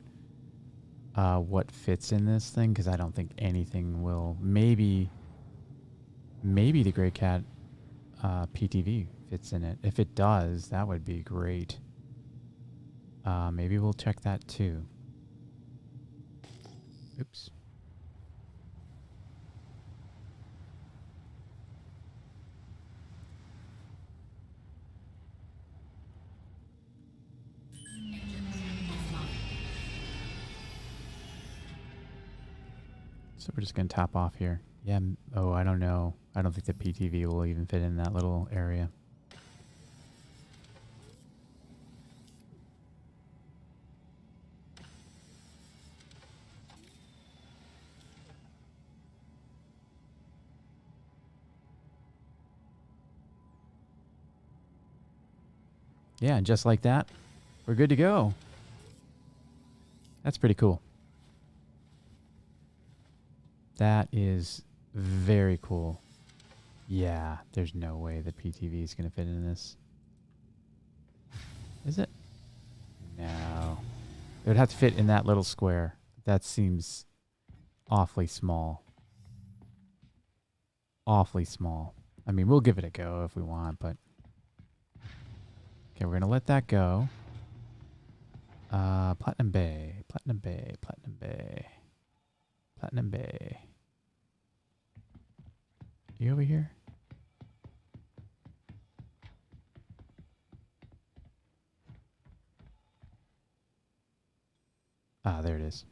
what fits in this thing because I don't think anything will. Maybe the Grey Cat PTV fits in it. If it does, that would be great. Maybe we'll check that too. Oops. So we're just going to top off here. Yeah. Oh, I don't know. I don't think the PTV will even fit in that little area. Yeah, and just like that, we're good to go. That's pretty cool. That is very cool. Yeah, there's no way the PTV is going to fit in this. Is it? No. It would have to fit in that little square. That seems awfully small. Awfully small. I mean, we'll give it a go if we want, but... Okay, we're going to let that go. Platinum Bay. Platinum Bay. Platinum Bay. Platinum Bay. You over here? Ah, there it is.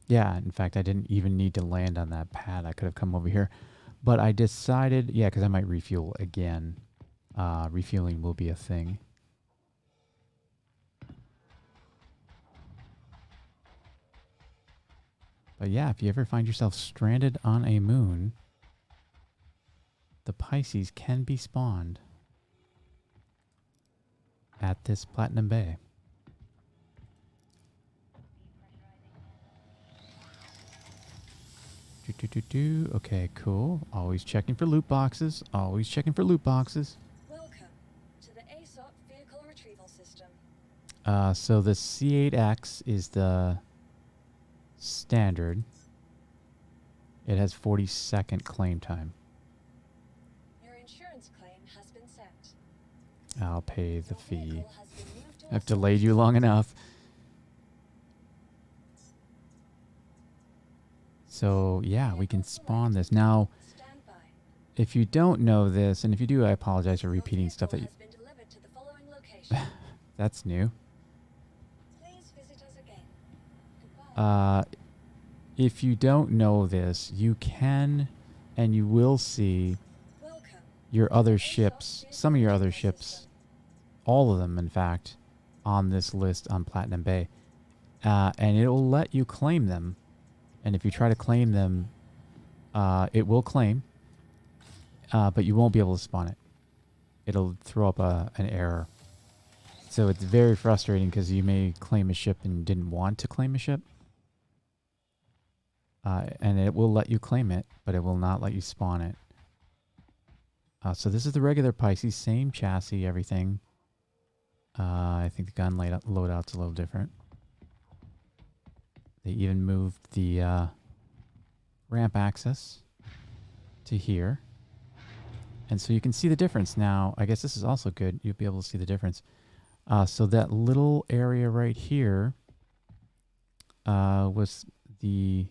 Yeah, in fact, I didn't even need to land on that pad. I could have come over here. But I decided, yeah, because I might refuel again. Refueling will be a thing. But yeah, if you ever find yourself stranded on a moon, the Pisces can be spawned at this Platinum Bay. Okay, cool. Always checking for loot boxes. Always checking for loot boxes. Welcome to the ASOP Vehicle Retrieval System. So the C8X is the standard. It has 40-second claim time. Your insurance claim has been sent. I'll pay the Your fee. vehicle has been moved to I've a delayed you storage long enough. So yeah, we can spawn this. Now, Stand by. if you don't know this, and if you do, I apologize for repeating stuff that Your vehicle has been delivered to the following location. that's new. Please visit us again. Goodbye. If you don't know this, you can and you will see Welcome. your other ships, some of your other ships, all of them, in fact, on this list on Platinum Bay. And it will let you claim them. And if you try to claim them, it will claim, but you won't be able to spawn it. It'll throw up an error. So it's very frustrating because you may claim a ship and didn't want to claim a ship. And it will let you claim it, but it will not let you spawn it. So this is the regular Pisces, same chassis, everything. I think the gun loadout's a little different. They even moved the ramp access to here. And so you can see the difference now. I guess this is also good. You'll be able to see the difference. So that little area right here was the...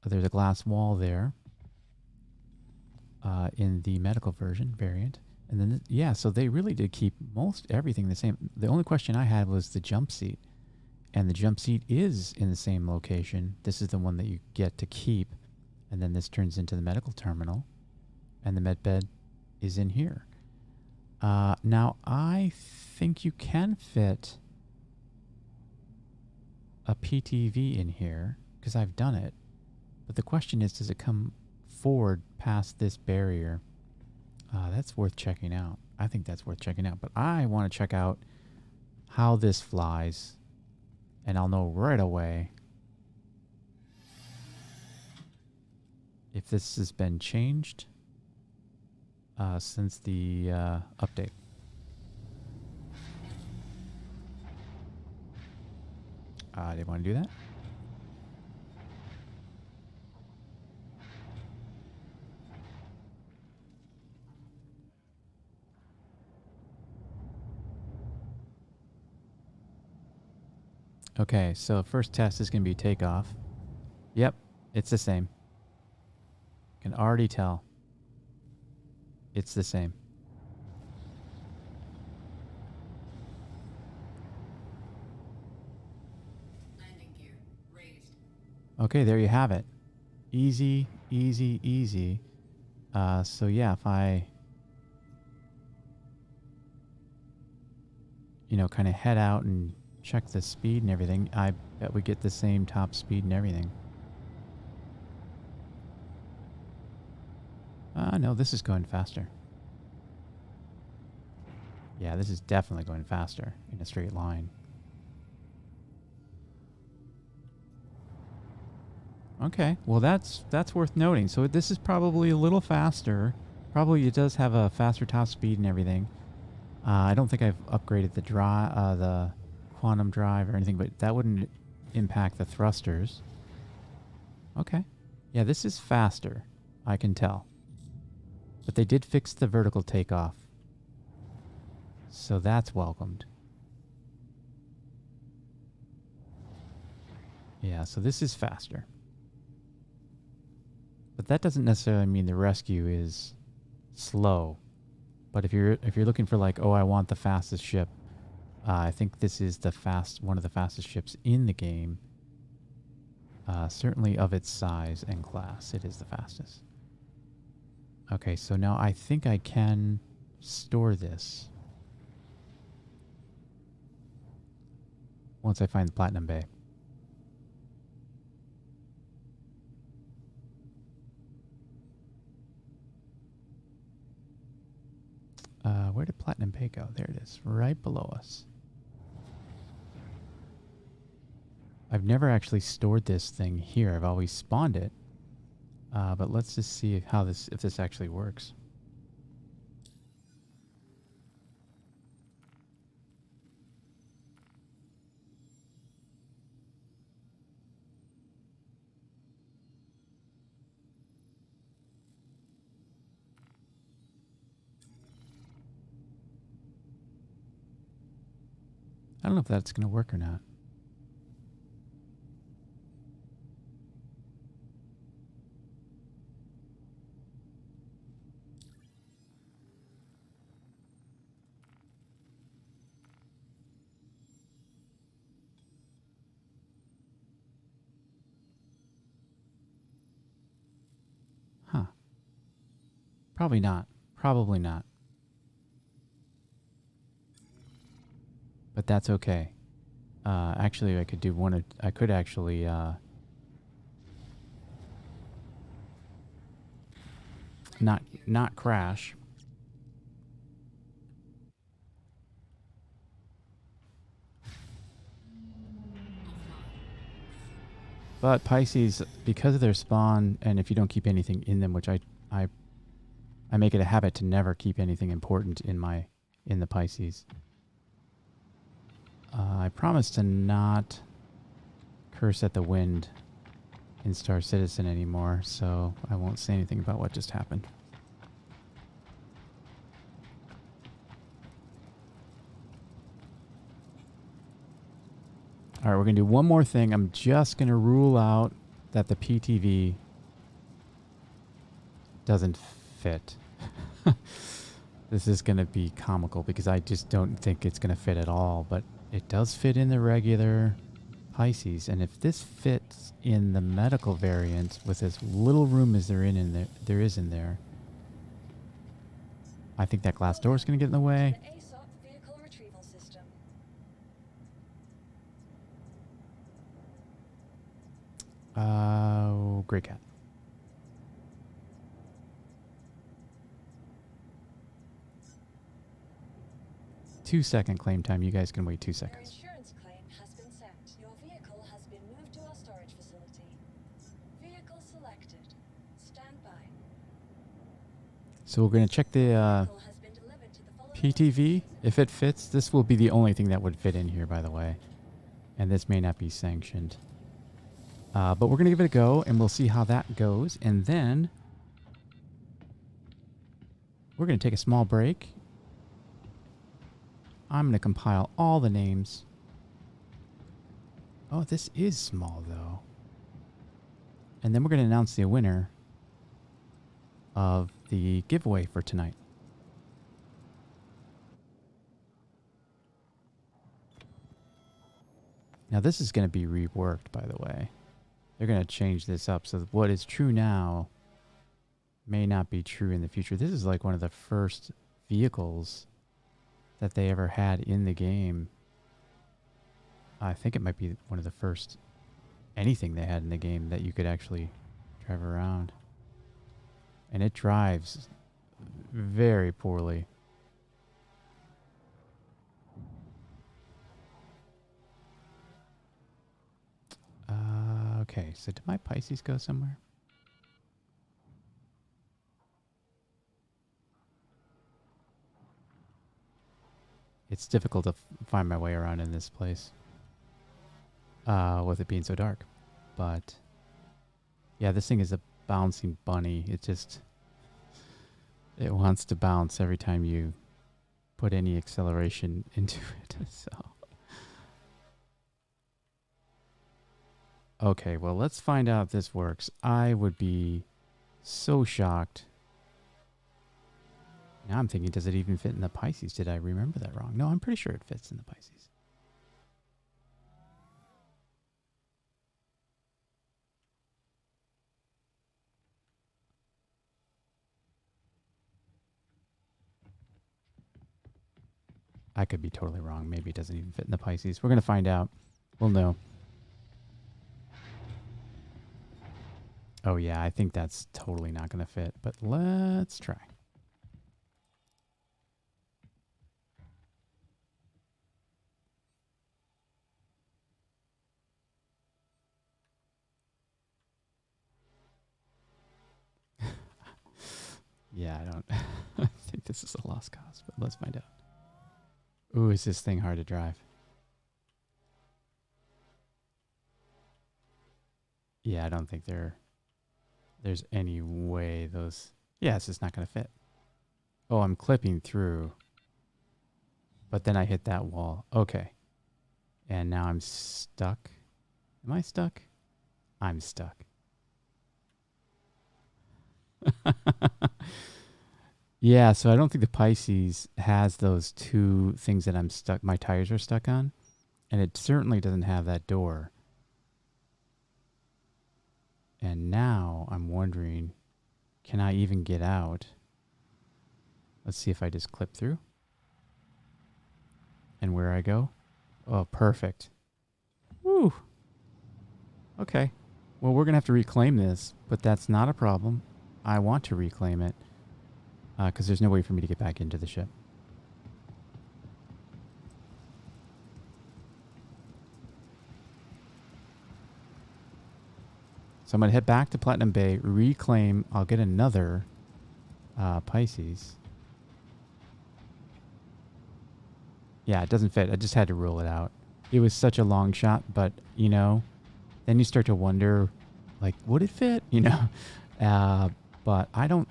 There's a glass wall there in the medical version variant. And then, yeah, so they really did keep most everything the same. The only question I had was the jump seat. And the jump seat is in the same location. This is the one that you get to keep. And then this turns into the medical terminal. And the med bed is in here. Now, I think you can fit a PTV in here because I've done it. But the question is, does it come forward past this barrier? That's worth checking out. I think that's worth checking out. But I want to check out how this flies. And I'll know right away if this has been changed since the update. They want to do that? Okay, so first test is going to be takeoff. Yep, it's the same. Can already tell. It's the same. Landing gear raised. Okay, there you have it. Easy, easy, easy. So yeah, if I, kind of head out and check the speed and everything, I bet we get the same top speed and everything. No, this is going faster. Yeah, this is definitely going faster in a straight line. Okay, well that's worth noting. So this is probably a little faster. Probably it does have a faster top speed and everything. I don't think I've upgraded the quantum drive or anything, but that wouldn't impact the thrusters. Okay. Yeah, this is faster, I can tell. But they did fix the vertical takeoff. So that's welcomed. Yeah, so this is faster. But that doesn't necessarily mean the rescue is slow. But if you're looking for like, oh, I want the fastest ship, I think this is one of the fastest ships in the game. Certainly of its size and class, it is the fastest. Okay, so now I think I can store this once I find the Platinum Bay. Where did Platinum Bay go? There it is, right below us. I've never actually stored this thing here. I've always spawned it. But let's just see if this actually works. I don't know if that's going to work or not. Probably not. Probably not. But that's okay. Actually, I could do one. I could actually not crash. But Pisces, because of their spawn, and if you don't keep anything in them, which I make it a habit to never keep anything important in the Pisces. I promise to not curse at the wind in Star Citizen anymore, so I won't say anything about what just happened. All right, we're going to do one more thing. I'm just going to rule out that the PTV doesn't fit. This is going to be comical because I just don't think it's going to fit at all, but it does fit in the regular Pisces. And if this fits in the medical variant with as little room as there is in there, I think that glass door is going to get in the way. The ASOP vehicle retrieval system. Gray cat. Two-second claim time. You guys can wait 2 Your seconds. insurance claim has been sent. Your vehicle has been moved to our storage facility. Vehicle selected. Stand by. So we're going to check the Vehicle has been delivered to the following PTV. If it fits, this will be the only thing that would fit in here, by the way. And this may not be sanctioned. But we're going to give it a go, and we'll see how that goes. And then we're going to take a small break. I'm going to compile all the names. Oh, this is small, though. And then we're going to announce the winner of the giveaway for tonight. Now, this is going to be reworked, by the way. They're going to change this up so that what is true now may not be true in the future. This is like one of the first vehicles that they ever had in the game. I think it might be one of the first anything they had in the game that you could actually drive around. And it drives very poorly. Okay, so did my Pisces go somewhere? It's difficult to find my way around in this place with it being so dark. But yeah, this thing is a bouncing bunny. It wants to bounce every time you put any acceleration into it. So okay, well, let's find out if this works. I would be so shocked. Now I'm thinking, does it even fit in the Pisces? Did I remember that wrong? No, I'm pretty sure it fits in the Pisces. I could be totally wrong. Maybe it doesn't even fit in the Pisces. We're going to find out. We'll know. Oh, yeah, I think that's totally not going to fit, but let's try. Yeah, I don't I think this is a lost cause, but let's find out. Ooh, is this thing hard to drive? Yeah, I don't think there's any way those... Yeah, it's just not going to fit. Oh, I'm clipping through. But then I hit that wall. Okay. And now I'm stuck. Am I stuck? I'm stuck. Yeah, so I don't think the Pisces has those two things that I'm stuck, my tires are stuck on. And it certainly doesn't have that door. And now I'm wondering, can I even get out? Let's see if I just clip through. And where I go. Oh, perfect. Woo. Okay. Well, we're going to have to reclaim this, but that's not a problem. I want to reclaim it because there's no way for me to get back into the ship. So I'm going to head back to Platinum Bay, reclaim. I'll get another Pisces. Yeah, it doesn't fit. I just had to rule it out. It was such a long shot, but, you know, then you start to wonder, like, would it fit? You know? But I don't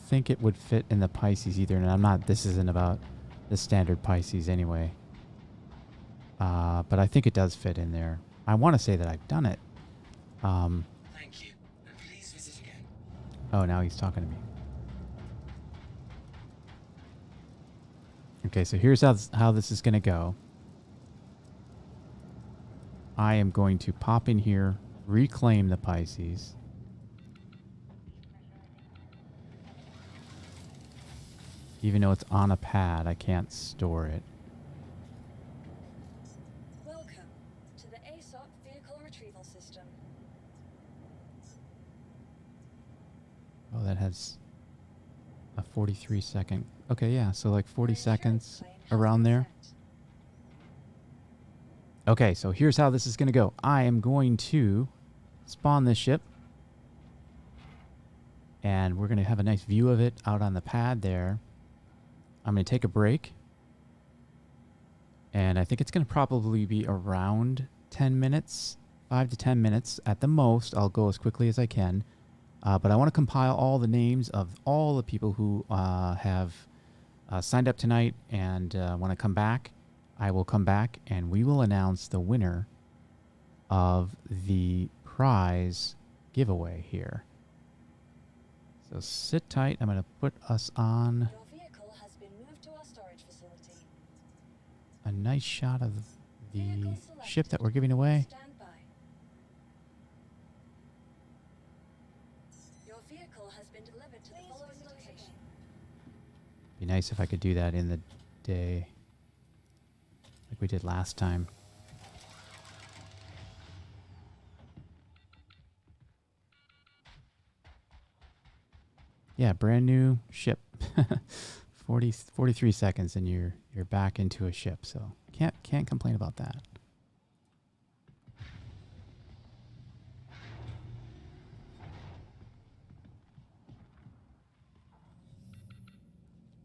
think it would fit in the Pisces either. And I'm not, this isn't about the standard Pisces anyway. But I think it does fit in there. I want to say that I've done it. Thank you. And please visit again. Oh, now he's talking to me. Okay, so here's how this is going to go. I am going to pop in here, reclaim the Pisces. Even though it's on a pad, I can't store it. Welcome to the ASOP vehicle retrieval system. Oh, that has a 43 second. Okay, yeah, so like 40 seconds around there. Okay, so here's how this is going to go. I am going to spawn this ship. And we're going to have a nice view of it out on the pad there. I'm going to take a break. And I think it's going to probably be around 10 minutes, 5 to 10 minutes at the most. I'll go as quickly as I can. But I want to compile all the names of all the people who have signed up tonight and want to come back. I will come back and we will announce the winner of the prize giveaway here. So sit tight. I'm going to put us on Your vehicle has been moved to our storage facility. a nice shot of the Vehicle ship that selected. we're giving away. Stand by. Your vehicle has been delivered to the following location. Be nice if I could do that in the day like we did last time. Yeah, brand new ship. 43 seconds and you're back into a ship, so can't complain about that.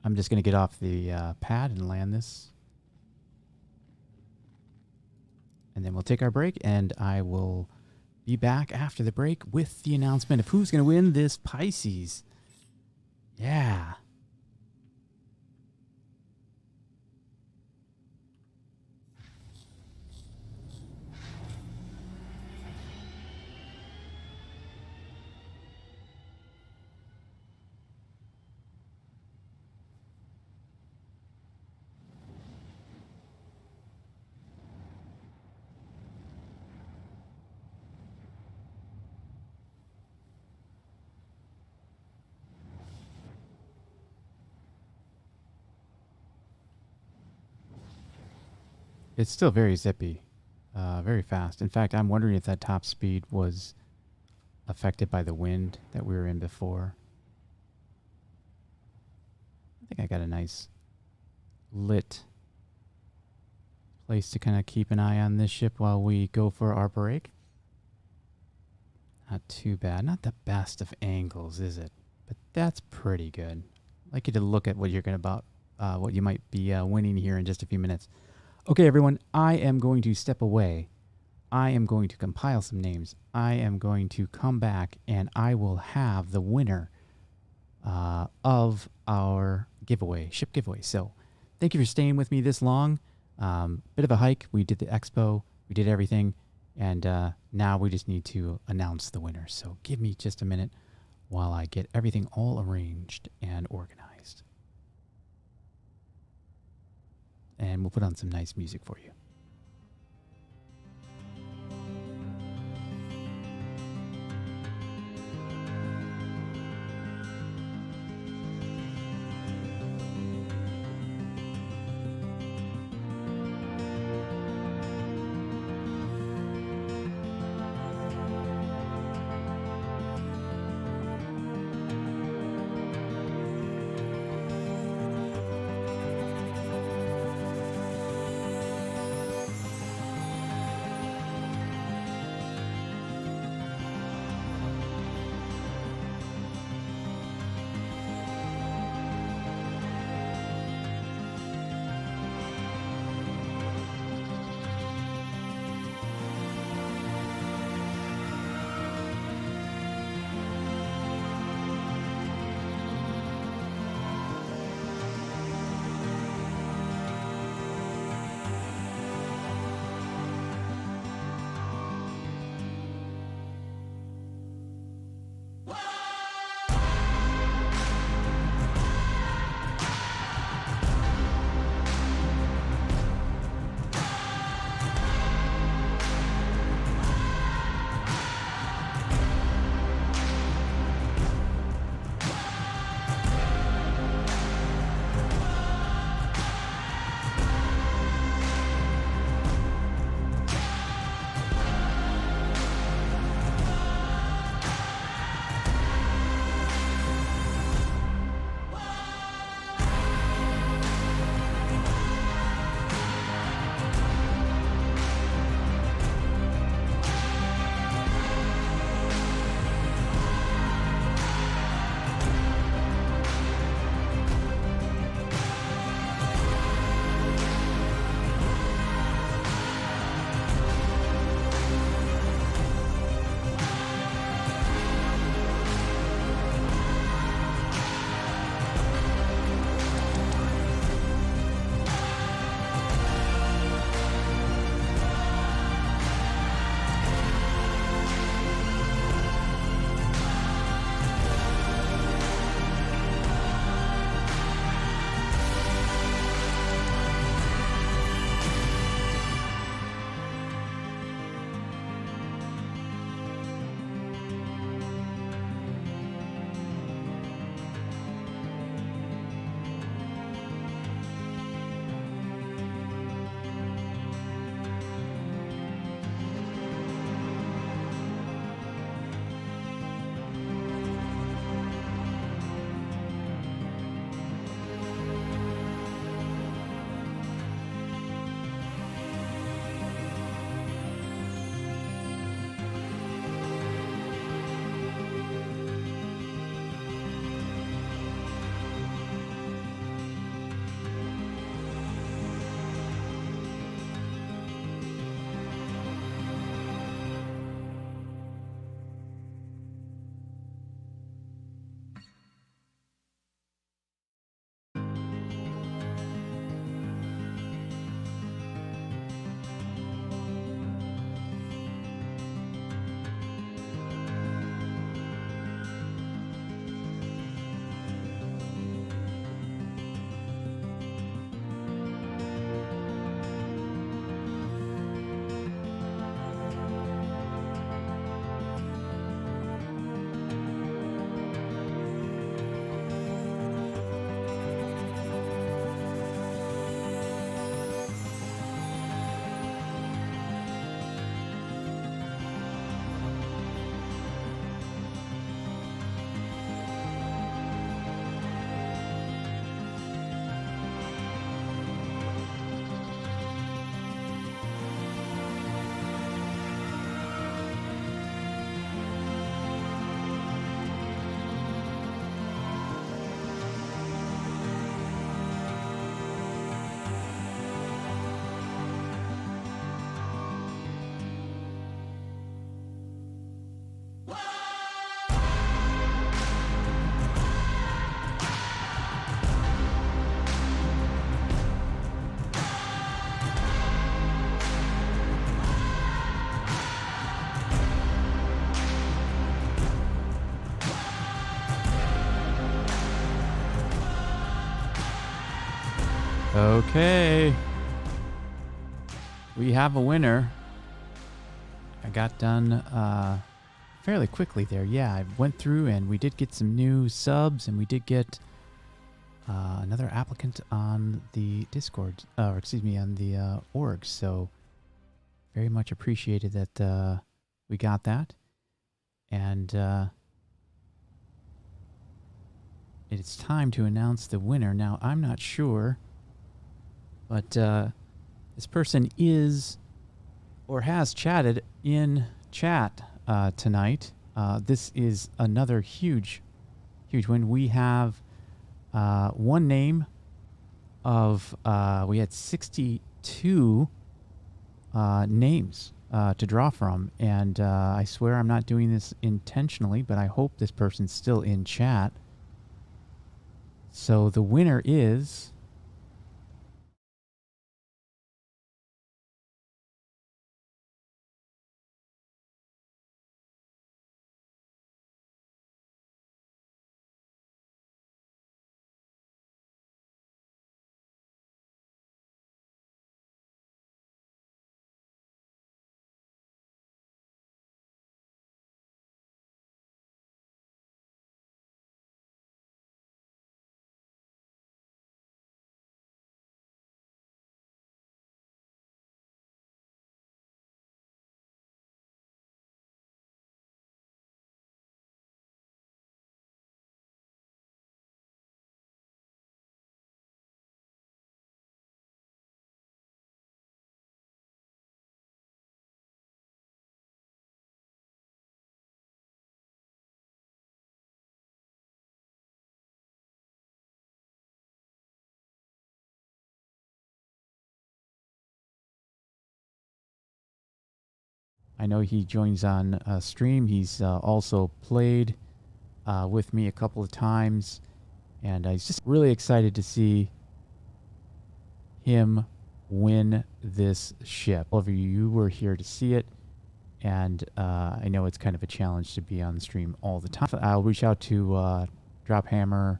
I'm just going to get off the pad and land this. And then we'll take our break, and I will be back after the break with the announcement of who's going to win this Pisces. Yeah. It's still very zippy, very fast. In fact, I'm wondering if that top speed was affected by the wind that we were in before. I think I got a nice lit place to kind of keep an eye on this ship while we go for our break. Not too bad. Not the best of angles, is it? But that's pretty good. I'd like you to look at what you're going to what you might be winning here in just a few minutes. Okay, everyone, I am going to step away. I am going to compile some names. I am going to come back, and I will have the winner of our giveaway, ship giveaway. So thank you for staying with me this long. Bit of a hike. We did the expo. We did everything. And now we just need to announce the winner. So give me just a minute while I get everything all arranged and organized. And we'll put on some nice music for you. Okay. We have a winner. I got done fairly quickly there. Yeah, I went through and we did get some new subs, and we did get another applicant on the Discord, or excuse me, on the org. So very much appreciated that we got that. And it's time to announce the winner. Now, I'm not sure, but this person is or has chatted in chat tonight. This is another huge win. We have one name of, we had 62 names to draw from, and I swear I'm not doing this intentionally, but I hope this person's still in chat. So the winner is I know he joins on stream. He's also played with me a couple of times, and I was just really excited to see him win this ship. All of you were here to see it, and I know it's kind of a challenge to be on the stream all the time. I'll reach out to Drophammer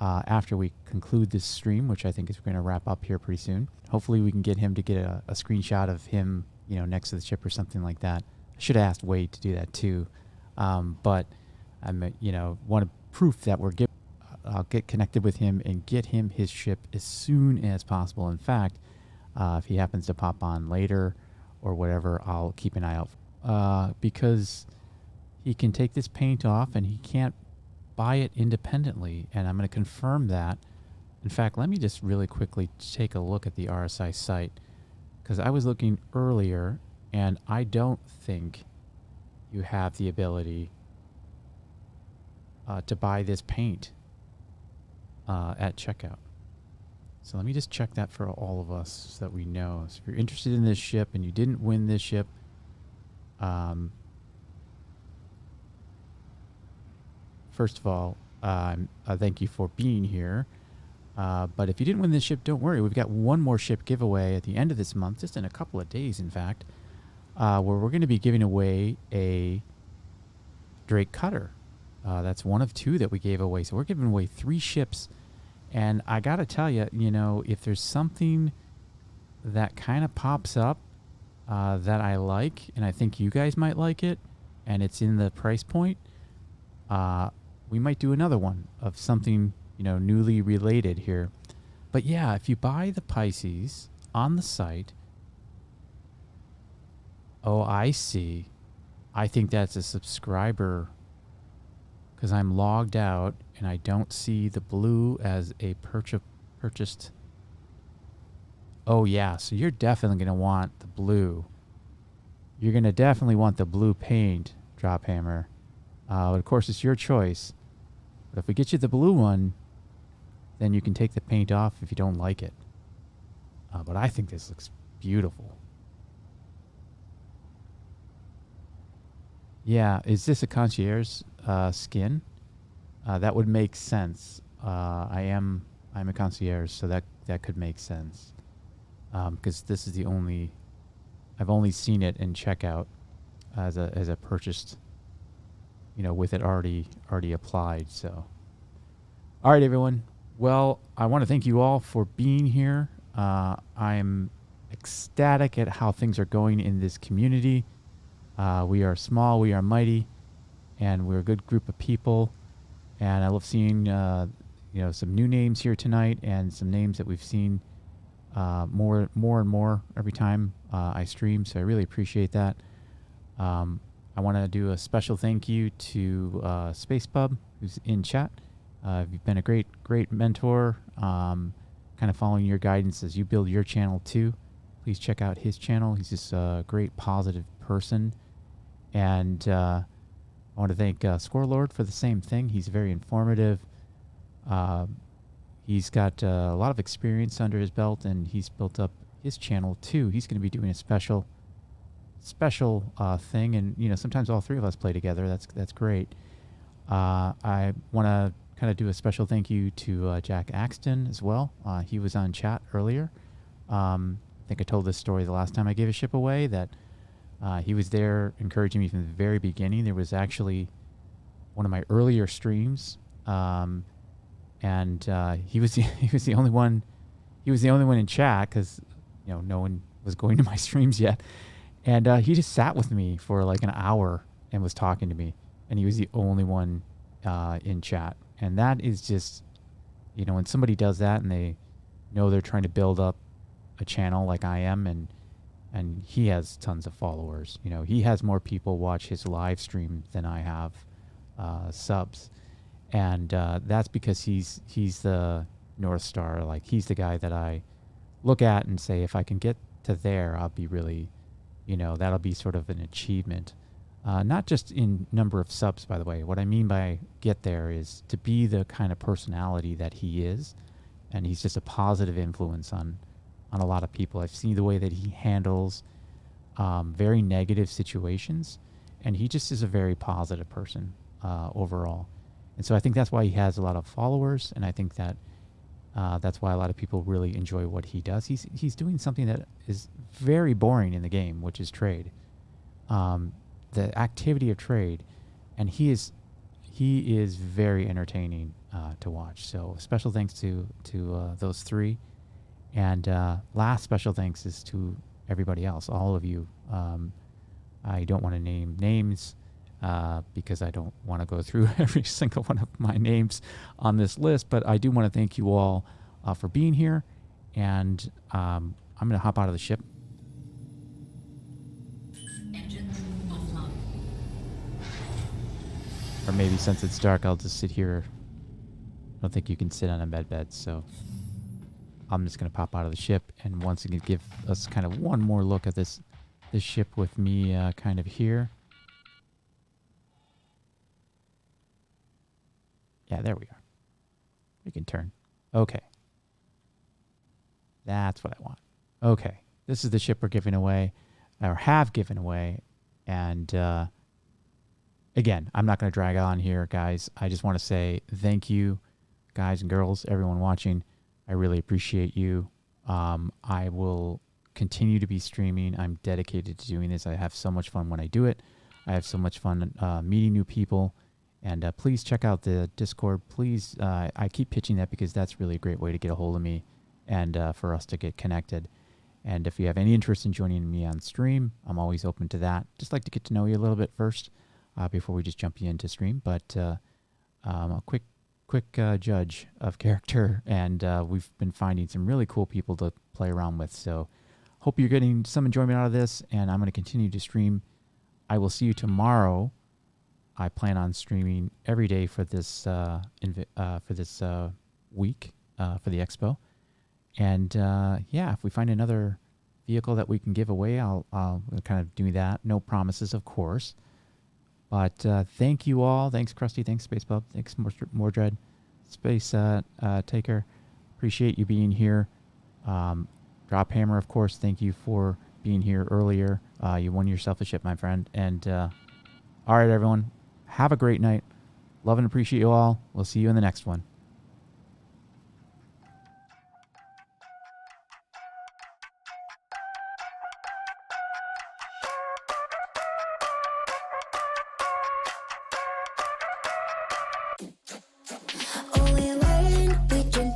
after we conclude this stream, which I think is going to wrap up here pretty soon. Hopefully we can get him to get a screenshot of him, you know, next to the ship or something like that. I should have asked Wade to do that too, but I'm, you know, want proof that we're getting. I'll get connected with him and get him his ship as soon as possible. In fact, if he happens to pop on later or whatever, I'll keep an eye out because he can take this paint off and he can't buy it independently, and I'm going to confirm that. In fact, let me just really quickly take a look at the RSI site, because I was looking earlier and I don't think you have the ability to buy this paint at checkout. So let me just check that for all of us so that we know. So if you're interested in this ship and you didn't win this ship, first of all, thank you for being here. But if you didn't win this ship, don't worry. We've got one more ship giveaway at the end of this month, just in a couple of days, in fact, where we're going to be giving away a Drake Cutter. That's one of two that we gave away. So we're giving away 3 ships. And I got to tell you, you know, if there's something that kind of pops up that I like, and I think you guys might like it, and it's in the price point, we might do another one of something, you know, newly related here. But yeah, if you buy the Pisces on the site, oh, I see. I think that's a subscriber, because I'm logged out and I don't see the blue as a purchased. Oh yeah, so you're definitely going to want the blue. You're going to definitely want the blue paint, Drophammer. But of course, it's your choice. But if we get you the blue one, then you can take the paint off if you don't like it. But I think this looks beautiful. Yeah, is this a concierge skin? That would make sense. I'm a concierge, so that could make sense. Because this is the only, I've only seen it in checkout as a purchased, you know, with it already applied. So, all right, everyone, Well, I want to thank you all for being here. I'm ecstatic at how things are going in this community. We are small, we are mighty, and we're a good group of people. And I love seeing, some new names here tonight, and some names that we've seen more and more every time I stream. So I really appreciate that. I want to do a special thank you to Space Pub, who's in chat. You've been a great mentor, kind of following your guidance as you build your channel too. Please check out his channel. He's just a great, positive person. And I want to thank Scorelord for the same thing. He's very informative. He's got a lot of experience under his belt, and he's built up his channel too. He's going to be doing a special thing, and sometimes all three of us play together. That's great. I want to kind of do a special thank you to Jack Axton as well. He was on chat earlier. I think I told this story the last time I gave a ship away, that he was there encouraging me from the very beginning. There was actually one of my earlier streams, and he was the only one. He was the only one in chat because no one was going to my streams yet, and he just sat with me for like an hour and was talking to me, and he was the only one in chat. And that is just, when somebody does that and they know they're trying to build up a channel like I am, and he has tons of followers. He has more people watch his live stream than I have subs, and that's because he's the North Star. Like, he's the guy that I look at and say, if I can get to there, I'll be really, that'll be sort of an achievement. Not just in number of subs, by the way. What I mean by get there is to be the kind of personality that he is, and he's just a positive influence on a lot of people. I've seen the way that he handles very negative situations, and he just is a very positive person overall. And so I think that's why he has a lot of followers, and I think that that's why a lot of people really enjoy what he does. He's doing something that is very boring in the game, which is trade. The activity of trade, and he is very entertaining to watch. So special thanks to those three, and last special thanks is to everybody else, all of you. I don't want to name names because I don't want to go through every single one of my names on this list, but I do want to thank you all for being here, and I'm going to hop out of the ship. Or maybe since it's dark, I'll just sit here. I don't think you can sit on a bed, so I'm just going to pop out of the ship and once again give us kind of one more look at this ship with me kind of here. Yeah, there we are. We can turn. Okay. That's what I want. Okay. This is the ship we're giving away, or have given away, and again, I'm not going to drag on here, guys. I just want to say thank you, guys and girls, everyone watching. I really appreciate you. I will continue to be streaming. I'm dedicated to doing this. I have so much fun when I do it. I have so much fun meeting new people. And please check out the Discord. Please, I keep pitching that because that's really a great way to get a hold of me and for us to get connected. And if you have any interest in joining me on stream, I'm always open to that. Just like to get to know you a little bit first. Before we just jump you into stream, but a quick judge of character, and we've been finding some really cool people to play around with. So hope you're getting some enjoyment out of this, and I'm going to continue to stream. I will see you tomorrow. I plan on streaming every day for this week for the expo, and if we find another vehicle that we can give away, I'll kind of do that. No promises, of course. But thank you all. Thanks, Krusty. Thanks, Space Pub. Thanks, Mordred. Space Taker. Appreciate you being here. Drophammer, of course. Thank you for being here earlier. You won yourself a ship, my friend. And all right, everyone. Have a great night. Love and appreciate you all. We'll see you in the next one. Oh, we learn, we dream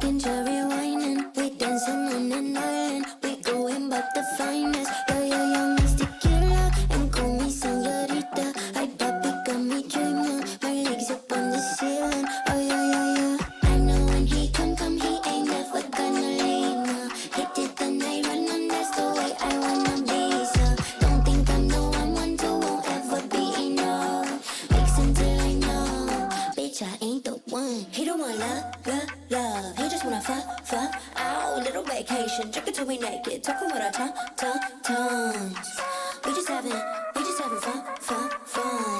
till we naked, talking with our tongues. We just having fun.